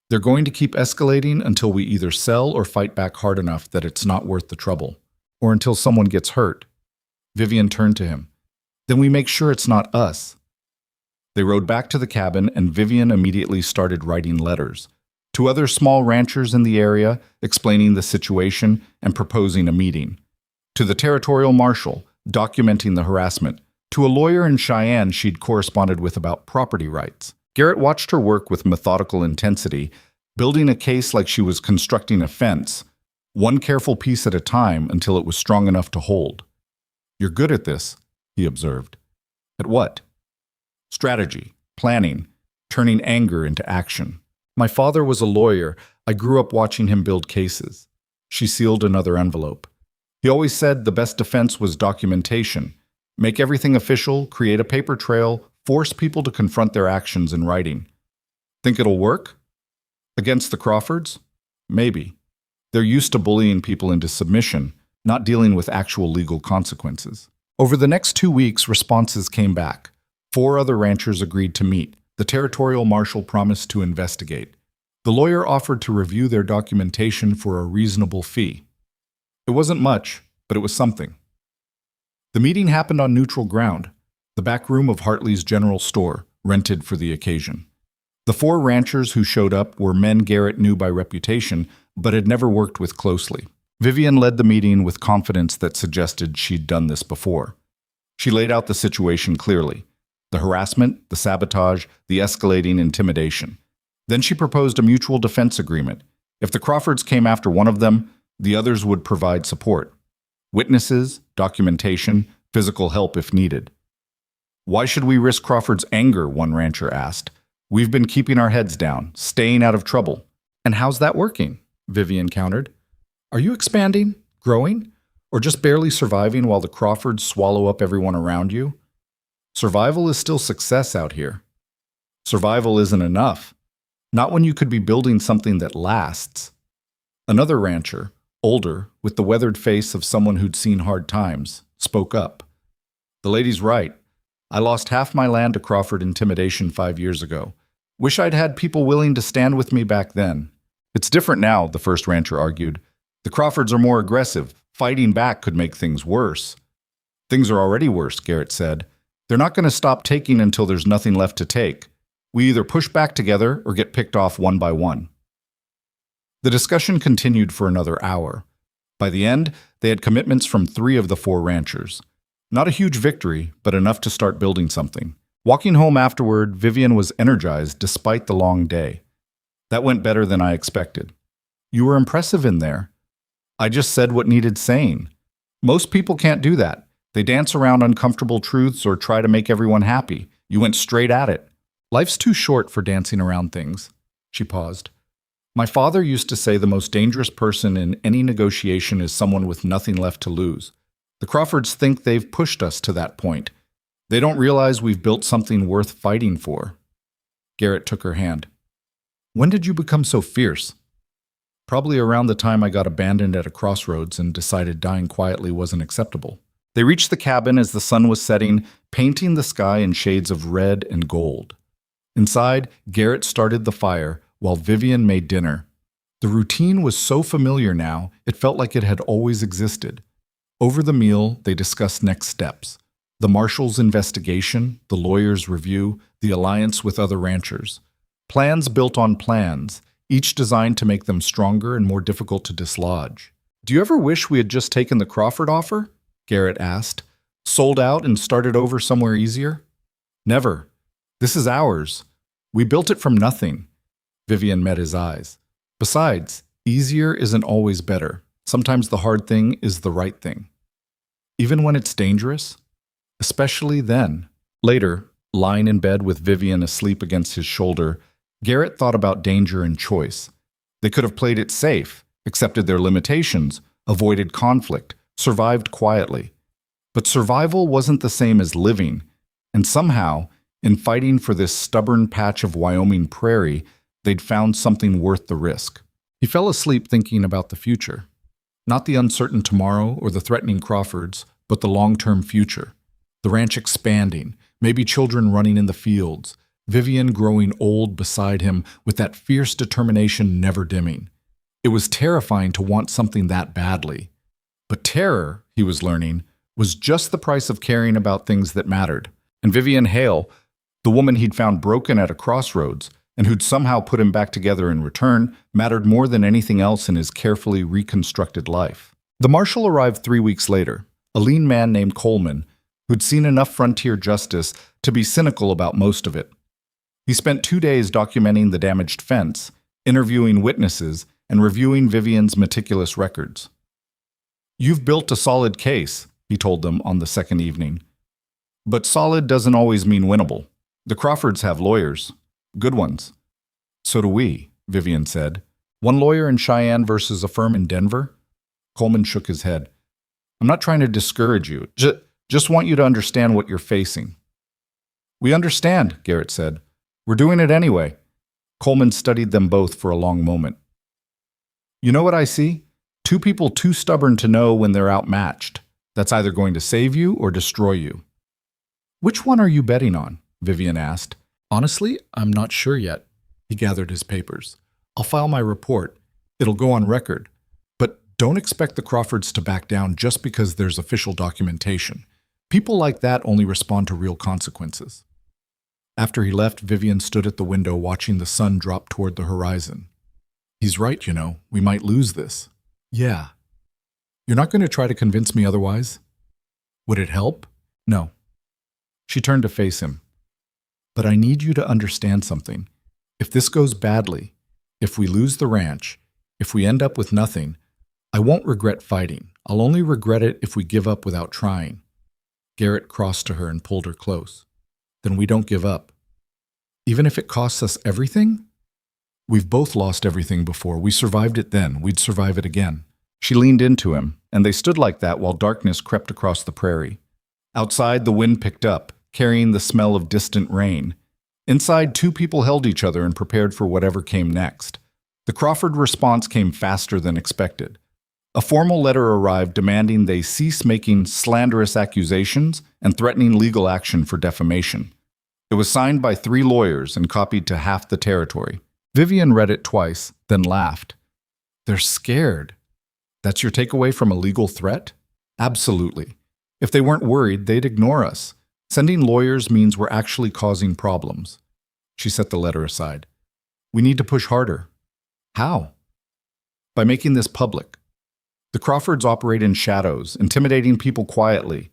They're going to keep escalating until we either sell or fight back hard enough that it's not worth the trouble, or until someone gets hurt. Vivian turned to him. Then we make sure it's not us. They rode back to the cabin, and Vivian immediately started writing letters to other small ranchers in the area, explaining the situation and proposing a meeting. To the territorial marshal, documenting the harassment. To a lawyer in Cheyenne she'd corresponded with about property rights. Garrett watched her work with methodical intensity, building a case like she was constructing a fence, one careful piece at a time until it was strong enough to hold. You're good at this, he observed. At what? Strategy, planning, turning anger into action. My father was a lawyer. I grew up watching him build cases. She sealed another envelope. He always said the best defense was documentation. Make everything official, create a paper trail, force people to confront their actions in writing. Think it'll work? Against the Crawfords? Maybe. They're used to bullying people into submission, not dealing with actual legal consequences. Over the next 2 weeks, responses came back. 4 other ranchers agreed to meet. The territorial marshal promised to investigate. The lawyer offered to review their documentation for a reasonable fee. It wasn't much, but it was something. The meeting happened on neutral ground, the back room of Hartley's General Store, rented for the occasion. The 4 ranchers who showed up were men Garrett knew by reputation, but had never worked with closely. Vivian led the meeting with confidence that suggested she'd done this before. She laid out the situation clearly. The harassment, the sabotage, the escalating intimidation. Then she proposed a mutual defense agreement. If the Crawfords came after one of them, the others would provide support. Witnesses, documentation, physical help if needed. Why should we risk Crawford's anger, one rancher asked. We've been keeping our heads down, staying out of trouble. And how's that working? Vivian countered. Are you expanding, growing, or just barely surviving while the Crawfords swallow up everyone around you? Survival is still success out here. Survival isn't enough. Not when you could be building something that lasts. Another rancher, older, with the weathered face of someone who'd seen hard times, spoke up. The lady's right. I lost half my land to Crawford intimidation 5 years ago. Wish I'd had people willing to stand with me back then. It's different now, the first rancher argued. The Crawfords are more aggressive. Fighting back could make things worse. Things are already worse, Garrett said. They're not going to stop taking until there's nothing left to take. We either push back together or get picked off one by one. The discussion continued for another hour. By the end, they had commitments from 3 of the 4 ranchers. Not a huge victory, but enough to start building something. Walking home afterward, Vivian was energized despite the long day. That went better than I expected. You were impressive in there. I just said what needed saying. Most people can't do that. They dance around uncomfortable truths or try to make everyone happy. You went straight at it. Life's too short for dancing around things. She paused. My father used to say the most dangerous person in any negotiation is someone with nothing left to lose. The Crawfords think they've pushed us to that point. They don't realize we've built something worth fighting for. Garrett took her hand. When did you become so fierce? Probably around the time I got abandoned at a crossroads and decided dying quietly wasn't acceptable. They reached the cabin as the sun was setting, painting the sky in shades of red and gold. Inside, Garrett started the fire while Vivian made dinner. The routine was so familiar now, it felt like it had always existed. Over the meal, they discussed next steps. The marshal's investigation, the lawyer's review, the alliance with other ranchers. Plans built on plans, each designed to make them stronger and more difficult to dislodge. Do you ever wish we had just taken the Crawford offer? Garrett asked. Sold out and started over somewhere easier? Never. This is ours. We built it from nothing. Vivian met his eyes. Besides, easier isn't always better. Sometimes the hard thing is the right thing. Even when it's dangerous? Especially then. Later, lying in bed with Vivian asleep against his shoulder, Garrett thought about danger and choice. They could have played it safe, accepted their limitations, avoided conflict, survived quietly. But survival wasn't the same as living, and somehow, in fighting for this stubborn patch of Wyoming prairie, they'd found something worth the risk. He fell asleep thinking about the future. Not the uncertain tomorrow or the threatening Crawfords, but the long-term future. The ranch expanding, maybe children running in the fields, Vivian growing old beside him with that fierce determination never dimming. It was terrifying to want something that badly. But terror, he was learning, was just the price of caring about things that mattered. And Vivian Hale, the woman he'd found broken at a crossroads, and who'd somehow put him back together in return, mattered more than anything else in his carefully reconstructed life. The marshal arrived 3 weeks later, a lean man named Coleman, who'd seen enough frontier justice to be cynical about most of it. He spent 2 days documenting the damaged fence, interviewing witnesses, and reviewing Vivian's meticulous records. You've built a solid case, he told them on the second evening. But solid doesn't always mean winnable. The Crawfords have lawyers. Good ones. So do we, Vivian said. One lawyer in Cheyenne versus a firm in Denver? Coleman shook his head. I'm not trying to discourage you. Just want you to understand what you're facing. We understand, Garrett said. We're doing it anyway. Coleman studied them both for a long moment. You know what I see? Two people too stubborn to know when they're outmatched. That's either going to save you or destroy you. Which one are you betting on? Vivian asked. Honestly, I'm not sure yet. He gathered his papers. I'll file my report. It'll go on record. But don't expect the Crawfords to back down just because there's official documentation. People like that only respond to real consequences. After he left, Vivian stood at the window watching the sun drop toward the horizon. He's right, you know. We might lose this. Yeah. You're not going to try to convince me otherwise? Would it help? No. She turned to face him. But I need you to understand something. If this goes badly, if we lose the ranch, if we end up with nothing, I won't regret fighting. I'll only regret it if we give up without trying. Garrett crossed to her and pulled her close. Then we don't give up. Even if it costs us everything? We've both lost everything before. We survived it then. We'd survive it again. She leaned into him, and they stood like that while darkness crept across the prairie. Outside, the wind picked up, carrying the smell of distant rain. Inside, two people held each other and prepared for whatever came next. The Crawford response came faster than expected. A formal letter arrived demanding they cease making slanderous accusations and threatening legal action for defamation. It was signed by 3 lawyers and copied to half the territory. Vivian read it twice, then laughed. They're scared. That's your takeaway from a legal threat? Absolutely. If they weren't worried, they'd ignore us. Sending lawyers means we're actually causing problems. She set the letter aside. We need to push harder. How? By making this public. The Crawfords operate in shadows, intimidating people quietly.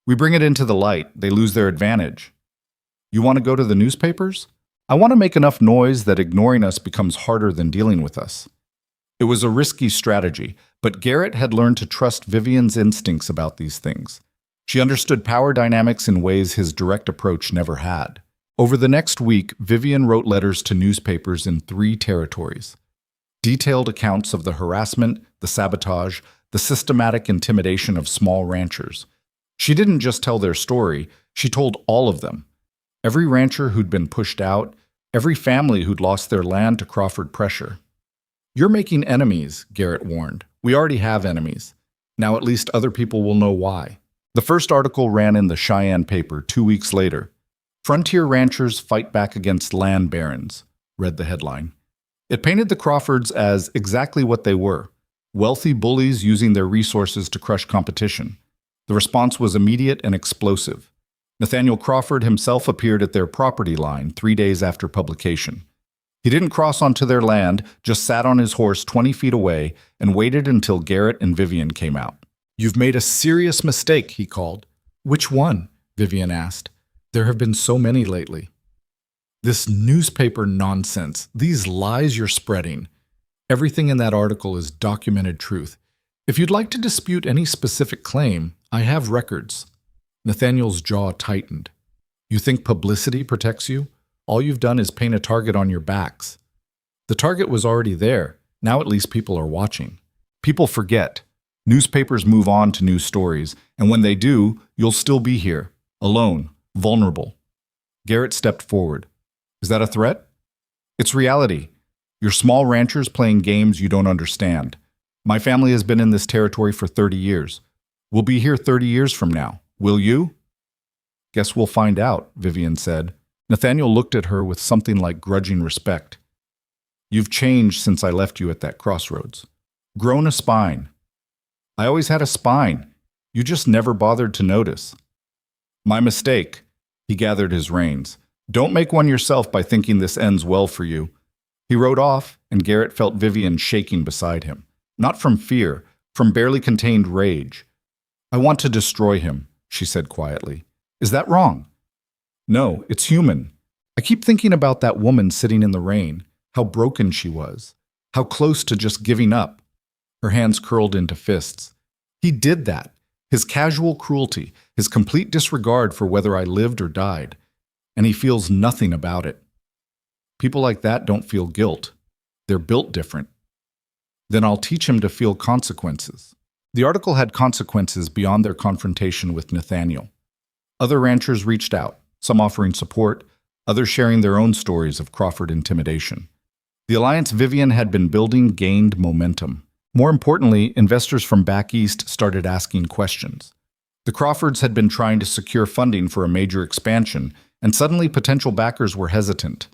We bring it into the light, they lose their advantage. You want to go to the newspapers? I want to make enough noise that ignoring us becomes harder than dealing with us. It was a risky strategy, but Garrett had learned to trust Vivian's instincts about these things. She understood power dynamics in ways his direct approach never had. Over the next week, Vivian wrote letters to newspapers in 3 territories. Detailed accounts of the harassment, the sabotage, the systematic intimidation of small ranchers. She didn't just tell their story, she told all of them. Every rancher who'd been pushed out, every family who'd lost their land to Crawford pressure. "You're making enemies," Garrett warned. "We already have enemies. Now at least other people will know why." The first article ran in the Cheyenne paper 2 weeks later. "Frontier ranchers fight back against land barons," read the headline. It painted the Crawfords as exactly what they were: wealthy bullies using their resources to crush competition. The response was immediate and explosive. Nathaniel Crawford himself appeared at their property line 3 days after publication. He didn't cross onto their land, just sat on his horse 20 feet away and waited until Garrett and Vivian came out. "You've made a serious mistake," he called. "Which one?" Vivian asked. "There have been so many lately." "This newspaper nonsense, these lies you're spreading. Everything in that article is documented truth. If you'd like to dispute any specific claim, I have records." Nathaniel's jaw tightened. "You think publicity protects you? All you've done is paint a target on your backs." The target was already there. Now at least people are watching. People forget. Newspapers move on to new stories, and when they do, you'll still be here, alone, vulnerable. Garrett stepped forward. "Is that a threat?" "It's reality. You're small ranchers playing games you don't understand. My family has been in this territory for 30 years. We'll be here 30 years from now. Will you?" "Guess we'll find out," Vivian said. Nathaniel looked at her with something like grudging respect. "You've changed since I left you at that crossroads. Grown a spine." "I always had a spine. You just never bothered to notice." "My mistake." He gathered his reins. "Don't make one yourself by thinking this ends well for you." He rode off, and Garrett felt Vivian shaking beside him. Not from fear, from barely contained rage. "I want to destroy him," she said quietly. "Is that wrong?" "No, it's human. I keep thinking about that woman sitting in the rain, how broken she was, how close to just giving up." Her hands curled into fists. "He did that. His casual cruelty, his complete disregard for whether I lived or died. And he feels nothing about it. People like that don't feel guilt. They're built different." "Then I'll teach him to feel consequences." The article had consequences beyond their confrontation with Nathaniel. Other ranchers reached out, some offering support, others sharing their own stories of Crawford intimidation. The alliance Vivian had been building gained momentum. More importantly, investors from back east started asking questions. The Crawfords had been trying to secure funding for a major expansion, and suddenly potential backers were hesitant.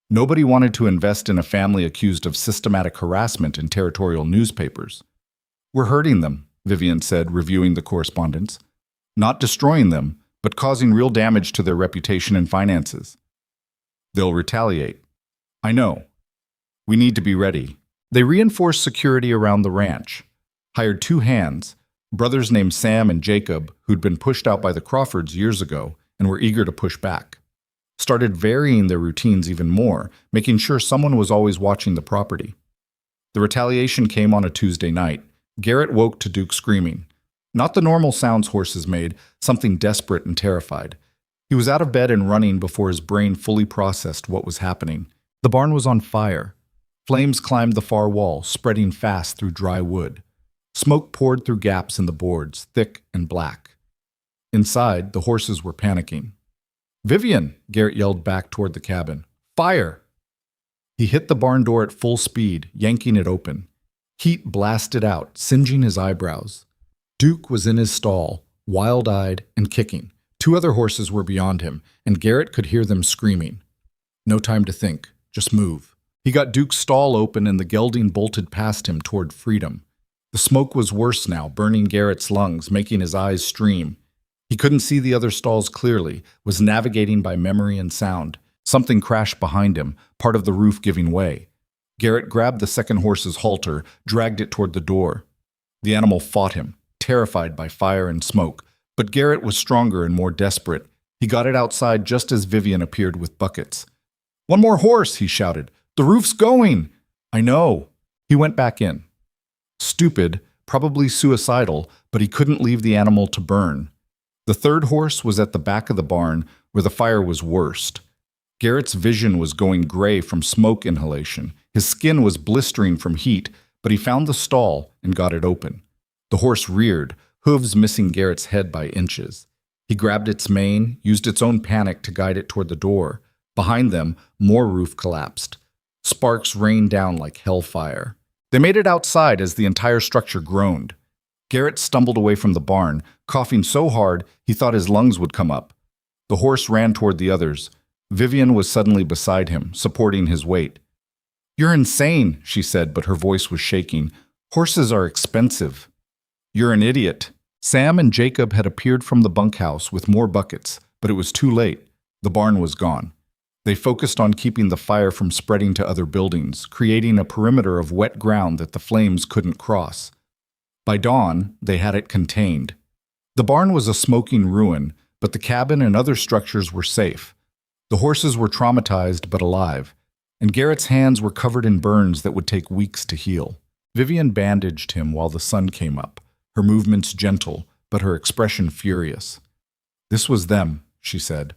Nobody wanted to invest in a family accused of systematic harassment in territorial newspapers. "We're hurting them," Vivian said, reviewing the correspondence. "Not destroying them, but causing real damage to their reputation and finances." "They'll retaliate." "I know. We need to be ready." They reinforced security around the ranch, hired 2 hands, brothers named Sam and Jacob, who'd been pushed out by the Crawfords years ago and were eager to push back. Started varying their routines even more, making sure someone was always watching the property. The retaliation came on a Tuesday night. Garrett woke to Duke screaming. Not the normal sounds horses made, something desperate and terrified. He was out of bed and running before his brain fully processed what was happening. The barn was on fire. Flames climbed the far wall, spreading fast through dry wood. Smoke poured through gaps in the boards, thick and black. Inside, the horses were panicking. "Vivian!" Garrett yelled back toward the cabin. "Fire!" He hit the barn door at full speed, yanking it open. Heat blasted out, singeing his eyebrows. Duke was in his stall, wild-eyed and kicking. 2 other horses were beyond him, and Garrett could hear them screaming. No time to think. Just move. He got Duke's stall open and the gelding bolted past him toward freedom. The smoke was worse now, burning Garrett's lungs, making his eyes stream. He couldn't see the other stalls clearly, was navigating by memory and sound. Something crashed behind him, part of the roof giving way. Garrett grabbed the second horse's halter, dragged it toward the door. The animal fought him, terrified by fire and smoke, but Garrett was stronger and more desperate. He got it outside just as Vivian appeared with buckets. "One more horse," he shouted. "The roof's going!" "I know." He went back in. Stupid, probably suicidal, but he couldn't leave the animal to burn. The third horse was at the back of the barn, where the fire was worst. Garrett's vision was going gray from smoke inhalation. His skin was blistering from heat, but he found the stall and got it open. The horse reared, hooves missing Garrett's head by inches. He grabbed its mane, used its own panic to guide it toward the door. Behind them, more roof collapsed. Sparks rained down like hellfire. They made it outside as the entire structure groaned. Garrett stumbled away from the barn, coughing so hard he thought his lungs would come up. The horse ran toward the others. Vivian was suddenly beside him, supporting his weight. "You're insane," she said, but her voice was shaking. "Horses are expensive." "You're an idiot." Sam and Jacob had appeared from the bunkhouse with more buckets, but it was too late. The barn was gone. They focused on keeping the fire from spreading to other buildings, creating a perimeter of wet ground that the flames couldn't cross. By dawn, they had it contained. The barn was a smoking ruin, but the cabin and other structures were safe. The horses were traumatized but alive, and Garrett's hands were covered in burns that would take weeks to heal. Vivian bandaged him while the sun came up, her movements gentle, but her expression furious. "This was them," she said.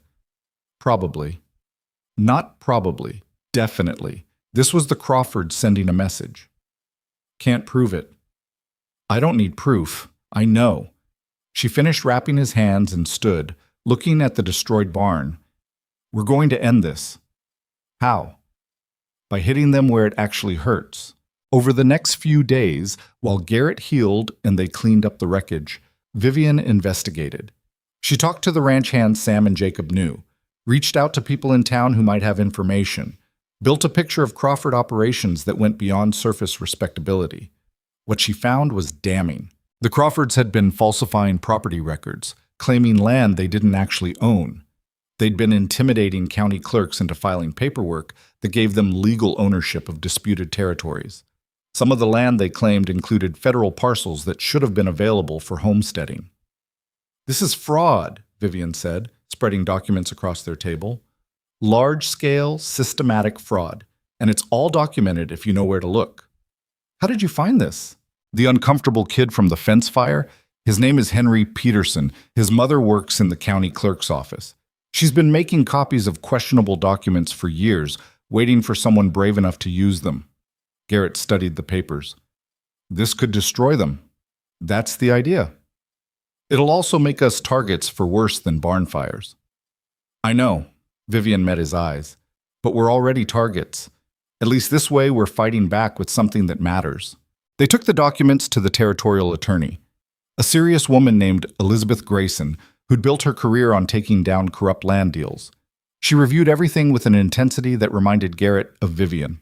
"Probably." "Not probably. Definitely. This was the Crawfords sending a message." "Can't prove it." "I don't need proof. I know." She finished wrapping his hands and stood, looking at the destroyed barn. "We're going to end this." "How?" "By hitting them where it actually hurts." Over the next few days, while Garrett healed and they cleaned up the wreckage, Vivian investigated. She talked to the ranch hands Sam and Jacob knew, reached out to people in town who might have information, built a picture of Crawford operations that went beyond surface respectability. What she found was damning. The Crawfords had been falsifying property records, claiming land they didn't actually own. They'd been intimidating county clerks into filing paperwork that gave them legal ownership of disputed territories. Some of the land they claimed included federal parcels that should have been available for homesteading. "This is fraud," Vivian said, spreading documents across their table. "Large-scale, systematic fraud, and it's all documented if you know where to look." "How did you find this?" "The uncomfortable kid from the fence fire? His name is Henry Peterson. His mother works in the county clerk's office. She's been making copies of questionable documents for years, waiting for someone brave enough to use them." Garrett studied the papers. "This could destroy them." "That's the idea." "It'll also make us targets for worse than barn fires." "I know." Vivian met his eyes. "But we're already targets. At least this way we're fighting back with something that matters." They took the documents to the territorial attorney, a serious woman named Elizabeth Grayson, who'd built her career on taking down corrupt land deals. She reviewed everything with an intensity that reminded Garrett of Vivian.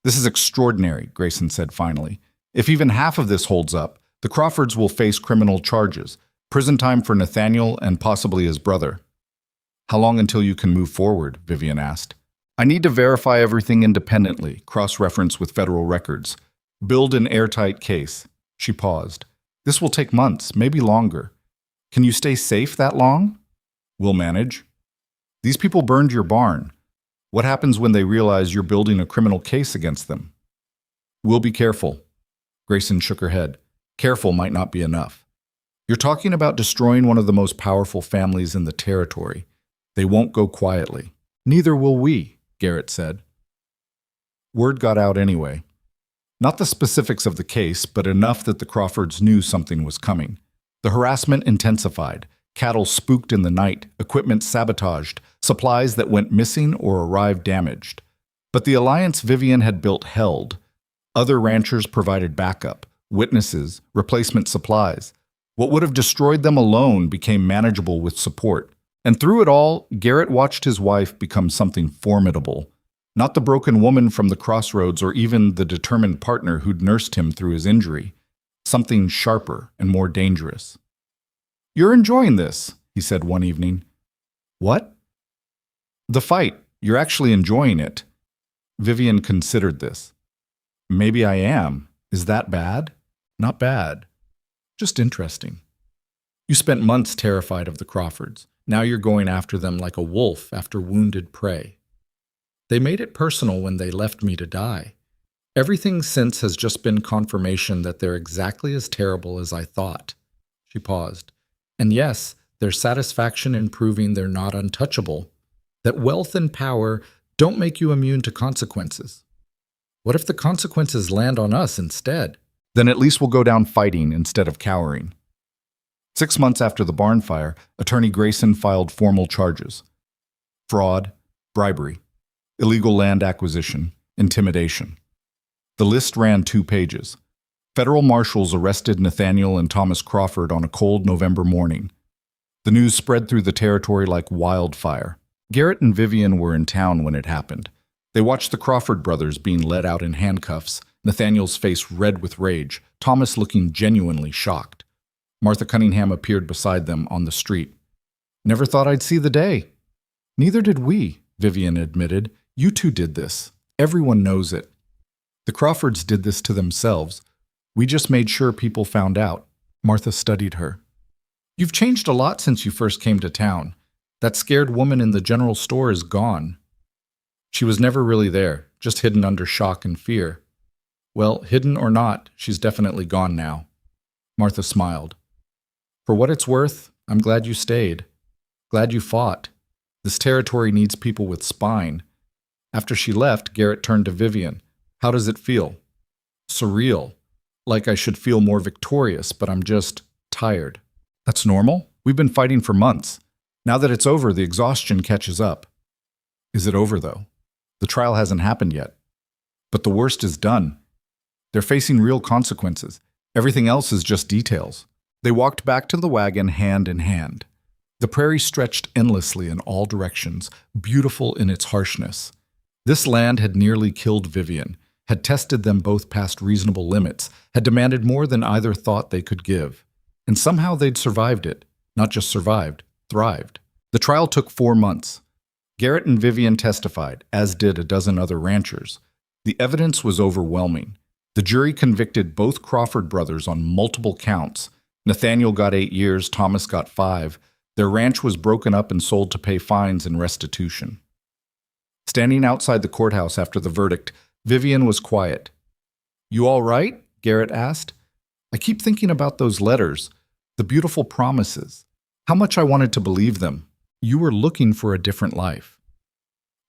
"This is extraordinary," Grayson said finally. "If even half of this holds up, the Crawfords will face criminal charges, prison time for Nathaniel and possibly his brother." "How long until you can move forward?" Vivian asked. "I need to verify everything independently, cross-reference with federal records. Build an airtight case." She paused. "This will take months, maybe longer. Can you stay safe that long?" "We'll manage." "These people burned your barn. What happens when they realize you're building a criminal case against them?" "We'll be careful." Grayson shook her head. "Careful might not be enough. You're talking about destroying one of the most powerful families in the territory. They won't go quietly." "Neither will we," Garrett said. Word got out anyway. Not the specifics of the case, but enough that the Crawfords knew something was coming. The harassment intensified. Cattle spooked in the night, equipment sabotaged, supplies that went missing or arrived damaged. But the alliance Vivian had built held. Other ranchers provided backup, witnesses, replacement supplies. What would have destroyed them alone became manageable with support. And through it all, Garrett watched his wife become something formidable. Not the broken woman from the crossroads or even the determined partner who'd nursed him through his injury. Something sharper and more dangerous. "You're enjoying this," he said one evening. "What?" "The fight. You're actually enjoying it." Vivian considered this. "Maybe I am. Is that bad?" "Not bad. Just interesting." "You spent months terrified of the Crawfords. Now you're going after them like a wolf after wounded prey." "They made it personal when they left me to die. Everything since has just been confirmation that they're exactly as terrible as I thought." She paused. "And yes, there's satisfaction in proving they're not untouchable, that wealth and power don't make you immune to consequences. What if the consequences land on us instead?" Then at least we'll go down fighting instead of cowering. 6 months after the barn fire, Attorney Grayson filed formal charges: fraud, bribery, illegal land acquisition, intimidation. The list ran 2 pages. Federal marshals arrested Nathaniel and Thomas Crawford on a cold November morning. The news spread through the territory like wildfire. Garrett and Vivian were in town when it happened. They watched the Crawford brothers being led out in handcuffs, Nathaniel's face red with rage, Thomas looking genuinely shocked. Martha Cunningham appeared beside them on the street. "Never thought I'd see the day." "Neither did we," Vivian admitted. "You two did this. Everyone knows it. The Crawfords did this to themselves. We just made sure people found out." Martha studied her. "You've changed a lot since you first came to town. That scared woman in the general store is gone." "She was never really there, just hidden under shock and fear." "Well, hidden or not, she's definitely gone now." Martha smiled. "For what it's worth, I'm glad you stayed. Glad you fought. This territory needs people with spine." After she left, Garrett turned to Vivian. "How does it feel?" "Surreal. Like I should feel more victorious, but I'm just tired." "That's normal. We've been fighting for months. Now that it's over, the exhaustion catches up." "Is it over, though? The trial hasn't happened yet. But the worst is done. They're facing real consequences. Everything else is just details." They walked back to the wagon hand in hand. The prairie stretched endlessly in all directions, beautiful in its harshness. This land had nearly killed Vivian, had tested them both past reasonable limits, had demanded more than either thought they could give. And somehow they'd survived it. Not just survived, thrived. The trial took 4 months. Garrett and Vivian testified, as did a dozen other ranchers. The evidence was overwhelming. The jury convicted both Crawford brothers on multiple counts. Nathaniel got 8 years, Thomas got 5. Their ranch was broken up and sold to pay fines and restitution. Standing outside the courthouse after the verdict, Vivian was quiet. "You all right?" Garrett asked. "I keep thinking about those letters, the beautiful promises. How much I wanted to believe them. You were looking for a different life."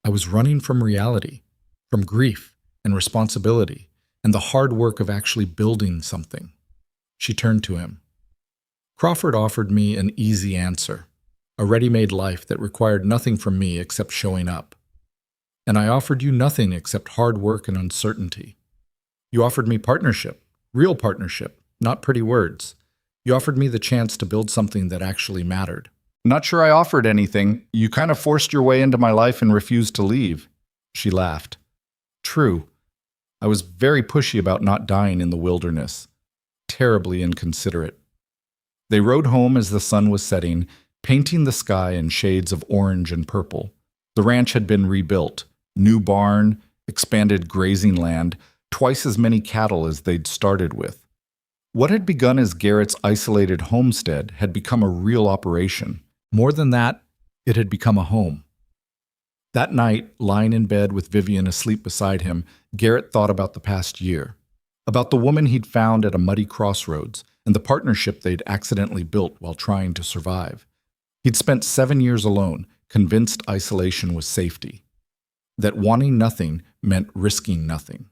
"I was running from reality, from grief and responsibility, and the hard work of actually building something." She turned to him. "Crawford offered me an easy answer, a ready-made life that required nothing from me except showing up. And I offered you nothing except hard work and uncertainty. You offered me partnership, real partnership, not pretty words. You offered me the chance to build something that actually mattered." "Not sure I offered anything. You kind of forced your way into my life and refused to leave." She laughed. "True. I was very pushy about not dying in the wilderness. Terribly inconsiderate." They rode home as the sun was setting, painting the sky in shades of orange and purple. The ranch had been rebuilt. New barn, expanded grazing land, twice as many cattle as they'd started with. What had begun as Garrett's isolated homestead had become a real operation. More than that, it had become a home. That night, lying in bed with Vivian asleep beside him, Garrett thought about the past year, about the woman he'd found at a muddy crossroads, and the partnership they'd accidentally built while trying to survive. He'd spent 7 years alone, convinced isolation was safety, that wanting nothing meant risking nothing.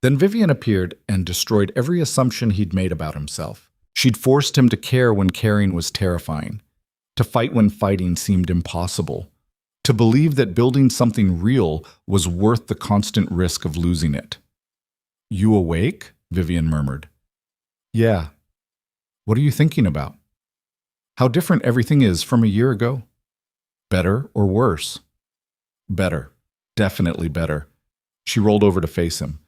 Then Vivian appeared and destroyed every assumption he'd made about himself. She'd forced him to care when caring was terrifying, to fight when fighting seemed impossible, to believe that building something real was worth the constant risk of losing it. "You awake?" Vivian murmured. "Yeah. What are you thinking about?" "How different everything is from a year ago." "Better or worse?" "Better. Definitely better." She rolled over to face him.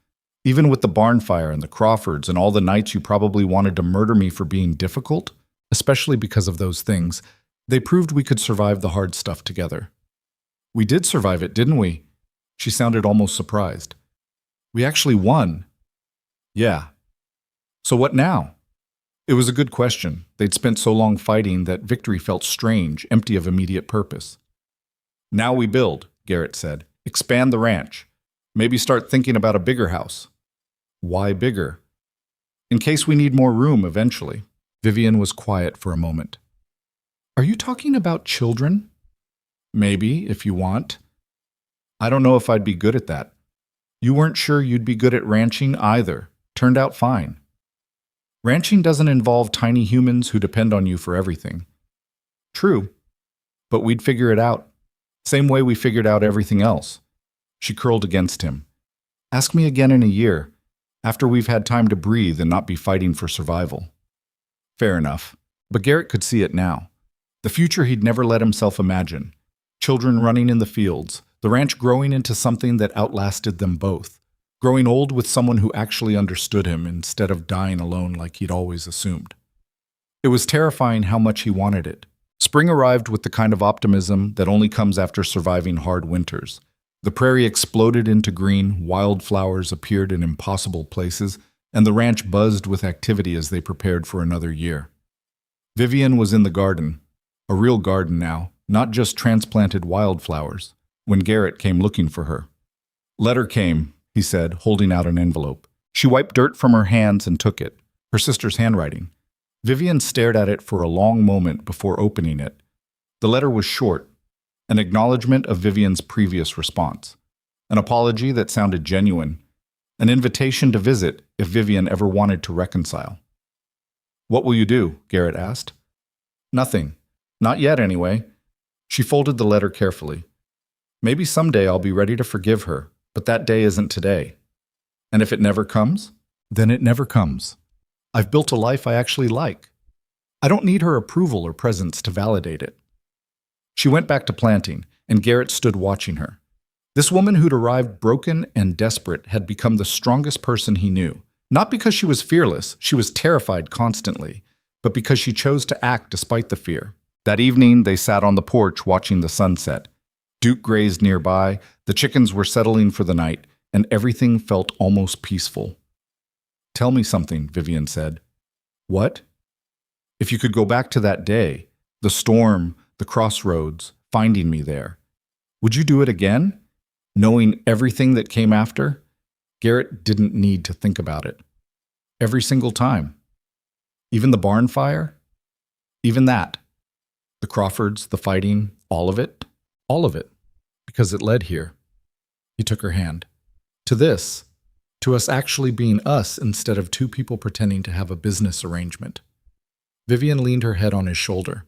"Even with the barn fire and the Crawfords and all the nights you probably wanted to murder me for being difficult, especially because of those things, they proved we could survive the hard stuff together." "We did survive it, didn't we?" She sounded almost surprised. "We actually won." "Yeah. So what now?" It was a good question. They'd spent so long fighting that victory felt strange, empty of immediate purpose. "Now we build," Garrett said. "Expand the ranch. Maybe start thinking about a bigger house." "Why bigger?" "In case we need more room eventually." Vivian was quiet for a moment. "Are you talking about children?" "Maybe, if you want." "I don't know if I'd be good at that." "You weren't sure you'd be good at ranching either," turned out fine. Ranching doesn't involve tiny humans who depend on you for everything. True, but we'd figure it out. Same way we figured out everything else. She curled against him. Ask me again in a year, after we've had time to breathe and not be fighting for survival. Fair enough, but Garrett could see it now. The future he'd never let himself imagine. Children running in the fields, the ranch growing into something that outlasted them both. Growing old with someone who actually understood him instead of dying alone like he'd always assumed. It was terrifying how much he wanted it. Spring arrived with the kind of optimism that only comes after surviving hard winters. The prairie exploded into green, wildflowers appeared in impossible places, and the ranch buzzed with activity as they prepared for another year. Vivian was in the garden, a real garden now, not just transplanted wildflowers, when Garrett came looking for her. Letter came, he said, holding out an envelope. She wiped dirt from her hands and took it, her sister's handwriting. Vivian stared at it for a long moment before opening it. The letter was short, an acknowledgement of Vivian's previous response, an apology that sounded genuine, an invitation to visit if Vivian ever wanted to reconcile. What will you do? Garrett asked. Nothing. Not yet, anyway. She folded the letter carefully. Maybe someday I'll be ready to forgive her, but that day isn't today. And if it never comes, then it never comes. I've built a life I actually like. I don't need her approval or presence to validate it. She went back to planting, and Garrett stood watching her. This woman who'd arrived broken and desperate had become the strongest person he knew. Not because she was fearless, she was terrified constantly, but because she chose to act despite the fear. That evening, they sat on the porch watching the sunset. Duke grazed nearby, the chickens were settling for the night, and everything felt almost peaceful. Tell me something, Vivian said. What? If you could go back to that day, the storm, the crossroads, finding me there, would you do it again? Knowing everything that came after? Garrett didn't need to think about it. Every single time. Even the barn fire? Even that. The Crawfords, the fighting, all of it? All of it. Because it led here. He took her hand. To this. To us actually being us instead of two people pretending to have a business arrangement. Vivian leaned her head on his shoulder.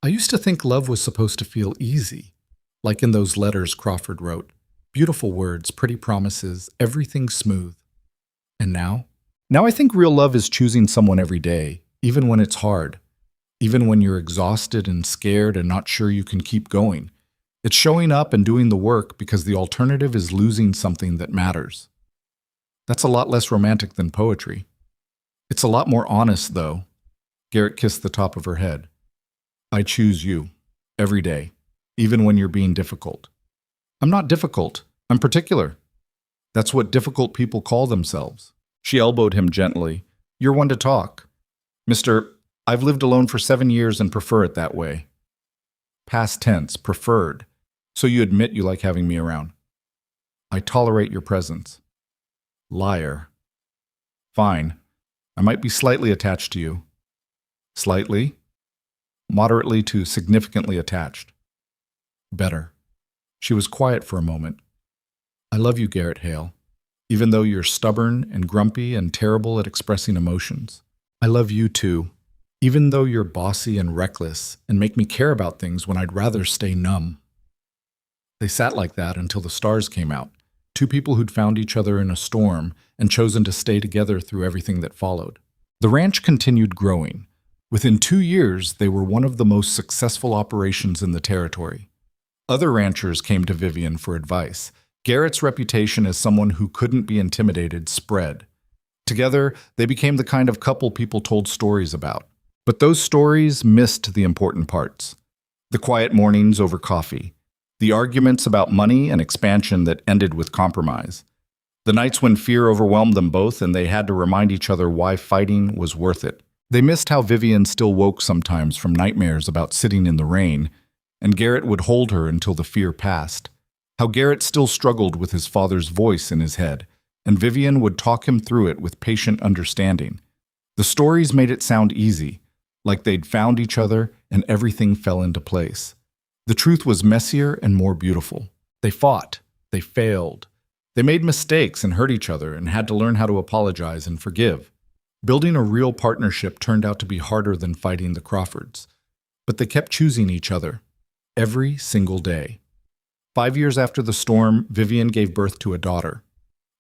I used to think love was supposed to feel easy, like in those letters Crawford wrote. Beautiful words, pretty promises, everything smooth. And now? Now I think real love is choosing someone every day, even when it's hard. Even when you're exhausted and scared and not sure you can keep going. It's showing up and doing the work because the alternative is losing something that matters. That's a lot less romantic than poetry. It's a lot more honest, though. Garrett kissed the top of her head. I choose you, every day, even when you're being difficult. I'm not difficult. I'm particular. That's what difficult people call themselves. She elbowed him gently. You're one to talk. Mister, I've lived alone for 7 years and prefer it that way. Past tense, preferred. So you admit you like having me around. I tolerate your presence. Liar. Fine. I might be slightly attached to you. Slightly? Moderately to significantly attached. Better. She was quiet for a moment. I love you, Garrett Hale, even though you're stubborn and grumpy and terrible at expressing emotions. I love you too, even though you're bossy and reckless and make me care about things when I'd rather stay numb. They sat like that until the stars came out, two people who'd found each other in a storm and chosen to stay together through everything that followed. The ranch continued growing. Within 2 years, they were one of the most successful operations in the territory. Other ranchers came to Vivian for advice. Garrett's reputation as someone who couldn't be intimidated spread. Together, they became the kind of couple people told stories about. But those stories missed the important parts. The quiet mornings over coffee. The arguments about money and expansion that ended with compromise. The nights when fear overwhelmed them both and they had to remind each other why fighting was worth it. They missed how Vivian still woke sometimes from nightmares about sitting in the rain, and Garrett would hold her until the fear passed. How Garrett still struggled with his father's voice in his head, and Vivian would talk him through it with patient understanding. The stories made it sound easy, like they'd found each other and everything fell into place. The truth was messier and more beautiful. They fought. They failed. They made mistakes and hurt each other and had to learn how to apologize and forgive. Building a real partnership turned out to be harder than fighting the Crawfords, but they kept choosing each other every single day. 5 years after the storm, Vivian gave birth to a daughter.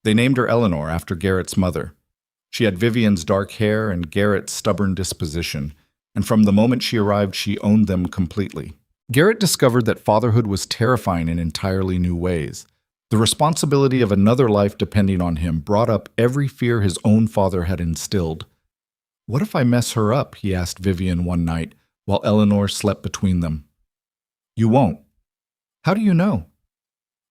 They named her Eleanor after Garrett's mother. She had Vivian's dark hair and Garrett's stubborn disposition, and from the moment she arrived, she owned them completely. Garrett discovered that fatherhood was terrifying in entirely new ways. The responsibility of another life depending on him brought up every fear his own father had instilled. "What if I mess her up?" he asked Vivian one night, while Eleanor slept between them. "You won't." "How do you know?"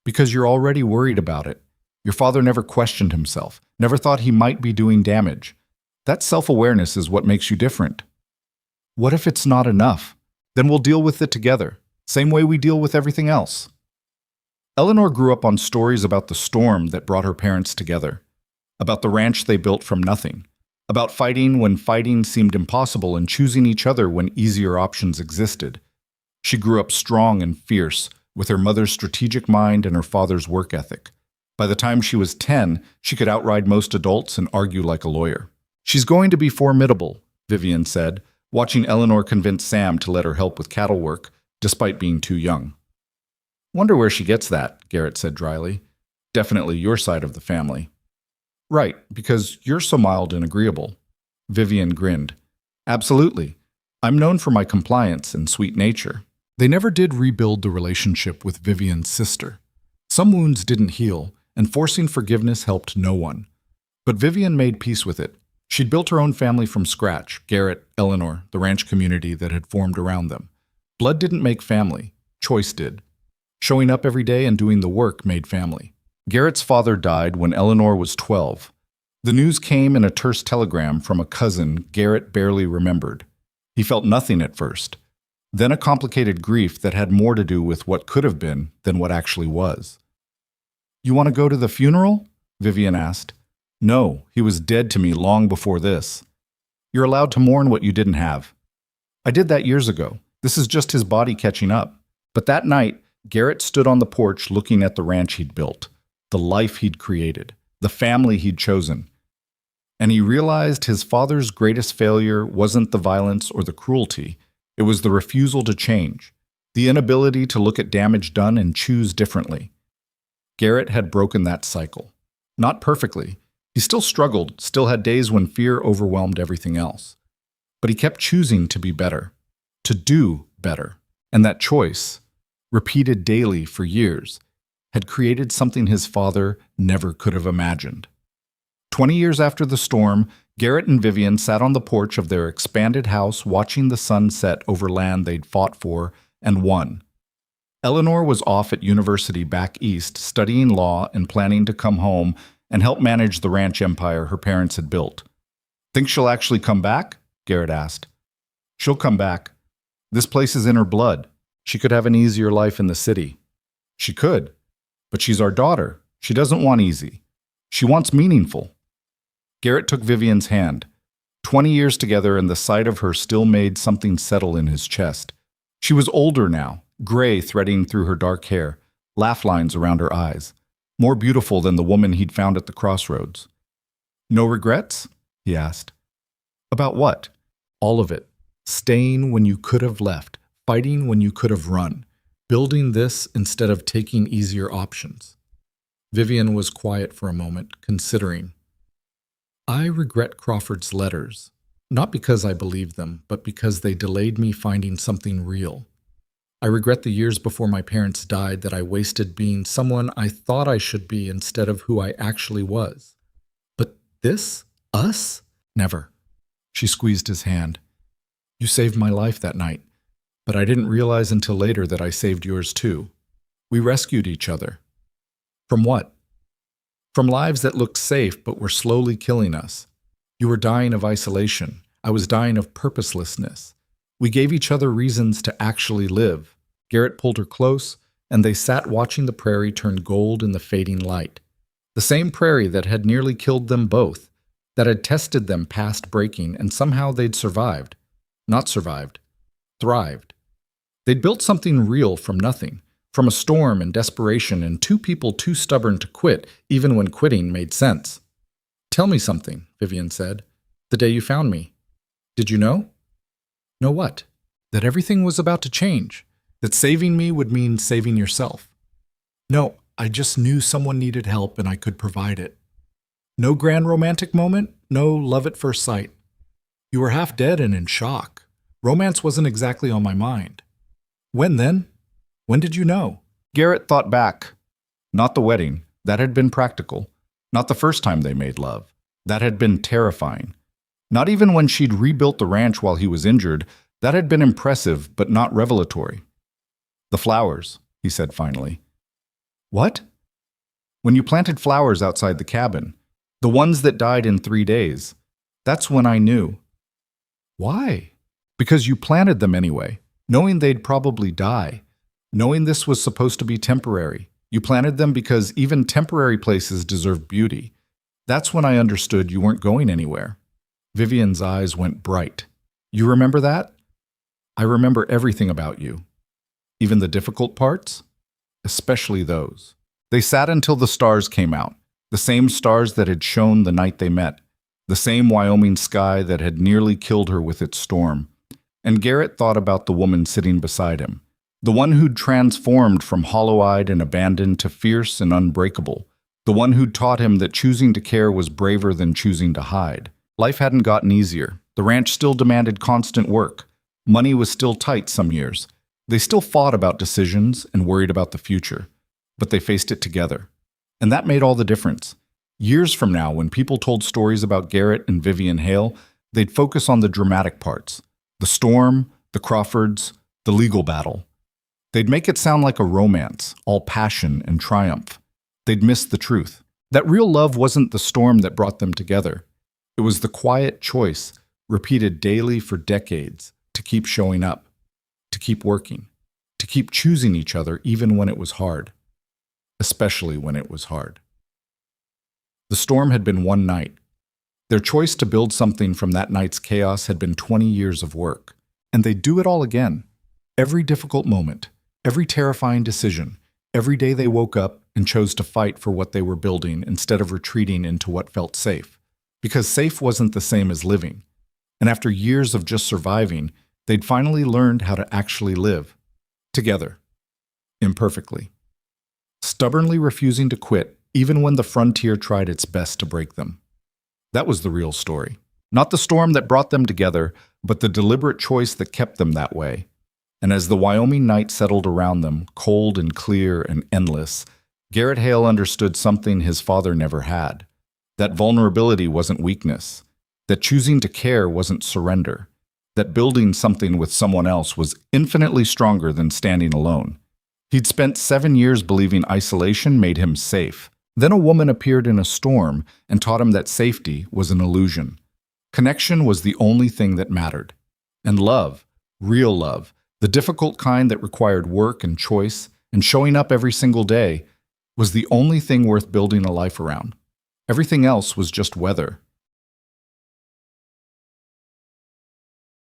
"Because you're already worried about it. Your father never questioned himself, never thought he might be doing damage. That self-awareness is what makes you different." "What if it's not enough? Then we'll deal with it together, same way we deal with everything else." Eleanor grew up on stories about the storm that brought her parents together, about the ranch they built from nothing, about fighting when fighting seemed impossible and choosing each other when easier options existed. She grew up strong and fierce, with her mother's strategic mind and her father's work ethic. By the time she was 10, she could outride most adults and argue like a lawyer. "She's going to be formidable," Vivian said, watching Eleanor convince Sam to let her help with cattle work, despite being too young. "Wonder where she gets that," Garrett said dryly. "Definitely your side of the family." "Right, because you're so mild and agreeable." Vivian grinned. "Absolutely. I'm known for my compliance and sweet nature." They never did rebuild the relationship with Vivian's sister. Some wounds didn't heal, and forcing forgiveness helped no one. But Vivian made peace with it. She'd built her own family from scratch, Garrett, Eleanor, the ranch community that had formed around them. Blood didn't make family, choice did. Showing up every day and doing the work made family. Garrett's father died when Eleanor was 12. The news came in a terse telegram from a cousin Garrett barely remembered. He felt nothing at first. Then a complicated grief that had more to do with what could have been than what actually was. "You want to go to the funeral?" Vivian asked. "No, he was dead to me long before this." "You're allowed to mourn what you didn't have." "I did that years ago. This is just his body catching up." But that night, Garrett stood on the porch looking at the ranch he'd built, the life he'd created, the family he'd chosen. And he realized his father's greatest failure wasn't the violence or the cruelty. It was the refusal to change, the inability to look at damage done and choose differently. Garrett had broken that cycle. Not perfectly. He still struggled, still had days when fear overwhelmed everything else. But he kept choosing to be better, to do better. And that choice, repeated daily for years, had created something his father never could have imagined. 20 years after the storm, Garrett and Vivian sat on the porch of their expanded house watching the sun set over land they'd fought for and won. Eleanor was off at university back east, studying law and planning to come home and help manage the ranch empire her parents had built. "Think she'll actually come back?" Garrett asked. "She'll come back. This place is in her blood. She could have an easier life in the city." "She could. But she's our daughter. She doesn't want easy. She wants meaningful." Garrett took Vivian's hand. 20 years together, and the sight of her still made something settle in his chest. She was older now, gray threading through her dark hair, laugh lines around her eyes, more beautiful than the woman he'd found at the crossroads. "No regrets?" he asked. "About what?" "All of it. Staying when you could have left, fighting when you could have run, building this instead of taking easier options." Vivian was quiet for a moment, considering. "I regret Crawford's letters, not because I believed them, but because they delayed me finding something real. I regret the years before my parents died that I wasted being someone I thought I should be instead of who I actually was. But this? Us? Never." She squeezed his hand. "You saved my life that night, but I didn't realize until later that I saved yours too. We rescued each other." "From what?" "From lives that looked safe but were slowly killing us. You were dying of isolation. I was dying of purposelessness. We gave each other reasons to actually live." Garrett pulled her close, and they sat watching the prairie turn gold in the fading light. The same prairie that had nearly killed them both, that had tested them past breaking, and somehow they'd survived. Not survived. Thrived. They'd built something real from nothing, From a storm and desperation and two people too stubborn to quit, even when quitting made sense. "Tell me something," Vivian said. "The day you found me. Did you know?" "Know what?" "That everything was about to change. That saving me would mean saving yourself." "No, I just knew someone needed help and I could provide it. No grand romantic moment, no love at first sight. You were half dead and in shock. Romance wasn't exactly on my mind." "When then? When did you know?" Garrett thought back. Not the wedding. That had been practical. Not the first time they made love. That had been terrifying. Not even when she'd rebuilt the ranch while he was injured. That had been impressive, but not revelatory. "The flowers," he said finally. "What?" "When you planted flowers outside the cabin. The ones that died in 3 days. That's when I knew." "Why?" "Because you planted them anyway, knowing they'd probably die. Knowing this was supposed to be temporary. You planted them because even temporary places deserve beauty. That's when I understood you weren't going anywhere." Vivian's eyes went bright. "You remember that?" "I remember everything about you." "Even the difficult parts?" "Especially those." They sat until the stars came out, the same stars that had shone the night they met, the same Wyoming sky that had nearly killed her with its storm. And Garrett thought about the woman sitting beside him, the one who'd transformed from hollow-eyed and abandoned to fierce and unbreakable, the one who'd taught him that choosing to care was braver than choosing to hide. Life hadn't gotten easier. The ranch still demanded constant work. Money was still tight some years. They still fought about decisions and worried about the future. But they faced it together. And that made all the difference. Years from now, when people told stories about Garrett and Vivian Hale, they'd focus on the dramatic parts. The storm, the Crawfords, the legal battle. They'd make it sound like a romance, all passion and triumph. They'd miss the truth. That real love wasn't the storm that brought them together. It was the quiet choice, repeated daily for decades, to keep showing up, to keep working, to keep choosing each other even when it was hard. Especially when it was hard. The storm had been one night. Their choice to build something from that night's chaos had been 20 years of work. And they'd do it all again. Every difficult moment, every terrifying decision, every day they woke up and chose to fight for what they were building instead of retreating into what felt safe. Because safe wasn't the same as living. And after years of just surviving, they'd finally learned how to actually live. Together. Imperfectly. Stubbornly refusing to quit, even when the frontier tried its best to break them. That was the real story. Not the storm that brought them together, but the deliberate choice that kept them that way. And as the Wyoming night settled around them, cold and clear and endless, Garrett Hale understood something his father never had. That vulnerability wasn't weakness. That choosing to care wasn't surrender. That building something with someone else was infinitely stronger than standing alone. He'd spent 7 years believing isolation made him safe. Then a woman appeared in a storm and taught him that safety was an illusion. Connection was the only thing that mattered. And love, real love, the difficult kind that required work and choice and showing up every single day, was the only thing worth building a life around. Everything else was just weather.